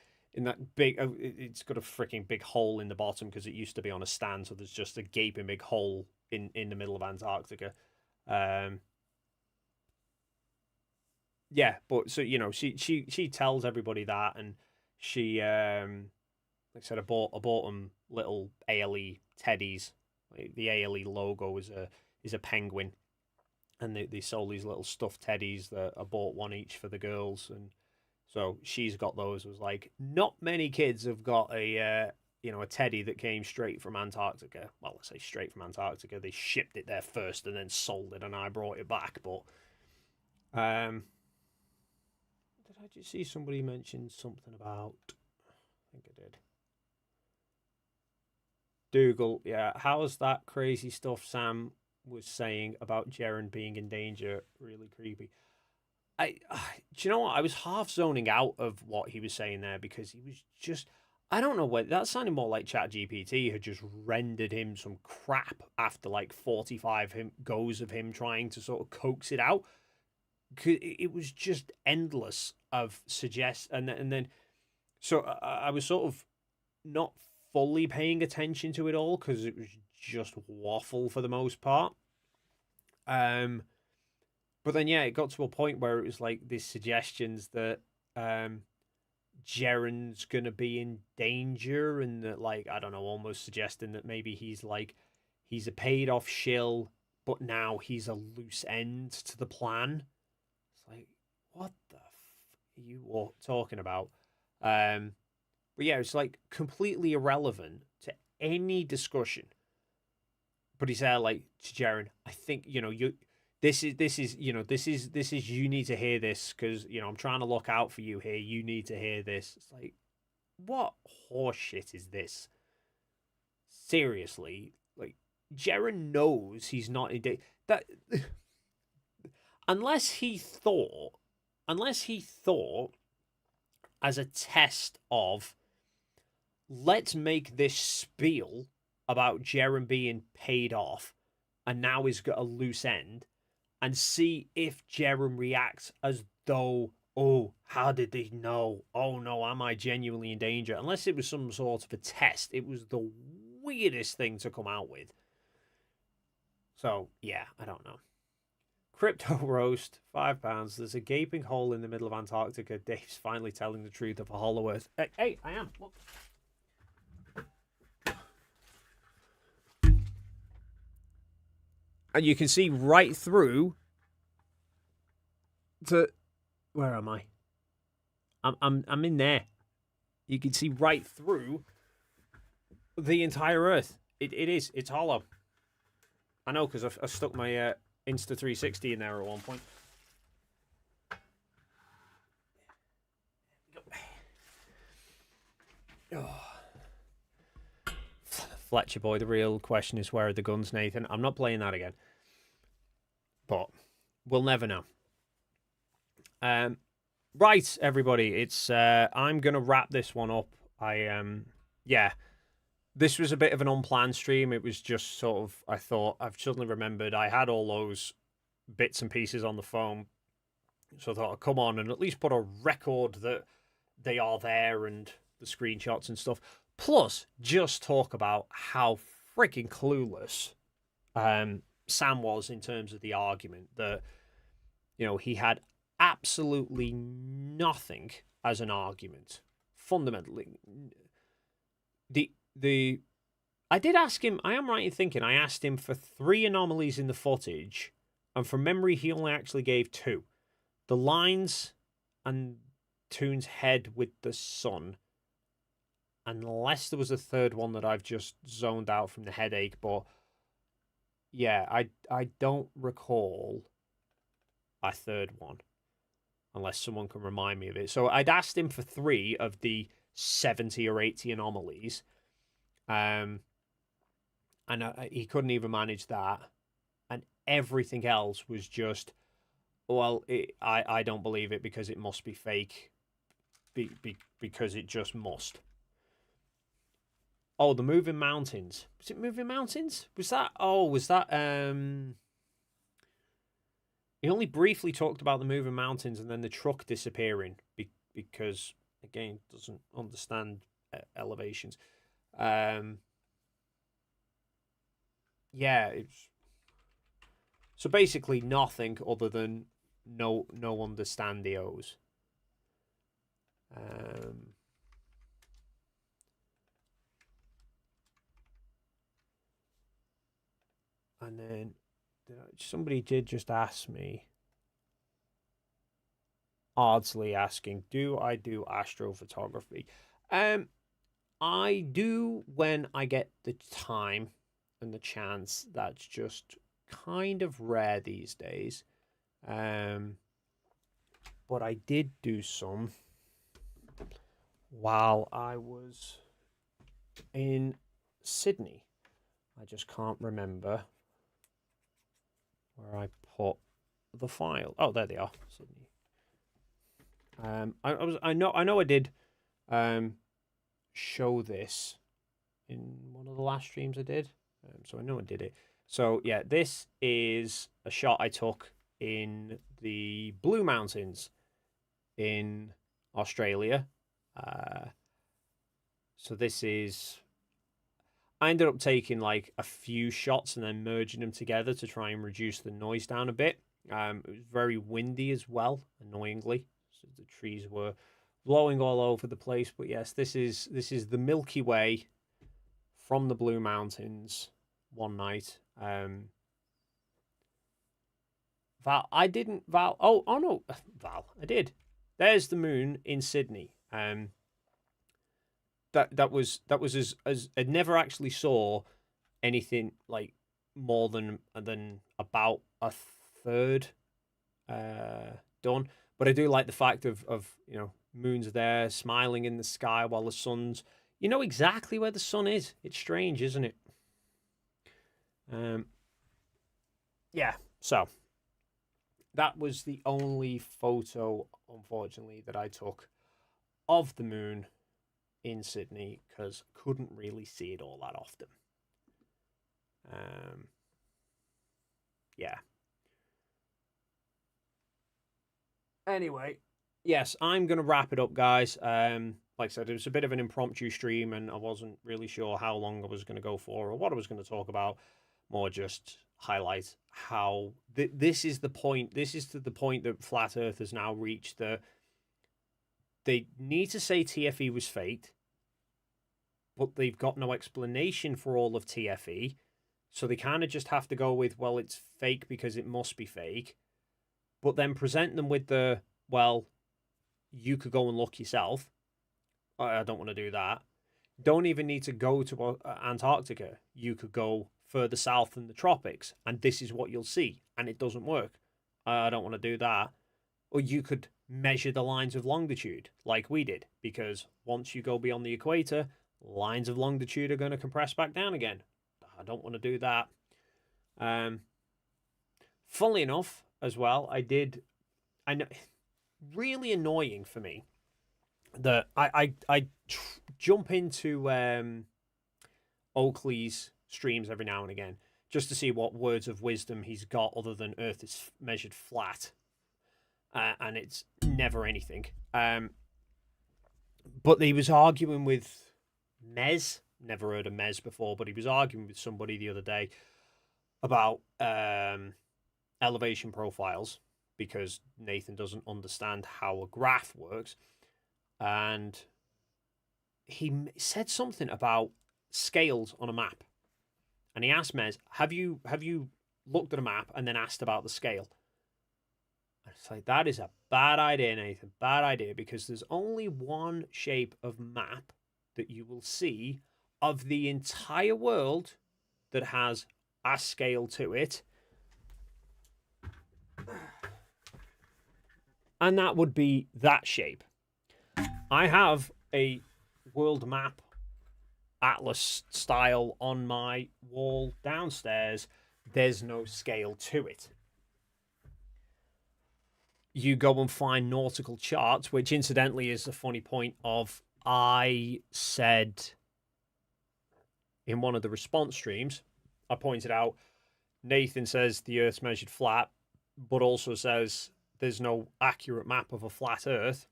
big, it's got a freaking big hole in the bottom because it used to be on a stand, so there's just a gaping big hole in the middle of Antarctica. Yeah, but so she tells everybody that, and she like I said, I bought them little ALE teddies. The ALE logo is a penguin, and they sold these little stuffed teddies that I bought one each for the girls, and so she's got those. It was like, not many kids have got a teddy that came straight from Antarctica. Well, I say straight from Antarctica. They shipped it there first and then sold it, and I brought it back. But did I just see somebody mention something about? I think I did. Dougal, yeah. How's that crazy stuff Sam was saying about Jaren being in danger really creepy? Do you know what? I was half zoning out of what he was saying there because he was just, I don't know what, that sounded more like ChatGPT had just rendered him some crap after like 45 goes of him trying to sort of coax it out. It was just endless of and then so I was sort of not fully paying attention to it all because it was just waffle for the most part. But then, yeah, it got to a point where it was like these suggestions that Jaren's going to be in danger, and that, like, I don't know, almost suggesting that maybe he's a paid off shill but now he's a loose end to the plan. It's like, what the are you talking about? But yeah, it's like completely irrelevant to any discussion. But he's there like to Jaren. I think this is you need to hear this because I'm trying to look out for you here. You need to hear this. It's like, what horseshit is this? Seriously, like Jaren knows he's not in that. Unless he thought as a test of, let's make this spiel about Jaren being paid off and now he's got a loose end and see if Jaren reacts as though, oh, how did they know? Oh no, am I genuinely in danger? Unless it was some sort of a test, it was the weirdest thing to come out with. So, yeah, I don't know. Crypto roast, £5. There's a gaping hole in the middle of Antarctica. Dave's finally telling the truth of a hollow earth. Hey, I am. Look. And you can see right through to where am I? I'm in there. You can see right through the entire Earth. It's hollow. I know because I stuck my Insta360 in there at one point. Oh. Fletcher boy, the real question is where are the guns, Nathan? I'm not playing that again. But we'll never know. Right, everybody, it's I'm gonna wrap this one up. This was a bit of an unplanned stream. It was just sort of, I thought, I've suddenly remembered I had all those bits and pieces on the phone. So I thought I'd come on and at least put a record that they are there and the screenshots and stuff. Plus, just talk about how freaking clueless Sam was in terms of the argument that, he had absolutely nothing as an argument. Fundamentally. I did ask him, I am right in thinking, I asked him for 3 anomalies in the footage, and from memory, he only actually gave 2. The lines and Toon's head with the sun. Unless there was a third one that I've just zoned out from the headache, but yeah, I don't recall a third one. Unless someone can remind me of it. So I'd asked him for 3 of the 70 or 80 anomalies. And he couldn't even manage that. And everything else was just, well, I don't believe it because it must be fake. Because it just must. Oh, the moving mountains. Was it moving mountains? Was that? He only briefly talked about the moving mountains and then the truck disappearing because, again, doesn't understand elevations. It's so basically nothing other than no understandios. And then somebody did just ask me, Ardsley asking, do I do astrophotography? I do when I get the time and the chance. That's just kind of rare these days. But I did do some while I was in Sydney. I just can't remember where I put the file. Oh, there they are. Sydney. I know I did show this in one of the last streams I did. So I know I did it. So yeah, this is a shot I took in the Blue Mountains in Australia. So this is, I ended up taking like a few shots and then merging them together to try and reduce the noise down a bit. It was very windy as well, annoyingly. So the trees were blowing all over the place. But yes, this is the Milky Way from the Blue Mountains one night. Val, I didn't. Val, oh no, Val, I did. There's the moon in Sydney. That was as I never actually saw anything like more than about a third done. But I do like the fact of moon's there smiling in the sky while the sun's. You know exactly where the sun is. It's strange, isn't it? Yeah. So that was the only photo, unfortunately, that I took of the moon in Sydney because couldn't really see it all that often. Yeah. Anyway, yes, I'm going to wrap it up, guys. Like I said, it was a bit of an impromptu stream, and I wasn't really sure how long I was going to go for or what I was going to talk about. More just highlight how this is the point. This is to the point that Flat Earth has now reached. That they need to say TFE was faked, but they've got no explanation for all of TFE. So they kind of just have to go with, well, it's fake because it must be fake. But then present them with the, well, you could go and look yourself. I don't want to do that. Don't even need to go to Antarctica. You could go further south in the tropics, and this is what you'll see. And it doesn't work. I don't want to do that. Or you could measure the lines of longitude like we did. Because once you go beyond the equator, lines of longitude are going to compress back down again. I don't want to do that. Funnily enough, as well, I know, really annoying for me that I jump into Oakley's streams every now and again just to see what words of wisdom he's got other than Earth is measured flat, and it's never anything. But he was arguing with Mez. Never heard of Mez before, but he was arguing with somebody the other day about elevation profiles because Nathan doesn't understand how a graph works. And he said something about scales on a map. And he asked Mez, have you looked at a map and then asked about the scale? And it's like, that is a bad idea, Nathan. Bad idea, because there's only one shape of map that you will see of the entire world that has a scale to it. And that would be that shape. I have a world map atlas style on my wall downstairs. There's no scale to it. You go and find nautical charts, which incidentally is a funny point of I said in one of the response streams, I pointed out Nathan says the Earth's measured flat, but also says there's no accurate map of a flat Earth,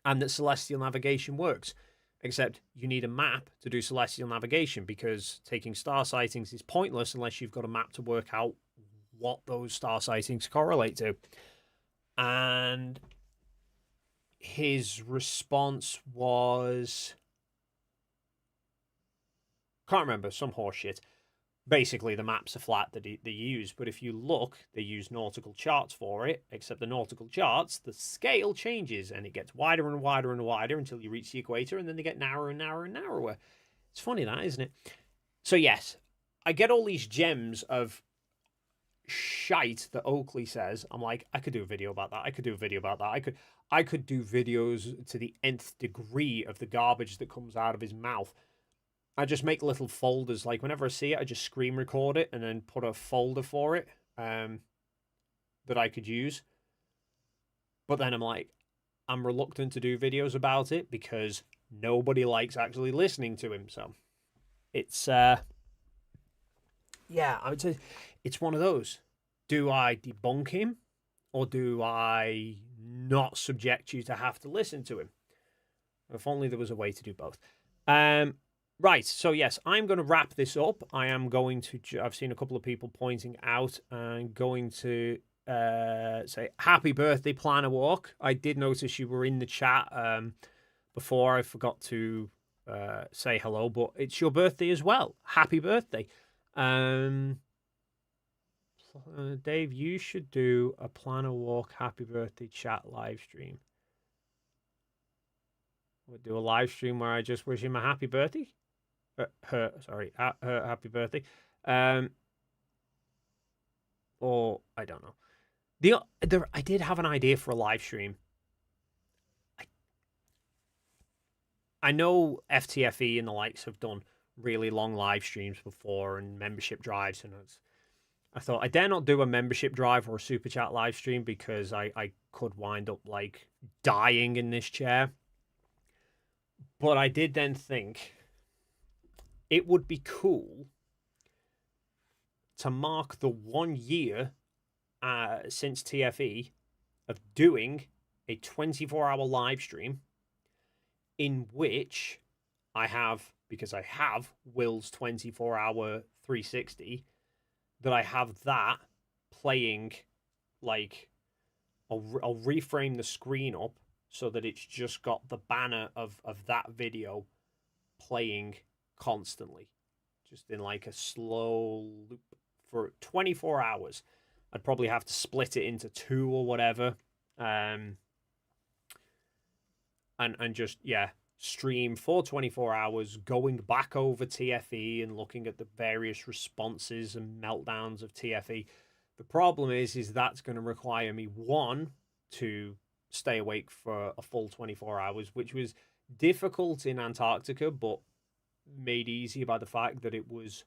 and that celestial navigation works. Except you need a map to do celestial navigation because taking star sightings is pointless unless you've got a map to work out what those star sightings correlate to. And his response was, can't remember, some horse shit. Basically, the maps are flat that they use, but if you look, they use nautical charts for it, except the nautical charts, the scale changes, and it gets wider and wider and wider until you reach the equator, and then they get narrower and narrower and narrower. It's funny that, isn't it? So yes, I get all these gems of shite that Oakley says. I'm like, I could do a video about that. I could do a video about that. I could do videos to the nth degree of the garbage that comes out of his mouth. I just make little folders. Like whenever I see it, I just screen record it and then put a folder for it that I could use. But then I'm like, I'm reluctant to do videos about it because nobody likes actually listening to him. So it's, yeah, I would say it's one of those. Do I debunk him or do I not subject you to have to listen to him? If only there was a way to do both. Right, so yes, I'm going to wrap this up. I am going to, I've seen a couple of people pointing out and going to say happy birthday, Planner Walk. I did notice you were in the chat before. I forgot to say hello, but it's your birthday as well. Happy birthday. Planner Dave, you should do a plan a walk happy birthday chat live stream. We'll do a live stream where I just wish him a happy birthday. Her happy birthday. Or I don't know. I did have an idea for a live stream. I know FTFE and the likes have done really long live streams before and membership drives, and I thought I dare not do a membership drive or a super chat live stream because I could wind up like dying in this chair. But I did then think it would be cool to mark the 1 year since TFE of doing a 24-hour live stream in which I have, because I have Will's 24-hour 360, that I have that playing, like, I'll reframe the screen up so that it's just got the banner of that video playing constantly, just in like a slow loop for 24 hours. I'd probably have to split it into 2 or whatever. And just, yeah, stream for 24 hours, going back over TFE and looking at the various responses and meltdowns of TFE. The problem is that's going to require me, one, to stay awake for a full 24 hours, which was difficult in Antarctica, but made easier by the fact that it was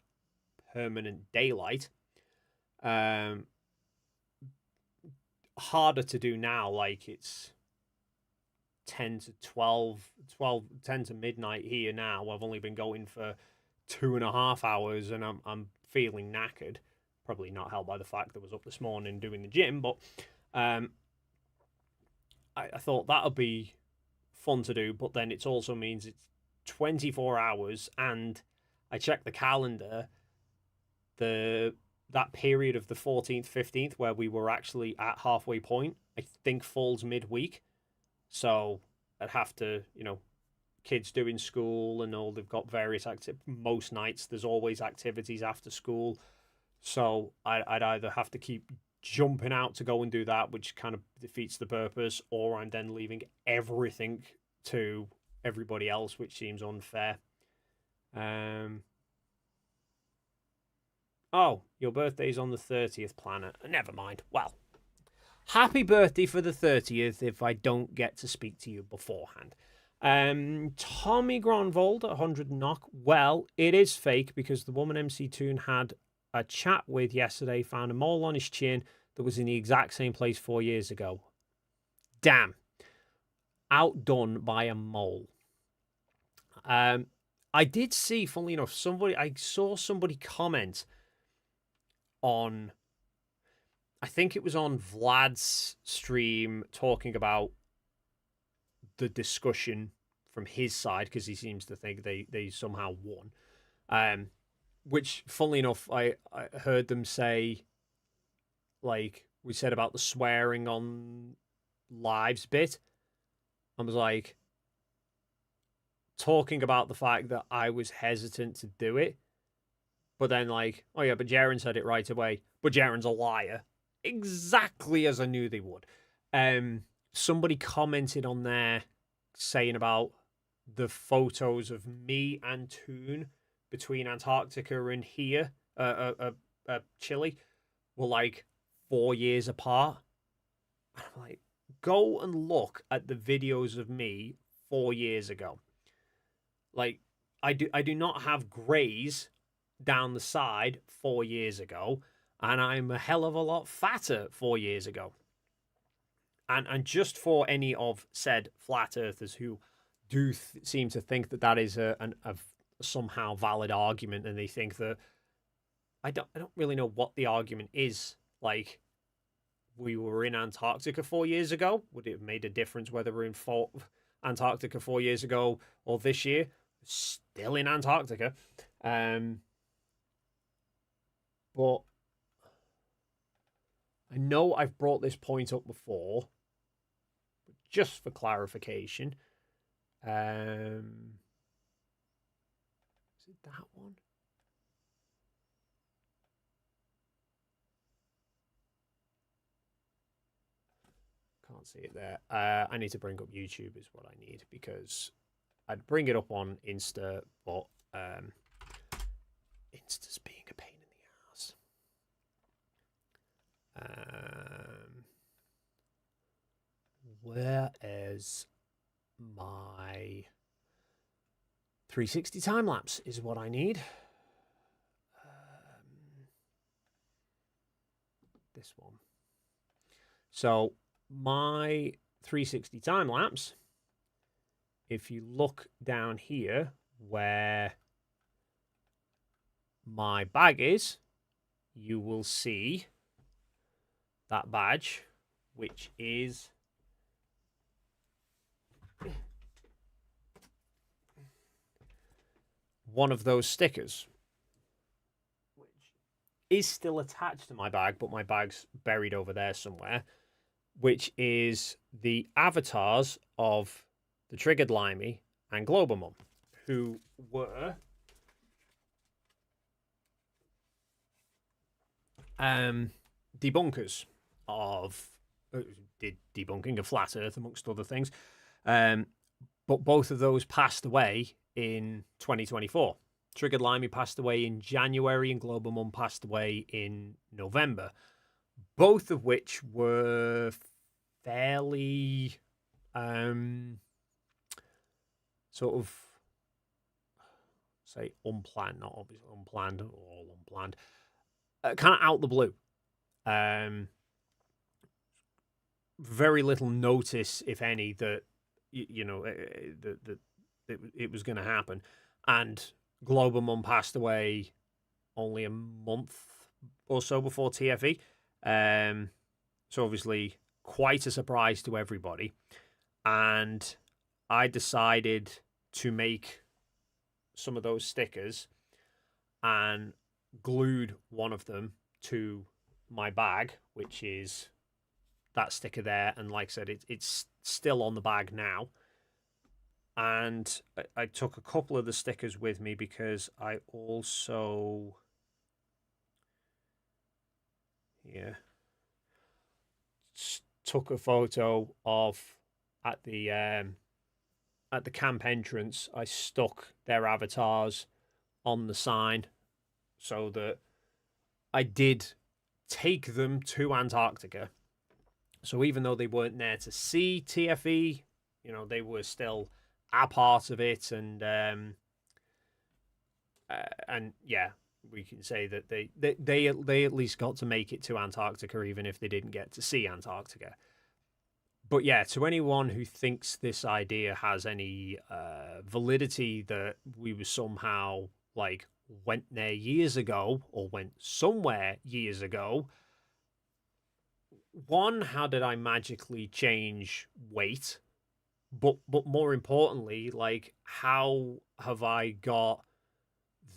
permanent daylight. Harder to do now, like it's 10 to 10 to midnight here now. I've only been going for 2.5 hours and I'm feeling knackered. Probably not helped by the fact that I was up this morning doing the gym, but I thought that would be fun to do, but then it also means it's 24 hours, and I checked the calendar, that period of the 14th, 15th, where we were actually at halfway point, I think falls midweek. So I'd have to, kids doing school and all, they've got various most nights there's always activities after school. So I'd either have to keep jumping out to go and do that, which kind of defeats the purpose, or I'm then leaving everything to everybody else, which seems unfair. Oh, your birthday's on the 30th, Planet. Never mind. Well, happy birthday for the 30th if I don't get to speak to you beforehand. Tommy Gronvold, 100 knock. Well, it is fake because the woman MC Toon had a chat with yesterday found a mole on his chin that was in the exact same place 4 years ago. Damn. Outdone by a mole. I did see, funnily enough, I saw somebody comment on, I think it was on Vlad's stream, talking about the discussion from his side, because he seems to think they somehow won. Which, funnily enough, I heard them say, like, we said about the swearing on lives bit. I was like, talking about the fact that I was hesitant to do it. But then, like, oh yeah, but Jaren said it right away. But Jaren's a liar. Exactly as I knew they would. Somebody commented on there saying about the photos of me and Toon between Antarctica and here, Chile, were like 4 years apart. And I'm like, go and look at the videos of me 4 years ago. Like, I do not have grays down the side 4 years ago, and I'm a hell of a lot fatter 4 years ago. And just for any of said flat earthers who do seem to think that is a somehow valid argument, and they think that I don't really know what the argument is. Like, we were in Antarctica 4 years ago. Would it have made a difference whether we're in Antarctica 4 years ago or this year? Still in Antarctica. But I know I've brought this point up before, but just for clarification, is it that one? can't see it there. I need to bring up YouTube is what I need, because I'd bring it up on Insta, but Insta's being a pain in the ass. Where is my 360 time lapse is what I need. This one. So my 360 time lapse, if you look down here where my bag is, you will see that badge, which is one of those stickers, which is still attached to my bag, but my bag's buried over there somewhere, which is the avatars of the Triggered Limey and Globamon, who were debunkers of did debunking of Flat Earth, amongst other things. But both of those passed away in 2024. Triggered Limey passed away in January and Globamon passed away in November. Both of which were fairly sort of, say, unplanned, not obviously unplanned, all unplanned, kind of out the blue. Very little notice, if any, that that it was going to happen. And Globamon passed away only a month or so before TFE. So obviously quite a surprise to everybody. And I decided to make some of those stickers and glued one of them to my bag, which is that sticker there. And like I said, it's still on the bag now. And I took a couple of the stickers with me because I also, took a photo of at the camp entrance. I stuck their avatars on the sign so that I did take them to Antarctica. So even though they weren't there to see TFE, they were still a part of it, and yeah, we can say that they at least got to make it to Antarctica, even if they didn't get to see Antarctica. But yeah, to anyone who thinks this idea has any validity, that we were somehow like went there years ago or went somewhere years ago. One, how did I magically change weight? But more importantly, like, how have I got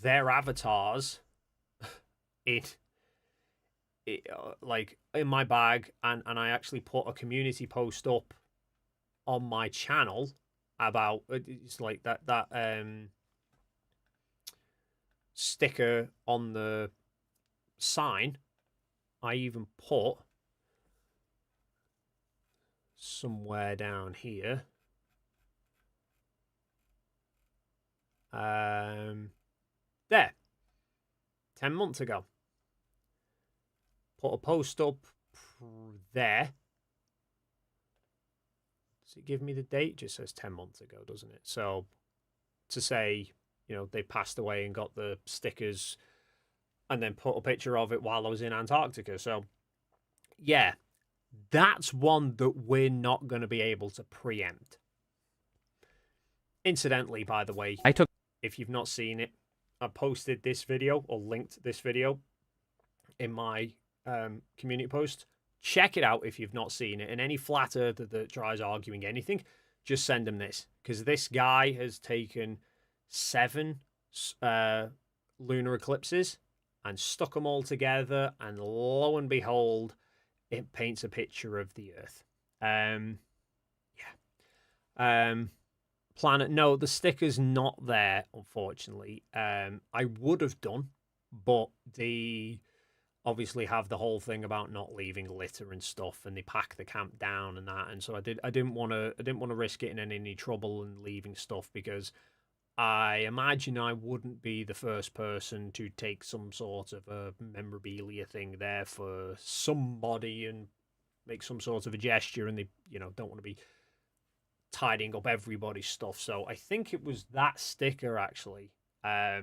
their avatars in my bag, and I actually put a community post up on my channel about it's like that sticker on the sign. I even put somewhere down here. There. 10 months ago. Put a post up there. Does it give me the date? It just says 10 months ago, doesn't it? So to say, they passed away and got the stickers, and then put a picture of it while I was in Antarctica. So yeah, that's one that we're not going to be able to preempt. Incidentally, by the way, if you've not seen it, I posted this video or linked this video in my community post. Check it out if you've not seen it. And any flat earther that tries arguing anything, just send them this, because this guy has taken 7 lunar eclipses and stuck them all together, and lo and behold, it paints a picture of the Earth. Planet, no, the sticker's not there, unfortunately. I would have done, but the obviously have the whole thing about not leaving litter and stuff, and they pack the camp down and that. And so I didn't want to risk getting in any trouble and leaving stuff, because I imagine I wouldn't be the first person to take some sort of a memorabilia thing there for somebody and make some sort of a gesture, and they, you know, don't want to be tidying up everybody's stuff. So I think it was that sticker, actually, I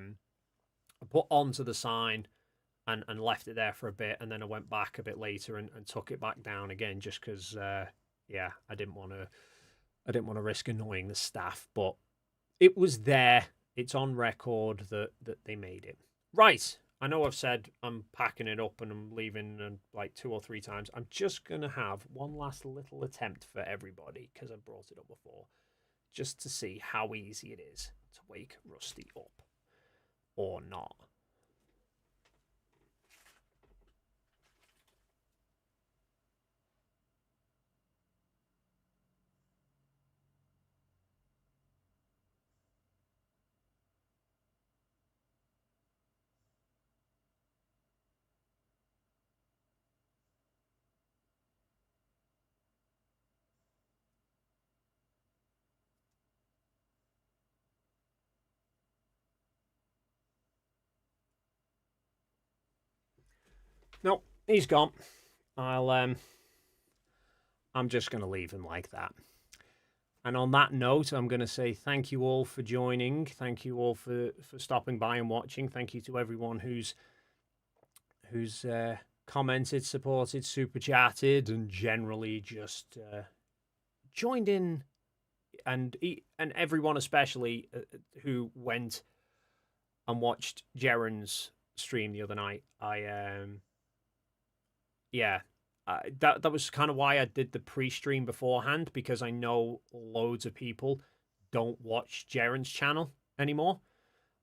put onto the sign and left it there for a bit, and then I went back a bit later and took it back down again, just because, yeah, I didn't want to risk annoying the staff. But it was there. It's on record that they made it. Right. I know I've said I'm packing it up and I'm leaving like 2 or 3 times. I'm just going to have one last little attempt for everybody, because I brought it up before, just to see how easy it is to wake Rusty up or not. No, he's gone. I'm just going to leave him like that. And on that note, I'm going to say thank you all for joining. Thank you all for stopping by and watching. Thank you to everyone who's commented, supported, super chatted, and generally just joined in, and everyone especially who went and watched Jeren's stream the other night. That was kind of why I did the pre-stream beforehand, because I know loads of people don't watch Jeren's channel anymore.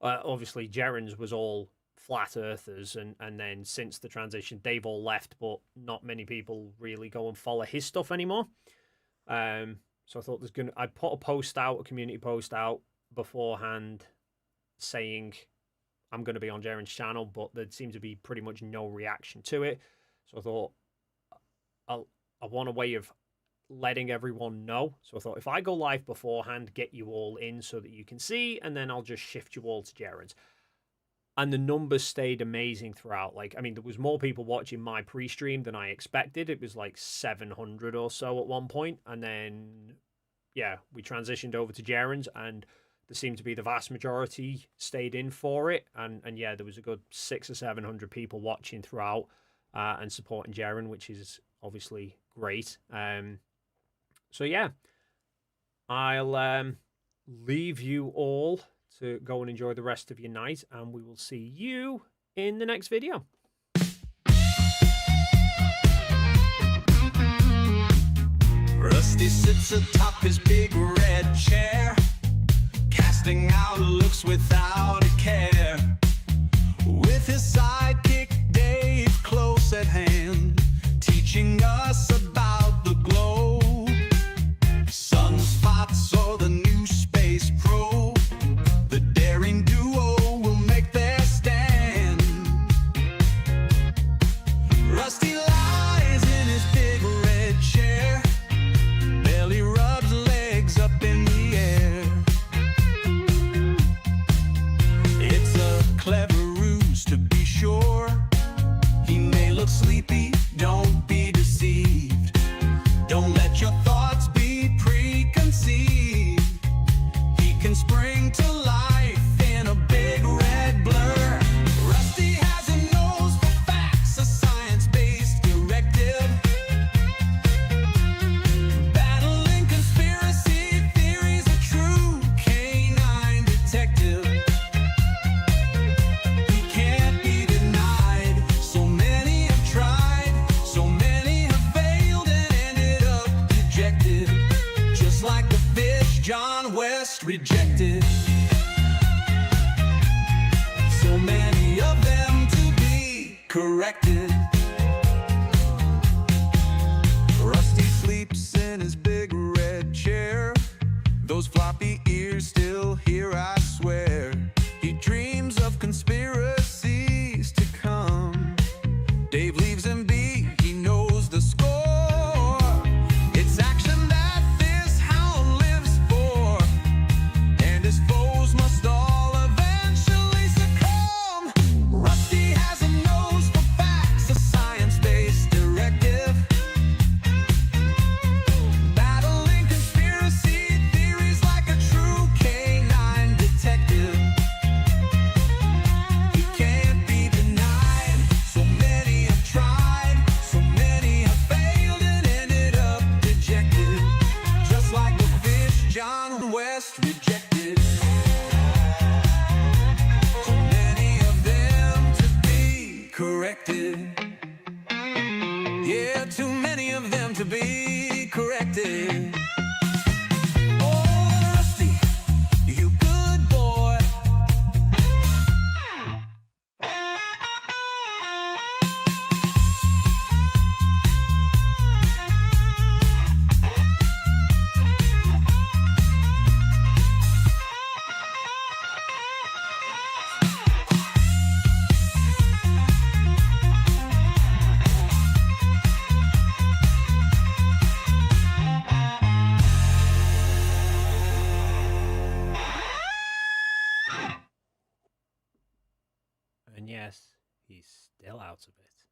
Obviously, Jeren's was all flat earthers, and then since the transition, they've all left, but not many people really go and follow his stuff anymore. So I thought I put a community post out beforehand saying I'm going to be on Jeren's channel, but there seemed to be pretty much no reaction to it. So I thought I want a way of letting everyone know. So I thought if I go live beforehand, get you all in so that you can see, and then I'll just shift you all to Jeren's. And the numbers stayed amazing throughout. Like, I mean, there was more people watching my pre-stream than I expected. It was like 700 or so at one point. And then, yeah, we transitioned over to Jeren's, and there seemed to be the vast majority stayed in for it. And yeah, there was a good 600 or 700 people watching throughout and supporting Jeren, which is obviously great. So yeah, I'll leave you all to go and enjoy the rest of your night, and we will see you in the next video. Rusty sits atop his big red chair, casting out looks without a care, with his sidekick Dave close at hand, teaching us about the globe. Sunspots or the new space probe, the daring duo will make their stand. Rusty lies in his big red chair, barely rubs legs up in the air. It's a clever ruse, to be sure. He may look sleepy, don't be deceived. Don't let your thoughts be preconceived. He can spring to life in a big red blur. Rusty has a nose for facts, a science-based directive, battling conspiracy theories, a true canine detective. He can't be denied. So many have tried, so many have failed and ended up dejected, just like the fish John West rejected. So many of them to be corrected. Rusty sleeps in his big red chair, those floppy ears still here, I swear. He dreams of conspiracies to come. And yes, he's still out of it.